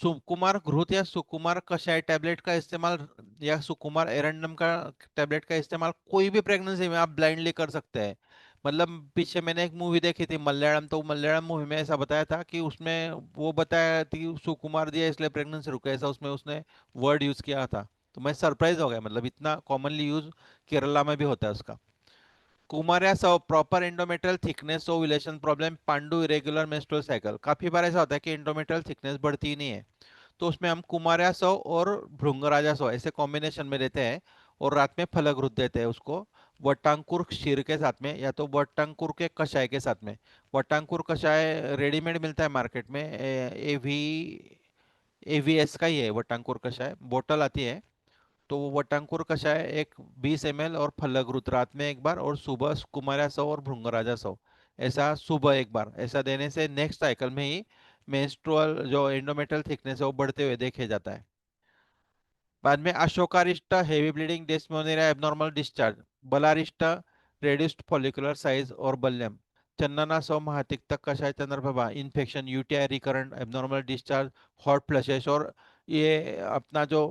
सुकुमार घृत या सुकुमार कषाय टैबलेट का इस्तेमाल या सुकुमार एरंडम का टैबलेट का इस्तेमाल कोई भी प्रेगनेंसी में आप ब्लाइंडली कर सकते हैं। मतलब पीछे मैंने एक मूवी देखी थी मलयालम, तो मलयालम मूवी में ऐसा बताया था कि उसमें वो बताया कि सुकुमार दिया इसलिए प्रेगनेंसी रुके, ऐसा उसमें उसने वर्ड यूज किया था। तो मैं सरप्राइज हो गया, मतलब इतना कॉमनली यूज केरला में भी होता है उसका। कुमारिया सव, proper endometrial thickness, ovulation problem, Pandu irregular menstrual cycle. काफी बार ऐसा होता है कि एंडोमेट्रियल थिकनेस बढ़ती ही नहीं है, तो उसमें हम कुमारिया सव और भृंगराजा सव ऐसे कॉम्बिनेशन में देते हैं, और रात में फलघृत देते हैं उसको। वट्टांकुर क्षीर के साथ में या तो वट्टांकुर के कषाय के साथ में। वट्टांकुर कषाय रेडीमेड मिलता है मार्केट में, एवीएस का ही है वट्टांकुर कषाय, बोतल आती है। तो वो वट्टांकुर कषाय एक 20 ml और फलगरुत रात में एक बार, और सुबह कुमार्या 100 और भृंगराजा 100, ऐसा सुबह एक बार, ऐसा देने से नेक्स्ट साइकिल में ही मेंस्ट्रुअल जो एंडोमेट्रियल थिकनेस है वो बढ़ते हुए देखे जाता है। बाद में अशोकारिष्टा heavy bleeding, dysmenorrhoea abnormal discharge, बलारिष्टा रेड्यूस्ड फॉलिकुलर साइज और बल्यम, चंदना 100 महातिक्तक कषाय चंद्रप्रभा, infection, UTI recurrent abnormal discharge, hot flushes, और ये अपना जो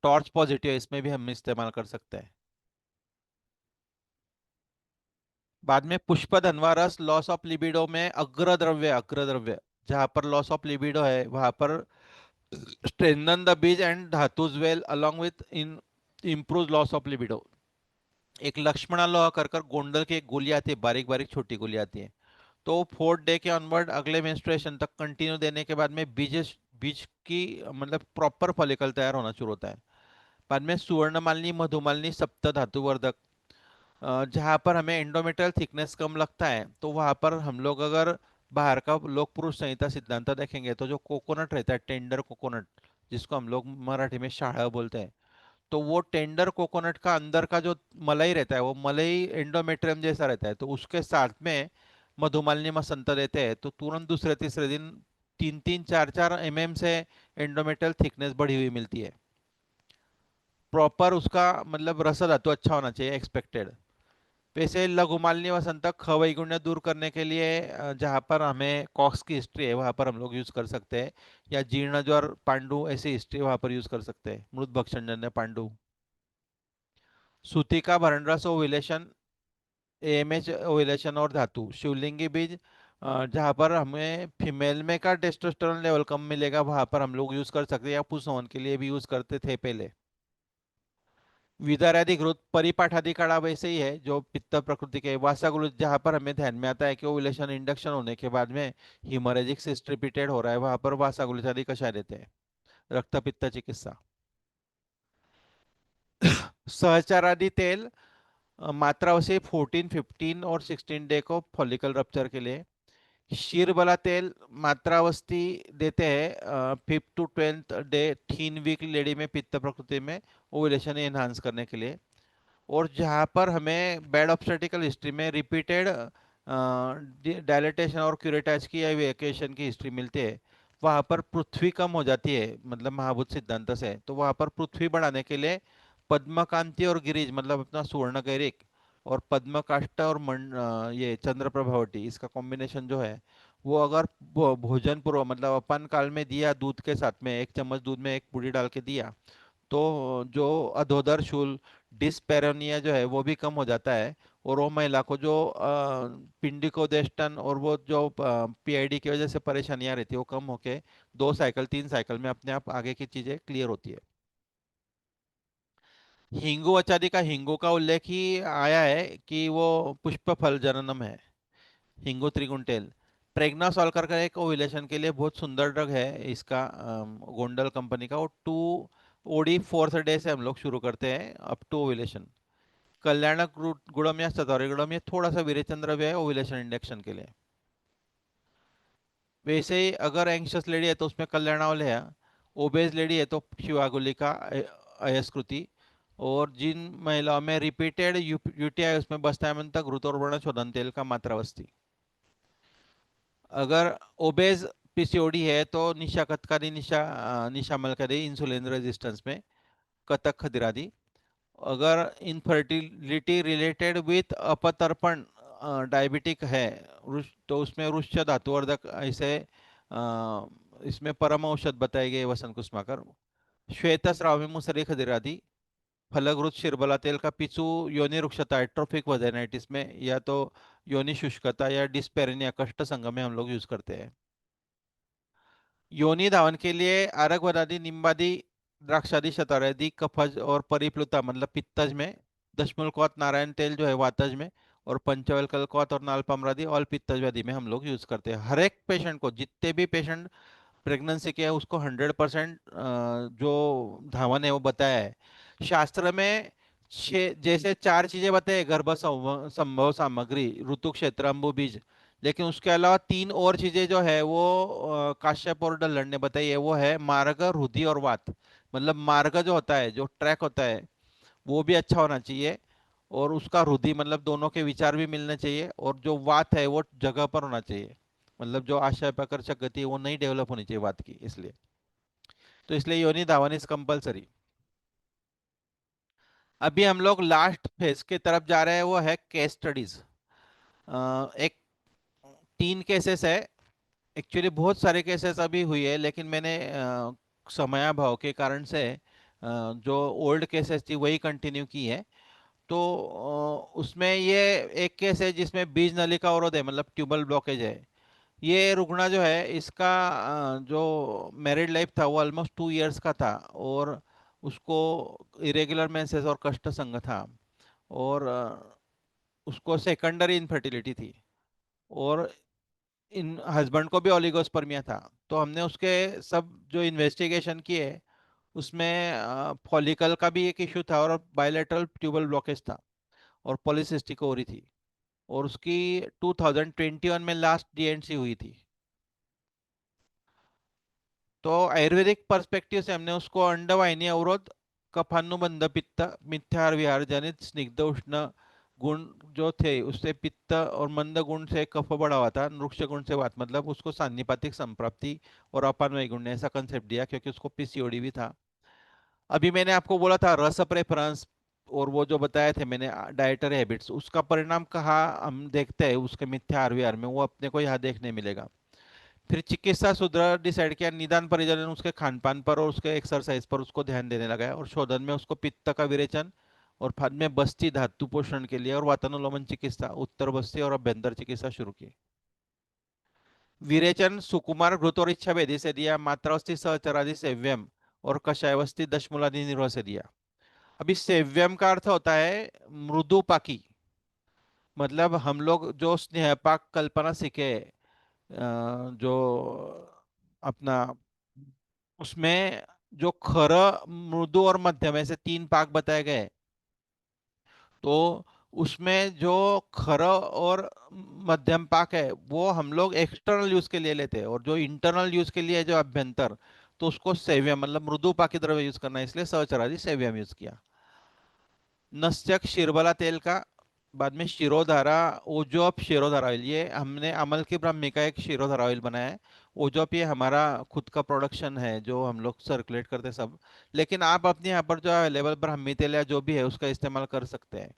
टॉर्च पॉजिटिव है इसमें भी हम इस्तेमाल कर सकते हैं। बाद में पुष्पधनवा रस, लॉस ऑफ लिबिडो में अग्रद्रव्य जहां पर लॉस ऑफ लिबिडो है वहां पर strengthen the bees and धातुज well along with in improve loss of libido. एक लक्ष्मणा लोहा कर गोंडल की एक गोली आती है, बारीक बारीक छोटी गोली आती है। तो 4th डे के ऑनवर्ड अगले मेंस्ट्रुएशन तक कंटिन्यू देने के बाद में बीज की मतलब प्रॉपर फॉलिकल तैयार होना शुरू होता है। बाद में सुवर्णमालिनी मधुमालिनी सप्त धातुवर्धक, जहाँ पर हमें एंडोमेट्रियल थिकनेस कम लगता है तो वहाँ पर हम लोग अगर बाहर का लोक पुरुष संहिता सिद्धांत देखेंगे तो जो कोकोनट रहता है, टेंडर कोकोनट, जिसको हम लोग मराठी में शाह बोलते हैं, तो वो टेंडर कोकोनट का अंदर का जो मलाई रहता है वो मलाई एंडोमेट्रियम जैसा रहता है, तो उसके साथ में मधुमालिनी मसंत देते हैं तो तुरंत दूसरे तीसरे दिन 3-3, 4-4 mm से एंडोमेट्रियल थिकनेस बढ़ी हुई मिलती है। प्रॉपर उसका मतलब रस धातु अच्छा होना चाहिए एक्सपेक्टेड। वैसे लघुमालिनी वसंतक खवैगुण्य दूर करने के लिए जहाँ पर हमें कॉक्स की हिस्ट्री है वहाँ पर हम लोग यूज कर सकते हैं, या जीर्ण ज्वर पांडु ऐसी हिस्ट्री वहाँ पर यूज कर सकते हैं, मृत भक्षणजन्य पांडु। सूतिका भरणरस ओविलेशन, एएमएच ओविलेशन और धातु, शिवलिंगी बीज, जहाँ पर हमें फीमेल में का टेस्टोस्टेरोन लेवल कम मिलेगा वहाँ पर हम लोग यूज कर सकते हैं, या पुंसवन के लिए भी यूज करते थे पहले। विदारादि घृत परिपाठादि काढ़ा वैसे ही है जो पित्त प्रकृति के। वासागुलूच, जहाँ पर हमें ध्यान में आता है कि ओव्यूलेशन इंडक्शन होने के बाद में हिमोरेजिक सिस्ट रिपीटेड हो रहा है, वहां पर वासागुलूच आदि कषाय देते हैं। रक्त पित्त चिकित्सा। सहचारादि तेल, मात्रा से 14, 15 और 16 डे को फॉलिकल रप्चर के लिए। शीरबला तेल मात्रावस्थी देते हैं 5th to 12th day thin weak lady में पित्त प्रकृति में ओव्यूलेशन एनहांस करने के लिए। और जहाँ पर हमें बैड ऑब्स्टेटिकल हिस्ट्री में रिपीटेड डायलिटेशन और क्यूरेटाइज की या वेकेशन की हिस्ट्री मिलती है, वहाँ पर पृथ्वी कम हो जाती है मतलब महाभूत सिद्धांत से, तो वहाँ पर पृथ्वी बढ़ाने के लिए पद्मकांति और गिरीज मतलब अपना सुवर्ण गैरिक, और पद्मकाष्ठ और ये चंद्र प्रभावटी, इसका कॉम्बिनेशन जो है वो अगर भोजन पूर्व मतलब अपन काल में दिया दूध के साथ में, 1 चम्मच दूध में एक पूरी डाल के दिया, तो जो अधोदर शूल डिस्पेरोनिया जो है वो भी कम हो जाता है। और वो महिला को जो पिंडिकोदेष्टन और वो जो पीआईडी की वजह से परेशानियां रहती है वो कम होके 2 साइकिल 3 साइकिल में अपने आप आगे की चीजें क्लियर होती है। हिंगू आचार्य का हिंगू का उल्लेख ही आया है कि वो पुष्प फल जननम है। हिंगू त्रिगुण प्रेग्ना सॉल्कर का एक ओव्यूलेशन के लिए बहुत सुंदर ड्रग है इसका, गोंडल कंपनी का। वो 2 OD 4th डे से हम लोग शुरू करते हैं अप टू ओव्यूलेशन। कल्याणक गुणम या सतौरी गुणम ये थोड़ा सा विरेचन द्रव्य है ओव्यूलेशन इंडक्शन के लिए। वैसे ही अगर एंग्शियस लेडी है तो उसमें कल्याणावल है, ओबेज लेडी है तो शिवागुलिका अयस्कृति, और जिन महिलाओं में रिपीटेड यूटीआई उसमें बस्तामन तक घृत और वर्णशोधन तेल का मात्रावस्थी। अगर ओबेज पीसीओडी है तो निशा कतकारी, निशा मलकरी इंसुलिन रेजिस्टेंस में, कतक खदिरादि। अगर इनफर्टिलिटी रिलेटेड विथ अपतर्पण डायबिटिक है तो उसमें रुष्य धातुवर्धक ऐसे इसमें परम औषध बताए गए वसंत कुसुमाकर। श्वेत स्रावी मुसरी खदिरादि, फलग्रुत शिरबला तेल का पिचू योनि रुक्षता एट्रोफिक वजाइनाइटिस में, या तो योनि शुष्कता या डिस्पेरिनिया कष्ट संघ में हम लोग यूज करते हैं। योनि धावन के लिए आरक वदादि निम्बादि द्राक्षादि शतारादि कफज और परिप्लुता मतलब पित्तज में, दशमूलकौत नारायण तेल जो है वातज में, और पंचवल कलकौत और नालपामरादि ऑल पित्तज व्याधि में हम लोग यूज करते हैं। हर एक पेशेंट को, जितने भी पेशेंट प्रेगनेंसी के है उसको 100% जो धावन है वो बताया है शास्त्र में। जैसे 4 चीजें बताए, गर्भ संभव सामग्री, ऋतु क्षेत्र, अम्बु बीज, लेकिन उसके अलावा 3 और चीजें जो है वो काश्यप और डल्लन ने बताई है। वो है मार्ग, रुधि और वात। मतलब मार्ग जो होता है, जो ट्रैक होता है, वो भी अच्छा होना चाहिए, और उसका रुधि मतलब दोनों के विचार भी मिलने चाहिए, और जो वात है वो जगह पर होना चाहिए, मतलब जो आशय आकर्षक गति है वो नहीं डेवलप होनी चाहिए वात की। इसलिए तो इसलिए योनि धावन इज कंपलसरी। अभी हम लोग लास्ट फेज की तरफ जा रहे हैं, वो है केस स्टडीज। एक 3 केसेस है। एक्चुअली बहुत सारे केसेस अभी हुई है, लेकिन मैंने समयाभाव के कारण से जो ओल्ड केसेस थी वही कंटिन्यू की है। तो उसमें ये एक केस है जिसमें बीज नलिका अवरोध है, मतलब ट्यूबल ब्लॉकेज है। ये रुग्णा जो है, इसका जो मैरिड लाइफ था वो ऑलमोस्ट 2 इयर्स का था, और उसको इरेगुलर मेंसेस और कष्ट संग था, और उसको सेकेंडरी इनफर्टिलिटी थी, और इन हस्बैंड को भी ओलिगोस्पर्मिया था। तो हमने उसके सब जो इन्वेस्टिगेशन किए, उसमें फॉलिकल का भी एक इशू था, और बायलेटरल ट्यूबल ब्लॉकेज था, और पॉलीसिस्टिक ओवरी थी, और उसकी 2021 में लास्ट डीएनसी हुई थी। तो आयुर्वेदिक पर्सपेक्टिव से हमने उसको अंडवाहिनी अवरोध, कफानुबंध पित्त, मिथ्याहार विहार जनित स्निग्ध उष्ण गुण जो थे उससे पित्त, और मंद गुण से कफ बढ़ा हुआ था, नृक्ष गुण से वात, मतलब उसको सान्निपातिक संप्राप्ति और अपान गुण ने ऐसा कंसेप्ट दिया, क्योंकि उसको पीसीओडी भी था। अभी मैंने आपको बोला था रस प्रेफरेंस, और वो जो बताए थे मैंने डाइटरी हैबिट्स, उसका परिणाम कहाँ हम देखते हैं उसके मिथ्याहार विहार में, वो अपने को यहाँ देखने मिलेगा। फिर चिकित्सा सूत्र डिसाइड किया, निदान परिजन ने उसके खान पान पर और उसके एक्सरसाइज पर उसको ध्यान देने लगा है, और शोधन में उसको पित्त का विरेचन, और बाद में बस्ती धातु पोषण के लिए और वातानुलोमन चिकित्सा, उत्तर बस्ती और अभ्यंतर चिकित्सा शुरू की। विरेचन सुकुमार घृत और इच्छा भेदी से दिया, मात्रावस्थित सहचरादि सेव्यम और कषायवस्थित दशमूलादि निर्वह से दिया। अभी सेव्यम का अर्थ होता है मृदुपाकी, मतलब हम लोग जो स्नेहपाक कल्पना सीखे, जो अपना उसमें जो खर, मृदु और मध्यम ऐसे 3 पाक बताए गए। तो उसमें जो खर और मध्यम पाक है वो हम लोग एक्सटर्नल यूज के लिए लेते हैं, और जो इंटरनल यूज के लिए है जो अभ्यंतर, तो उसको सेव्यम मतलब मृदु पाकी द्रव्य यूज करना है, इसलिए सहचरादि सेव्यम यूज किया। नस्यक शिरबला तेल का, बाद में शिरोधारा, ओजोप शिरोधारा ऑयल, ये हमने अमल की ब्राह्मी का एक शिरोधारा ऑयल बनाया है। ओजोप ये हमारा खुद का प्रोडक्शन है जो हम लोग सर्कुलेट करते हैं सब, लेकिन आप अपने यहाँ पर जो अवेलेबल ब्राह्मी तेल या जो भी है उसका इस्तेमाल कर सकते हैं।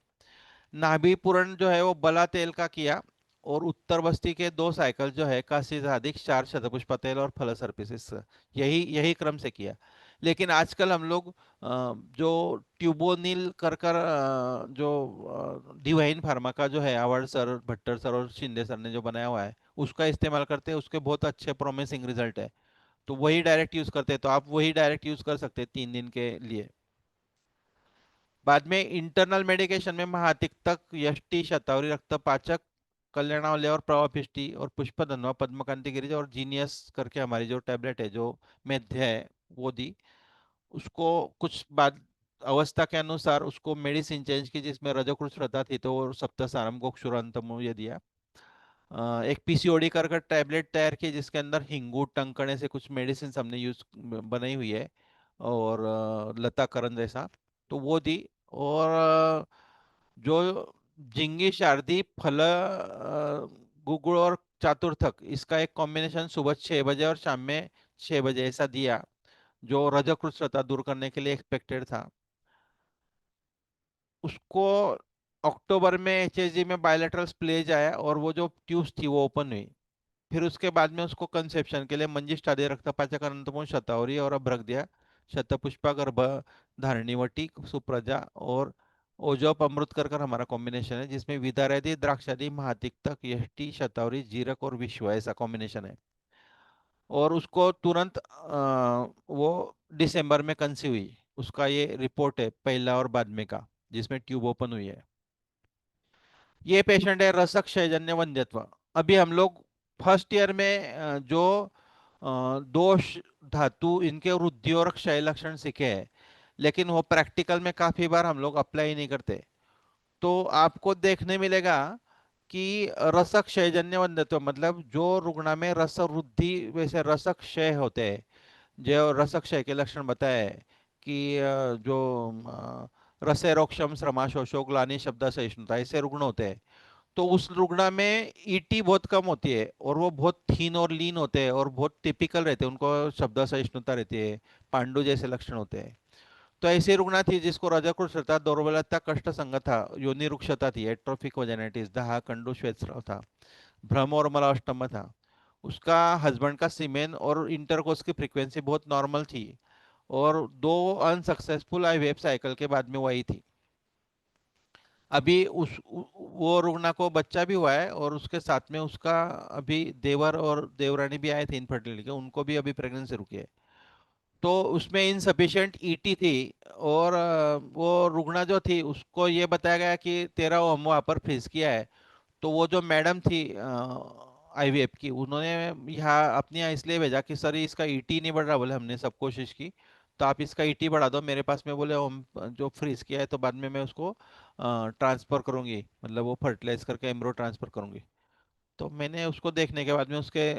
नाभि पूरण जो है वो बला तेल का किया, और उत्तर बस्ती के 2 साइकिल जो है काशी अधिक 4 शतपुष्पा तेल और फल सर्पिस, यही यही क्रम से किया। लेकिन आजकल हम लोग जो ट्यूबोनिल कर जो डिवाइन फार्मा का जो है, आवाड़ सर, भट्टर सर और शिंदे सर ने जो बनाया हुआ है, उसका इस्तेमाल करते हैं, उसके बहुत अच्छे प्रोमिसिंग रिजल्ट है। तो वही डायरेक्ट यूज करते हैं, तो आप वही डायरेक्ट यूज कर सकते हैं 3 दिन के लिए। बाद में इंटरनल मेडिकेशन में महातिक्तक, यष्टि, शतावरी, रक्तपाचक, कल्याणावल्य और प्रवापिष्टि और पुष्पधन्वा, पद्मकांति गिरिज और जीनियस करके हमारी जो टैबलेट है जो मेध्य है वो दी। उसको कुछ बाद अवस्था के अनुसार उसको मेडिसिन चेंज की, जिसमें रजोकृत थी तो सप्तसारम गोक्षुरांतम ये दिया। एक पीसीओडी कर टैबलेट तैयार की, जिसके अंदर हिंगू, टंकणे से कुछ मेडिसिन हमने यूज बनाई हुई है, और लता करण जैसा, तो वो दी। और जो झिंगी, शारदी, फल, गुगुड़ और चातुर्थक, इसका एक कॉम्बिनेशन सुबह 6 बजे और शाम में 6 बजे ऐसा दिया, जो रजोकृत दूर करने के लिए एक्सपेक्टेड था। उसको अक्टूबर में एचएसजी में बायलेटरल स्प्लेज आया, और वो जो ट्यूब्स थी वो ओपन हुई। फिर उसके बाद में उसको कंसेप्शन के लिए मंजिष्ठ आदि रक्तपाचक अनंतमोह शतावरी और अब रख दिया, शतपुष्पा गर्भ धारणीवटी सुप्रजा और ओजोप अमृत कर हमारा कॉम्बिनेशन है, जिसमें विदारदी, द्राक्षादी, महातिक्तक, यष्टि, शतावरी, जीरक और विश्व ऐसा कॉम्बिनेशन है। और उसको तुरंत वो दिसंबर में कंसीव हुई। उसका ये रिपोर्ट है पहला और बाद में का, जिसमें ट्यूब ओपन हुई है। ये पेशेंट है रसक क्षयजन्य वंध्यत्व। अभी हम लोग फर्स्ट ईयर में जो दोष धातु इनके वृद्धि और क्षय लक्षण सीखे हैं, लेकिन वो प्रैक्टिकल में काफी बार हम लोग अप्लाई नहीं करते। तो आपको देखने मिलेगा कि रसक क्षयजन्य वंध्यत्व मतलब जो रुग्ण में रस वृद्धि वैसे रसक क्षय होते हैं, जो रसक क्षय के लक्षण बताए कि जो रसे रोगक्षम श्रमा शोषो ग्लानि शब्द सहिष्णुता ऐसे रुग्ण होते हैं, तो उस रुग्ण में ईटी बहुत कम होती है और वो बहुत थीन और लीन होते हैं और बहुत टिपिकल रहते हैं, उनको शब्द सहिष्णुता रहती है, पांडु जैसे लक्षण होते हैं। तो ऐसी रुग्ण थी जिसको रजकृष्णता, दुर्बलता, कष्ट संगता, योनि रुक्षता थी, एट्रोफिक वजाइटिस, दाह, कंडू, श्वेतस्राव था, भ्रम और मलाष्टम था। उसका हस्बैंड का सीमेन और इंटरकोर्स की फ्रीक्वेंसी बहुत नॉर्मल थी और 2 अनसक्सेसफुल आईवीएफ साइकिल के बाद में वो आई थी। अभी वो रुग्ण को बच्चा भी हुआ है और उसके साथ में उसका अभी देवर और देवरानी भी आए थे इनफर्टिलिटी के, उनको भी अभी प्रेगनेंसी रुकी है। तो उसमें इनसफिशिएंट ईटी थी और वो रुग्ण जो थी उसको ये बताया गया कि तेरा वो हम वहाँ पर फ्रीज किया है। तो वो जो मैडम थी आईवीएफ की, उन्होंने यहाँ अपने यहाँ इसलिए भेजा कि सर इसका ईटी नहीं बढ़ रहा, बोले हमने सब कोशिश की, तो आप इसका ईटी बढ़ा दो मेरे पास में, बोले हम जो फ्रीज किया है तो बाद में मैं उसको ट्रांसफर करूंगी, मतलब वो फर्टिलाइज करके एम्ब्रो ट्रांसफर करूंगी। तो मैंने उसको देखने के बाद में उसके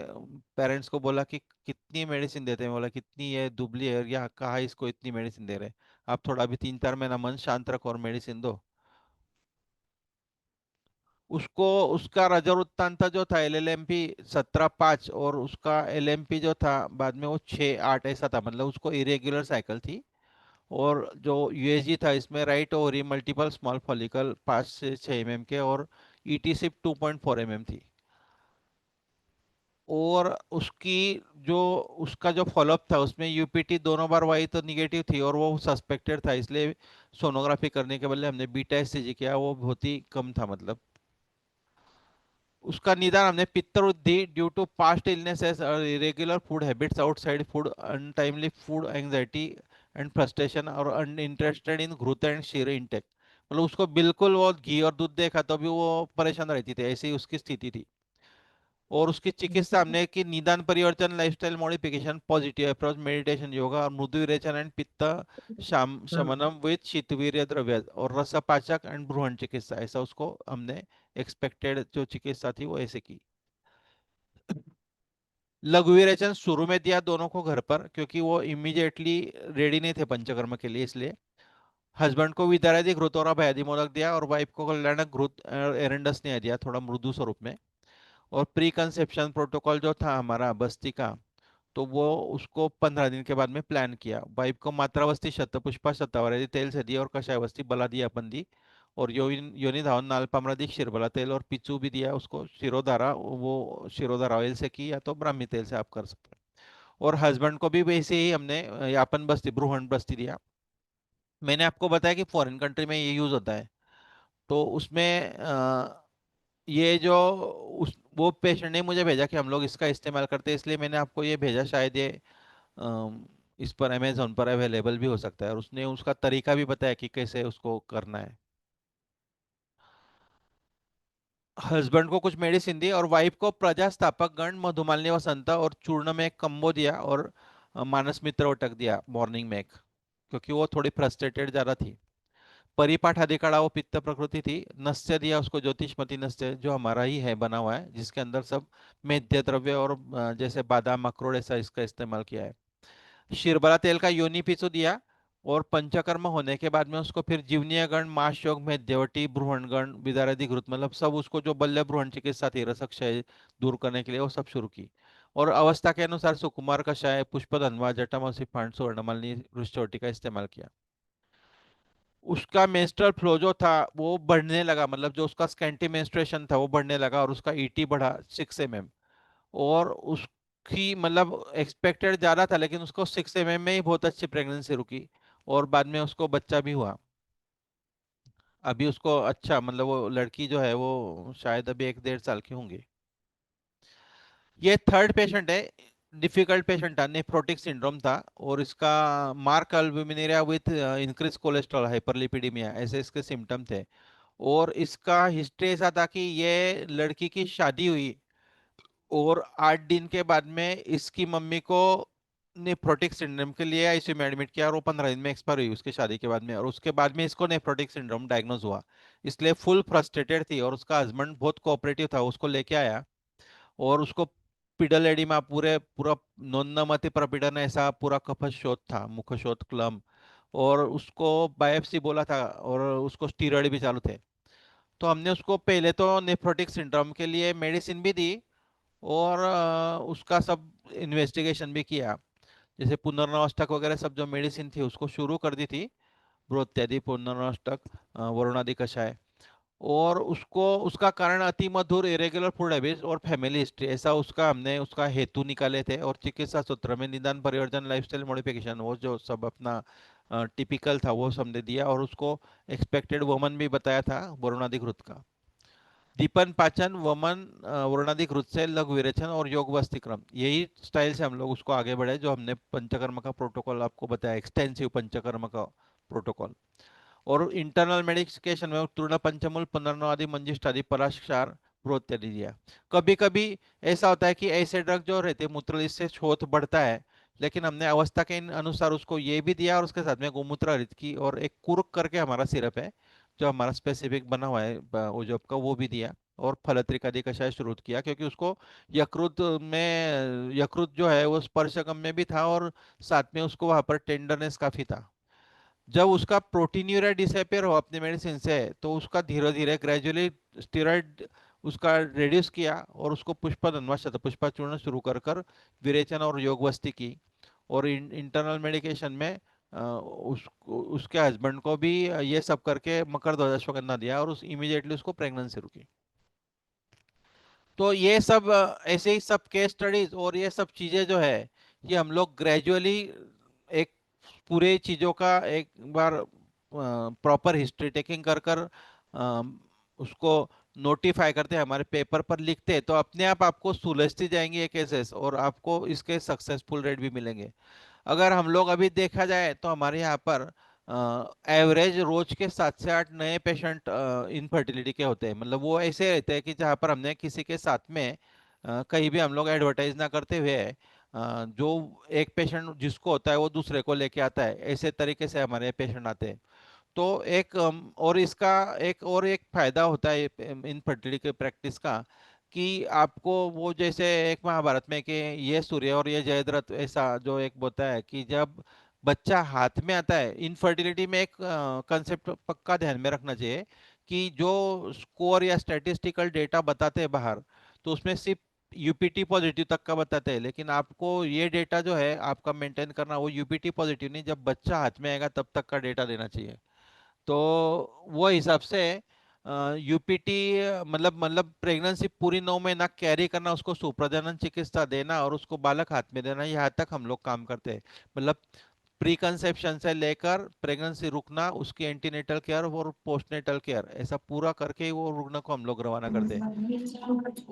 पेरेंट्स को बोला कि कितनी मेडिसिन देते हैं, बोला कितनी है दुबली है या कहा इसको इतनी मेडिसिन दे रहे हैं, आप थोड़ा अभी 3-4 महीना मन शांत रखो और मेडिसिन दो। उसको उसका रजर वृत्तांत जो था LLMP 17-5 और उसका LMP जो था बाद में वो 6-8 ऐसा था, मतलब उसको इरेग्युलर साइकिल थी। और जो USG था इसमें right ovary multiple small follicle 5 से 6 mm के और ET सिर्फ 2.4 mm थी। और उसकी जो उसका जो फॉलोअप था उसमें यूपीटी दोनों बार हुई तो निगेटिव थी और वो सस्पेक्टेड था, इसलिए सोनोग्राफी करने के बदले हमने बीटा एससीजी किया, वो बहुत ही कम था। मतलब उसका निदान हमने पित्त वृद्धि ड्यू टू पास्ट इलनेसेस और irregular food habits, outside food, untimely food anxiety and frustration और अनइंटरेस्टेड इन ग्रोथ एंड शीर इंटेक, मतलब उसको बिल्कुल वो घी और दूध देखा तो भी वो परेशान रहती थी, ऐसी उसकी स्थिति थी। और उसकी चिकित्सा हमने कि निदान परिवर्तन, lifestyle modification, positive approach, meditation, yoga और मृदु विरेचन एंड पित्त शमनम विद शीतवीर्य द्रव्य और रसपाचक एंड ब्रूहण चिकित्सा, ऐसा उसको हमने एक्सपेक्टेड जो चिकित्सा थी वो ऐसे की। लघु विरेचन शुरू में दिया दोनों को घर पर क्योंकि वो इमीडिएटली रेडी नहीं थे पंचकर्म के लिए, इसलिए हस्बैंड को विदारायदी घृत और अभयादि मोदक दिया और वाइफ को कल्याणक घृत एरेंडस ने दिया थोड़ा मृदु स्वरूप में। और प्री कंसेप्शन प्रोटोकॉल जो था हमारा बस्ती का, तो वो उसको 15 दिन के बाद में प्लान किया। वाइफ को मात्रावस्थी शतपुष्पा शतावरी तेल से दिया और कषायवस्थी बलादी अपन दी और योनि धावन नालपामरादी क्षीरबला तेल और पिचू भी दिया उसको। शिरोधारा वो शिरोधारा ऑयल से की या तो ब्राह्मी तेल से आप कर सकते हैं। और हस्बैंड को भी वैसे ही हमने यापन बस्ती ब्रूहण बस्ती दिया। मैंने आपको बताया कि फॉरेन कंट्री में ये यूज होता है, तो उसमें ये जो उस वो पेशेंट ने मुझे भेजा कि हम लोग इसका इस्तेमाल करते हैं, इसलिए मैंने आपको ये भेजा। शायद ये इस पर अमेजोन पर अवेलेबल भी हो सकता है और उसने उसका तरीका भी बताया कि कैसे उसको करना है। हस्बैंड को कुछ मेडिसिन दी और वाइफ को प्रजास्थापक गण, मधुमालिनी वसंता और चूर्ण में एक कम्बो दिया और मानस मित्र वटक दिया मॉर्निंग में एक, क्योंकि वो थोड़ी फ्रस्ट्रेटेड ज्यादा थी। परिपाठ आदि काढ़ा वो पित्त प्रकृति थी। नस्य दिया उसको ज्योतिषमती नस्य जो हमारा ही है बना हुआ है, जिसके अंदर सब मेद्य द्रव्य और जैसे बादाम अखरोट ऐसा इसका इस्तेमाल किया है। शिरबला तेल का योनि पिचू दिया और पंचकर्म होने के बाद में उसको फिर जीवनीय गण, माश योग, मेध्यवटी, ब्रूहण गण, विदारदी घृत, मतलब सब उसको जो बल्य ब्रूहण चिकित्सा थी रसक क्षय दूर करने के लिए वो सब शुरू की। और अवस्था के अनुसार सुकुमार कषाय, पुष्पधनवा, जटामासी, पांडसु, वर्णमालिनी, वृक्षवटी का इस्तेमाल किया। उसका मेंस्ट्रुअल फ्लो जो था वो बढ़ने लगा, मतलब जो उसका स्कैंटी मेंस्ट्रुएशन था वो बढ़ने लगा और उसका ईटी बढ़ा 6 mm। और उसकी मतलब एक्सपेक्टेड ज्यादा था लेकिन उसको 6 mm में ही बहुत अच्छी प्रेगनेंसी रुकी और बाद में उसको बच्चा भी हुआ। अभी उसको अच्छा, मतलब वो लड़की जो है वो शायद अभी 1-1.5 साल की होंगी। ये थर्ड पेशेंट है, डिफिकल्ट पेशेंट था, नेफ्रोटिक सिंड्रोम था और इसका marked albuminuria with increased cholesterol, hyperlipidaemia ऐसे इसके सिम्टम थे। और इसका हिस्ट्री ऐसा था कि ये लड़की की शादी हुई और 8 दिन के बाद में इसकी मम्मी को नेफ्रोटिक सिंड्रोम के लिए आईसीयू में एडमिट किया और वो 15 दिन में एक्सपायर हुई उसकी शादी के बाद में, और उसके बाद में इसको नेफ्रोटिक सिंड्रोम डायग्नोज हुआ। इसलिए फुल फ्रस्ट्रेटेड थी, और उसका हस्बैंड बहुत कोऑपरेटिव था, उसको लेके आया और उसको पिडल एडिमा पूरे पूरा नोन्नमति प्रपीडन ऐसा पूरा कफशोथ था, मुखशोथ क्लम, और उसको बायोप्सी बोला था, और उसको स्टीरॉयड भी चालू थे। तो हमने उसको पहले तो नेफ्रोटिक सिंड्रोम के लिए मेडिसिन भी दी, और उसका सब इन्वेस्टिगेशन भी किया, जैसे पुनर्नवाष्टक वगैरह सब जो मेडिसिन थी उसको शुरू कर दी थी, ब्रोत्यादि पुनर्नवाष्टक, वरुणादि कषाय। और उसको उसका कारण अति मधुर इरेगुलर फूड हैबिट्स और फैमिली हिस्ट्री, ऐसा उसका हमने उसका हेतु निकाले थे। और चिकित्सा सूत्र में निदान परिवर्तन लाइफस्टाइल मॉडिफिकेशन वो जो सब अपना टिपिकल था वो हमने दिया, और उसको एक्सपेक्टेड वमन भी बताया था वरुणाधिक रुत का। दीपन पाचन वमन वर्णाधिक रुत से लघु विरेचन और योग वस्ती क्रम, यही स्टाइल से हम लोग उसको आगे बढ़े, जो हमने पंचकर्म का प्रोटोकॉल आपको बताया, एक्सटेंसिव पंचकर्म का प्रोटोकॉल। और इंटरनल मेडिकेशन में तृण पंचमूल पुनर्नवादि मंजिष्ठादि पराक्षार प्रोत्यादि दिया। कभी कभी ऐसा होता है कि ऐसे ड्रग जो रहते हैं मूत्र इससे शोथ बढ़ता है, लेकिन हमने अवस्था के अनुसार उसको ये भी दिया, और उसके साथ में गोमूत्र हरित की और एक कुर्क करके हमारा सिरप है जो हमारा स्पेसिफिक बना हुआ है ओजोब का, वो भी दिया। और फलत्रिकादि कषाय शुरू किया, क्योंकि उसको यकृत जो है वो स्पर्शकम में भी था, और साथ में उसको वहां पर टेंडरनेस काफी था। जब उसका प्रोटीन्यूरिया डिसअपेयर हो अपने मेडिसिन से, तो उसका धीरे धीरे ग्रेजुअली स्टेरॉइड उसका रिड्यूस किया, और उसको पुष्पा पुष्पा चूर्ण शुरू कर कर विरेचन और योगवस्ती की। और इंटरनल मेडिकेशन में उसके हस्बैंड को भी ये सब करके मकर ध्वज अश्वगंधा दिया, और उस इमीडिएटली उसको प्रेगनेंसी रुकी। तो ये सब ऐसे ही सब केस स्टडीज और ये सब चीजें जो है, ये हम लोग ग्रेजुअली एक पूरे चीजों का एक बार प्रॉपर हिस्ट्री टेकिंग कर कर उसको नोटिफाई करते हैं, हमारे पेपर पर लिखते हैं, तो अपने आप आपको सुलझती जाएंगी ये केसेस, और आपको इसके सक्सेसफुल रेट भी मिलेंगे। अगर हम लोग अभी देखा जाए तो हमारे यहाँ पर एवरेज रोज के 7 से 8 नए पेशेंट इनफर्टिलिटी के होते हैं। मतलब वो ऐसे रहते हैं कि जहाँ पर हमने किसी के साथ में कहीं भी हम लोग एडवर्टाइज ना करते हुए जो एक पेशेंट जिसको होता है वो दूसरे को लेके आता है, ऐसे तरीके से हमारे पेशेंट आते हैं। तो एक और इसका एक फायदा होता है इनफर्टिलिटी के प्रैक्टिस का, कि आपको वो जैसे एक महाभारत में कि ये सूर्य और ये जयद्रथ, ऐसा जो एक होता है कि जब बच्चा हाथ में आता है, इनफर्टिलिटी में एक कंसेप्ट पक्का ध्यान में रखना चाहिए कि जो स्कोर या स्टैटिस्टिकल डेटा बताते हैं बाहर, तो उसमें सिर्फ यूपीटी पॉजिटिव तक का बताते हैं, लेकिन आपको ये डेटा जो है आपका मेंटेन करना वो यूपीटी पॉजिटिव नहीं, जब बच्चा हाथ में आएगा तब तक का डेटा देना चाहिए। तो वो हिसाब से यूपीटी मतलब प्रेगनेंसी पूरी 9 महीना कैरी करना, उसको सुप्रजनन चिकित्सा देना और उसको बालक हाथ में देना, यहाँ तक हम लोग काम करते हैं। मतलब प्री कंसेप्शन से लेकर प्रेगनेंसी रुकना, उसकी एंटीनेटल केयर और पोस्टनेटल केयर, ऐसा पूरा करके ही वो रुग्ण को हम लोग रवाना करते हैं।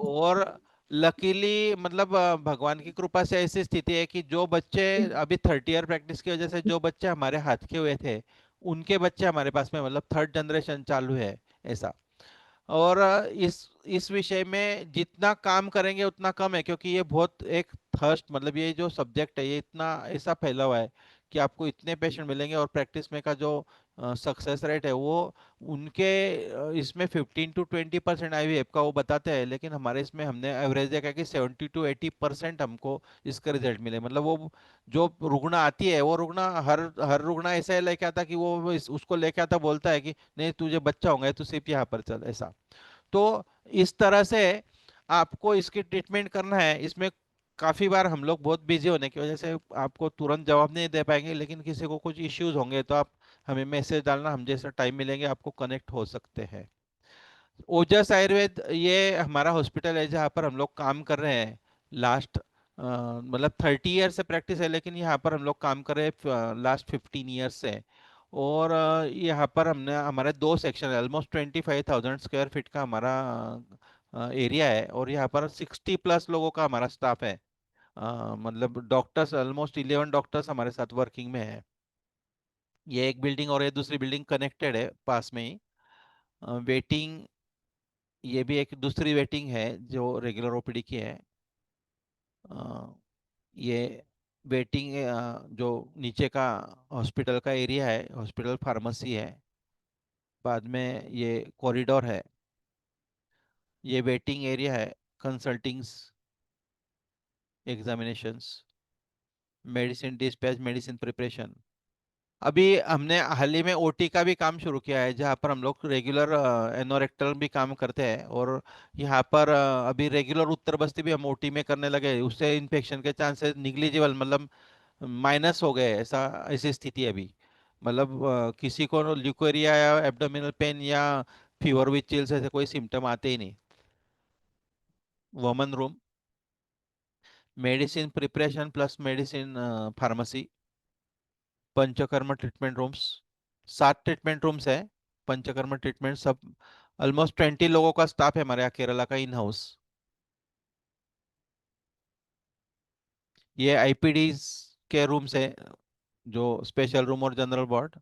और लकीली मतलब भगवान की कृपा से ऐसी स्थिति है कि जो बच्चे अभी 30 ईयर प्रैक्टिस की वजह से जो बच्चे हमारे हाथ के हुए थे, उनके बच्चे हमारे पास में मतलब थर्ड जनरेशन चालू है ऐसा। और इस विषय में जितना काम करेंगे उतना कम है, क्योंकि ये बहुत एक थर्स्ट, मतलब ये जो सब्जेक्ट है ये इतना ऐसा फैला हुआ है कि आपको इतने पेशेंट मिलेंगे, और प्रैक्टिस में का जो सक्सेस रेट है वो उनके इसमें 15 to 20% आईवीएफ का वो बताते हैं, लेकिन हमारे इसमें हमने एवरेज देखा कि 70 to 80% हमको इसका रिजल्ट मिले। मतलब वो जो रुग्ण आती है वो रुग्ण हर हर रुग्ण ऐसा लेके आता कि वो उसको लेके आता, बोलता है कि नहीं तुझे बच्चा होगा तो सिर्फ यहाँ पर चल, ऐसा। तो इस तरह से आपको इसकी ट्रीटमेंट करना है। इसमें काफी बार हम लोग बहुत बिजी होने की वजह से आपको तुरंत जवाब नहीं दे पाएंगे, लेकिन किसी को कुछ इश्यूज होंगे तो आप हमें मैसेज डालना, हम जैसा टाइम मिलेंगे आपको कनेक्ट हो सकते हैं। ओजस आयुर्वेद ये हमारा हॉस्पिटल है जहाँ पर हम लोग काम कर रहे हैं लास्ट मतलब 30 ईयर से प्रैक्टिस है, लेकिन यहाँ पर हम लोग काम कर रहे हैं लास्ट 15 ईयर से। और यहाँ पर हमने हमारे 2 सेक्शन है, ऑलमोस्ट 25,000 स्क्वायर फीट का हमारा एरिया है, और यहाँ पर 60+ लोगों का हमारा स्टाफ है। मतलब डॉक्टर्स ऑलमोस्ट 11 डॉक्टर्स हमारे साथ वर्किंग में है। ये एक बिल्डिंग और ये दूसरी बिल्डिंग कनेक्टेड है पास में ही। वेटिंग, ये भी एक दूसरी वेटिंग है जो रेगुलर ओपीडी की है। अ, ये वेटिंग जो नीचे का हॉस्पिटल का एरिया है, हॉस्पिटल फार्मेसी है, बाद में ये कॉरिडोर है, ये वेटिंग एरिया है, consultings, examinations, medicine dispatch, medicine preparation. अभी हमने हाल ही में ओटी का भी काम शुरू किया है, जहाँ पर हम लोग रेगुलर एनोरेक्टल भी काम करते हैं, और यहाँ पर अभी रेगुलर उत्तर बस्ती भी हम ओटी में करने लगे। उससे इन्फेक्शन के चांसेस निग्लिजिबल, मतलब माइनस हो गए, ऐसा ऐसी स्थिति है अभी। मतलब किसी को ल्यूकेरिया या एब्डोमिनल पेन या फीवर विथ चिल्स ऐसे कोई सिम्टम आते ही नहीं। Woman room, medicine preparation plus medicine pharmacy, panchakarma treatment rooms, 7 treatment rooms है। पंचकर्म ट्रीटमेंट सब, ऑलमोस्ट 20 लोगों का स्टाफ है हमारे यहाँ केरला का इन हाउस। ये आईपीडीज के रूम्स है, जो स्पेशल रूम और जनरल वार्ड।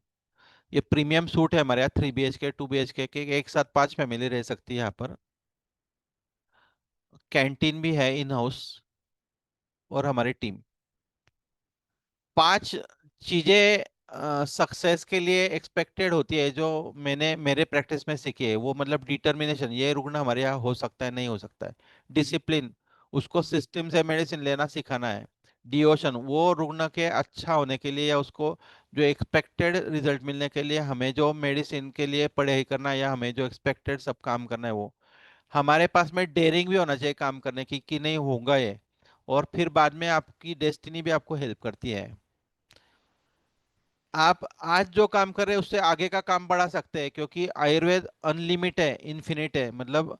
ये प्रीमियम सूट है हमारे यहाँ, 3 BHK 2 BHK के एक साथ 5 फैमिली रह सकती है यहाँ पर। कैंटीन भी है इन हाउस, और हमारी टीम। 5 चीजें सक्सेस के लिए एक्सपेक्टेड होती है, जो मैंने मेरे प्रैक्टिस में सीखी है। वो मतलब डिटर्मिनेशन, ये रुकना हमारे यहाँ हो सकता है नहीं हो सकता है। डिसिप्लिन, उसको सिस्टम से मेडिसिन लेना सिखाना है। डिवोशन, वो रुकना के अच्छा होने के लिए, या उसको जो एक्सपेक्टेड रिजल्ट मिलने के लिए हमें जो मेडिसिन के लिए पढ़ाई करना है, या हमें जो एक्सपेक्टेड सब काम करना है, वो हमारे पास में डेयरिंग भी होना चाहिए काम करने की, कि नहीं होगा ये। और फिर बाद में आपकी डेस्टिनी भी आपको हेल्प करती है। आप आज जो काम कर रहे हैं उससे आगे का काम बढ़ा सकते हैं, क्योंकि आयुर्वेद अनलिमिट है, इन्फिनिट है। मतलब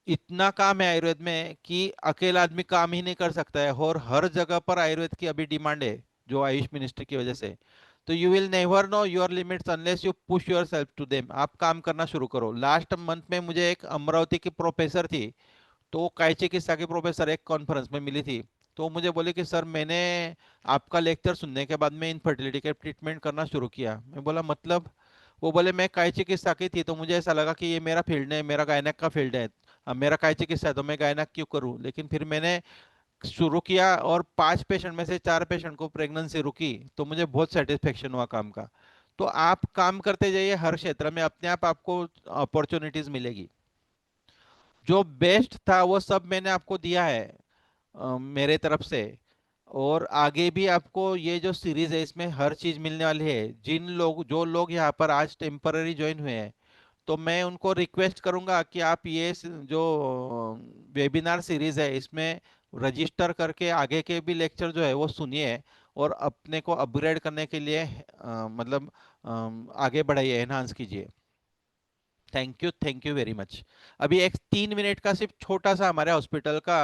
इतना काम है आयुर्वेद में कि अकेला आदमी काम ही नहीं कर सकता है, और हर जगह पर आयुर्वेद की अभी डिमांड है, जो आयुष मिनिस्ट्री की वजह से। तो you will never know your limits unless you push yourself to them. आप काम करना शुरू करो। लास्ट मंथ में मुझे एक अमरावती की प्रोफेसर थी, तो वो काय चिकित्सा के प्रोफेसर एक कॉन्फ्रेंस में मिली थी। तो मुझे बोले कि सर, मैंने आपका लेक्चर सुनने के बाद में इनफर्टिलिटी के ट्रीटमेंट करना शुरू किया। मैं बोला मतलब? वो बोले मैं काय चिकित्सा की थी, तो मुझे ऐसा लगा कि ये मेरा फील्ड है, मेरा गायनेक का फील्ड है। अब मेरा काय चिकित्सा है तो मैं गायनेक क्यों करूं। लेकिन फिर मैंने शुरू किया, और 5 पेशेंट में से 4 पेशेंट को प्रेगनेंसी रुकी, तो मुझे बहुत सेटिस्फेक्शन हुआ काम का। तो आप काम करते जाइए, हर क्षेत्र में अपने आप आपको अपॉर्चुनिटीज मिलेगी। जो बेस्ट था वो सब मैंने आपको दिया है मेरे तरफ से। और आगे भी आपको ये जो सीरीज है, इसमें हर चीज मिलने वाली है। जो लोग यहाँ पर आज टेम्पररी ज्वाइन हुए हैं, तो मैं उनको रिक्वेस्ट करूंगा कि आप जो वेबिनार सीरीज है, इसमें रजिस्टर करके आगे के भी लेक्चर जो है वो सुनिए, और अपने को अपग्रेड करने के लिए मतलब आगे बढ़ाइए, एनहांस कीजिए। Thank you very much. अभी एक 3 मिनट का सिर्फ छोटा सा हमारे हॉस्पिटल का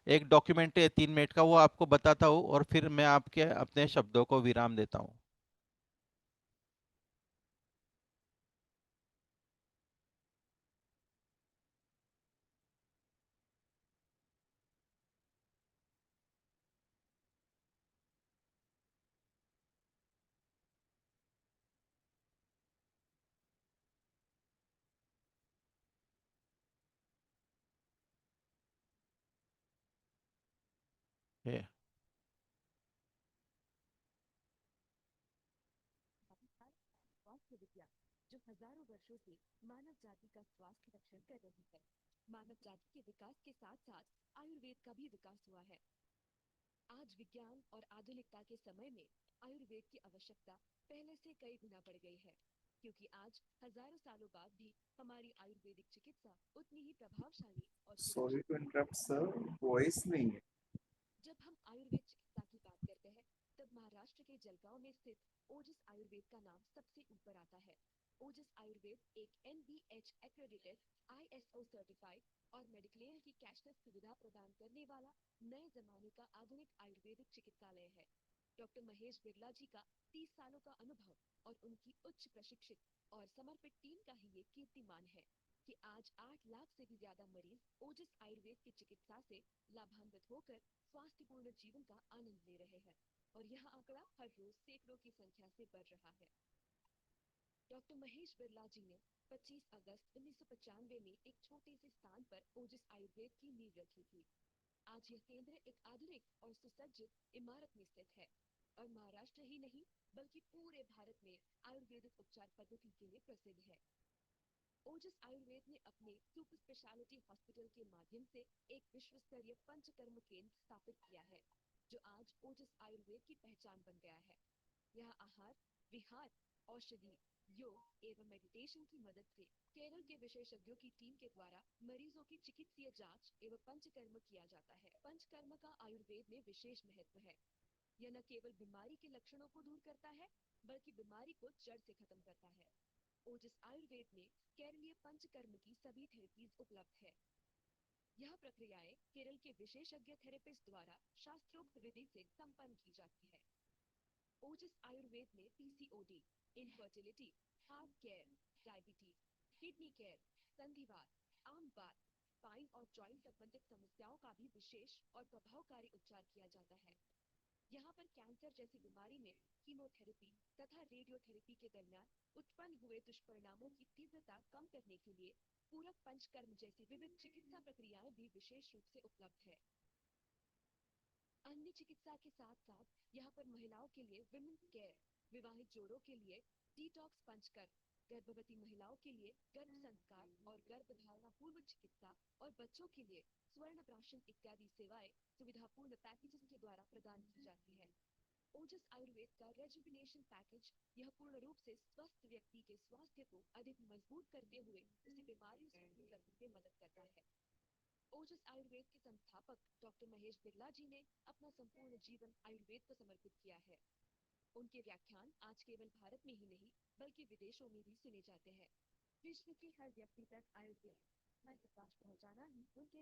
एक डॉक्यूमेंट्री है, 3 मिनट का, वो आपको बताता हूँ, और फिर मैं आपके अपने शब्दों को विराम देता हूँ। ये स्वास्थ्य विद्या जो हजारों वर्षों से मानव जाति का स्वास्थ्य रक्षण कर रही है। मानव जाति के विकास के साथ साथ आयुर्वेद का भी विकास हुआ है। आज विज्ञान और आधुनिकता के समय में आयुर्वेद की आवश्यकता पहले से कई गुना बढ़ गई है, क्योंकि आज हजारों सालों बाद भी हमारी आयुर्वेदिक चिकित्सा उतनी ही प्रभावशाली और सॉरी सुरक्षित टू इंटरप्ट सर, वॉइस नहीं है। जब हम आयुर्वेद चिकित्सा की बात करते हैं, तब महाराष्ट्र के जलगांव में स्थित ओजस आयुर्वेद का नाम सबसे ऊपर आता है। ओजस आयुर्वेद एक NBH एक्रेडिटेड, ISO सर्टिफाइड और मेडिक्लेम की कैशलेस सुविधा प्रदान करने वाला नए जमाने का आधुनिक आयुर्वेदिक चिकित्सालय है। डॉक्टर महेश बिरला जी का 30 सालों का अनुभव और उनकी उच्च प्रशिक्षित और समर्पित टीम का ही ये कीर्तिमान है कि आज 8 लाख से भी ज्यादा मरीज ओजस आयुर्वेद की चिकित्सा से लाभान्वित होकर स्वास्थ्यपूर्ण जीवन का आनंद ले रहे हैं, और यह आंकड़ा हर रोज सैकड़ों की संख्या से बढ़ रहा है। डॉक्टर महेश बिरला जी ने 25 अगस्त 1995 में एक छोटे से स्थान पर ओजस आयुर्वेद की नींव रखी थी। आज यह केंद्र एक आधुनिक और सुसज्जित इमारत में स्थित है और महाराष्ट्र ही नहीं बल्कि पूरे भारत में आयुर्वेदिक उपचार पद्धति के लिए प्रसिद्ध है। ओजस आयुर्वेद ने अपने सुपर स्पेशलिटी हॉस्पिटल के माध्यम से एक विश्व स्तरीय पंचकर्म केंद्र स्थापित किया है, जो आज ओजस आयुर्वेद की पहचान बन गया है। यहाँ आहार, विहार, औषधि, योग एवं मेडिटेशन की मदद से केरल के विशेषज्ञों की टीम के द्वारा मरीजों की चिकित्सीय जांच एवं पंचकर्म किया जाता है। पंचकर्म का आयुर्वेद में विशेष महत्व है। यह न केवल बीमारी के लक्षणों को दूर करता है, बल्कि बीमारी को जड़ से खत्म करता है। ओजस आयुर्वेद में केरलीय पंचकर्म की सभी थेरेपीज उपलब्ध है। यह प्रक्रियाएं केरल के विशेषज्ञ थेरेपिस्ट द्वारा शास्त्रोक्त विधि से संपन्न की जाती है। ओजस आयुर्वेद में PCOD, infertility, heart care, diabetes, kidney care, संधिवात, आमवात, स्पाइन और जॉइंट संबंधित समस्याओं का भी विशेष और प्रभावकारी उपचार किया जाता है। यहाँ पर कैंसर जैसी बीमारी में कीमोथेरेपी तथा रेडियोथेरेपी के दरमियान उत्पन्न हुए दुष्परिणामों की तीव्रता कम करने के लिए पूरक पंचकर्म जैसी विविध चिकित्सा प्रक्रियाएं भी विशेष रूप से उपलब्ध है। अन्य चिकित्सा के साथ साथ यहाँ पर महिलाओं के लिए विमेन्स केयर, विवाहित जोड़ों के लिए डिटॉक्स पंचकर्म, गर्भवती महिलाओं के लिए गर्भ संस्कार और गर्भधारणा पूर्व चिकित्सा और बच्चों के लिए स्वर्ण प्राशन इत्यादि सेवाएं सुविधापूर्ण पैकेजेस के द्वारा प्रदान की जाती है। ओजस आयुर्वेद का रेजुविनेशन पैकेज यह पूर्ण रूप से स्वस्थ व्यक्ति के स्वास्थ्य को अधिक मजबूत करते हुए उसे बीमारियों से दूर रखने में मदद करता है। ओजस आयुर्वेद के संस्थापक डॉक्टर महेश बिरला जी ने अपना संपूर्ण जीवन आयुर्वेद को समर्पित किया है। उनके व्याख्यान आज केवल भारत में ही नहीं बल्कि विदेशों में भी सुने जाते हैं। विश्व के हर व्यक्ति तक आयुर्वेद में प्रकाश पहुंचाना ही उनके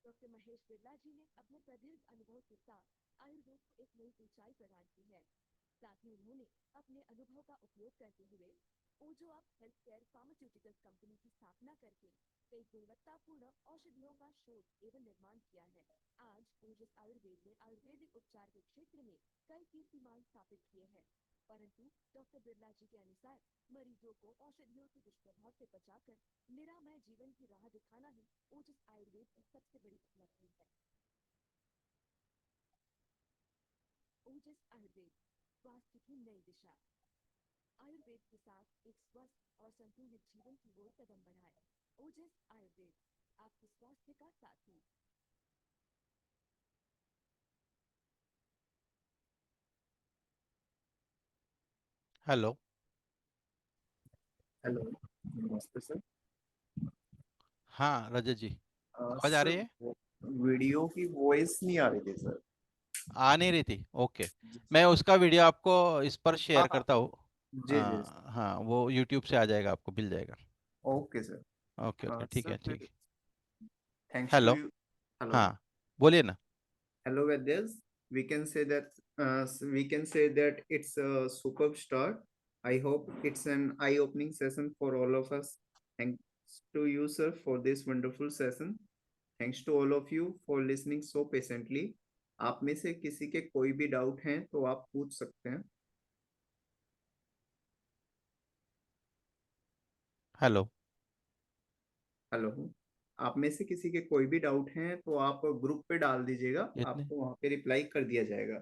डॉक्टर महेश बिरला जी ने अपने प्रदीर्घ अनुभव के साथ आयुर्वेद को एक नई ऊंचाई प्रदान की है। साथ ही उन्होंने अपने अनुभव का उपयोग करते हुए Ojo of health care pharmaceuticals company की स्थापना करके कई गुणवत्तापूर्ण औषधियों का शोध एवं निर्माण किया है। आज ओजस आयुर्वेद ने आयुर्वेदिक उपचार के क्षेत्र में कई कीर्तिमान स्थापित किए हैं, परंतु डॉक्टर बिरला जी के अनुसार मरीजों को औषधियों के दुष्प्रभाव से बचाकर निरामय जीवन की राह दिखाना ही ओजस आयुर्वेद की सबसे बड़ी उपलब्धि है। ओजस आयुर्वेद, स्वास्थ्य की नई दिशा। आयुर्वेद के साथ एक स्वस्थ और संतुलित जीवन की ओर कदम बढ़ाएं। ओजस आयुर्वेद, आपके स्वास्थ्य का साथी। हेलो। हेलो, नमस्ते सर। हाँ रजत जी, आवाज आ सर, रही है? वीडियो की वॉइस नहीं आ रही थी सर। आ नहीं रही थी? ओके, जी मैं सर। उसका वीडियो आपको इस पर शेयर हाँ करता हूँ। जी जी सर। हाँ, वो यूट्यूब से आ जाएगा, आपको मिल जाएगा। Okay sir. ओके ओके, ठीक सर है, ठीक फिर है। Thanks to hello. You. Hello. हाँ, बोलिए ना। Hello Vedas, we can say that it's a superb start. I hope it's an eye-opening session for all of us. Thanks to you, sir, for this wonderful session. Thanks to all of you for listening so patiently. आप में से किसी के कोई भी doubt हैं तो आप पूछ सकते हैं। हेलो। हेलो। आप में से किसी के कोई भी डाउट हैं तो आप ग्रुप पे डाल दीजिएगा, इतने? आपको वहाँ पे रिप्लाई कर दिया जाएगा।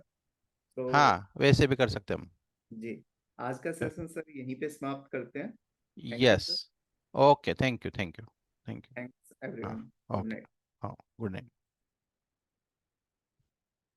तो हाँ, वैसे भी कर सकते हैं हम। जी, आज का सेशन सर यहीं पे समाप्त करते हैं। Thank you yes. Sir. Okay, thank you, thank you, thank you. Thanks हाँ, एवरीवन। Good okay. नाइट। हाँ, गुड नाइट।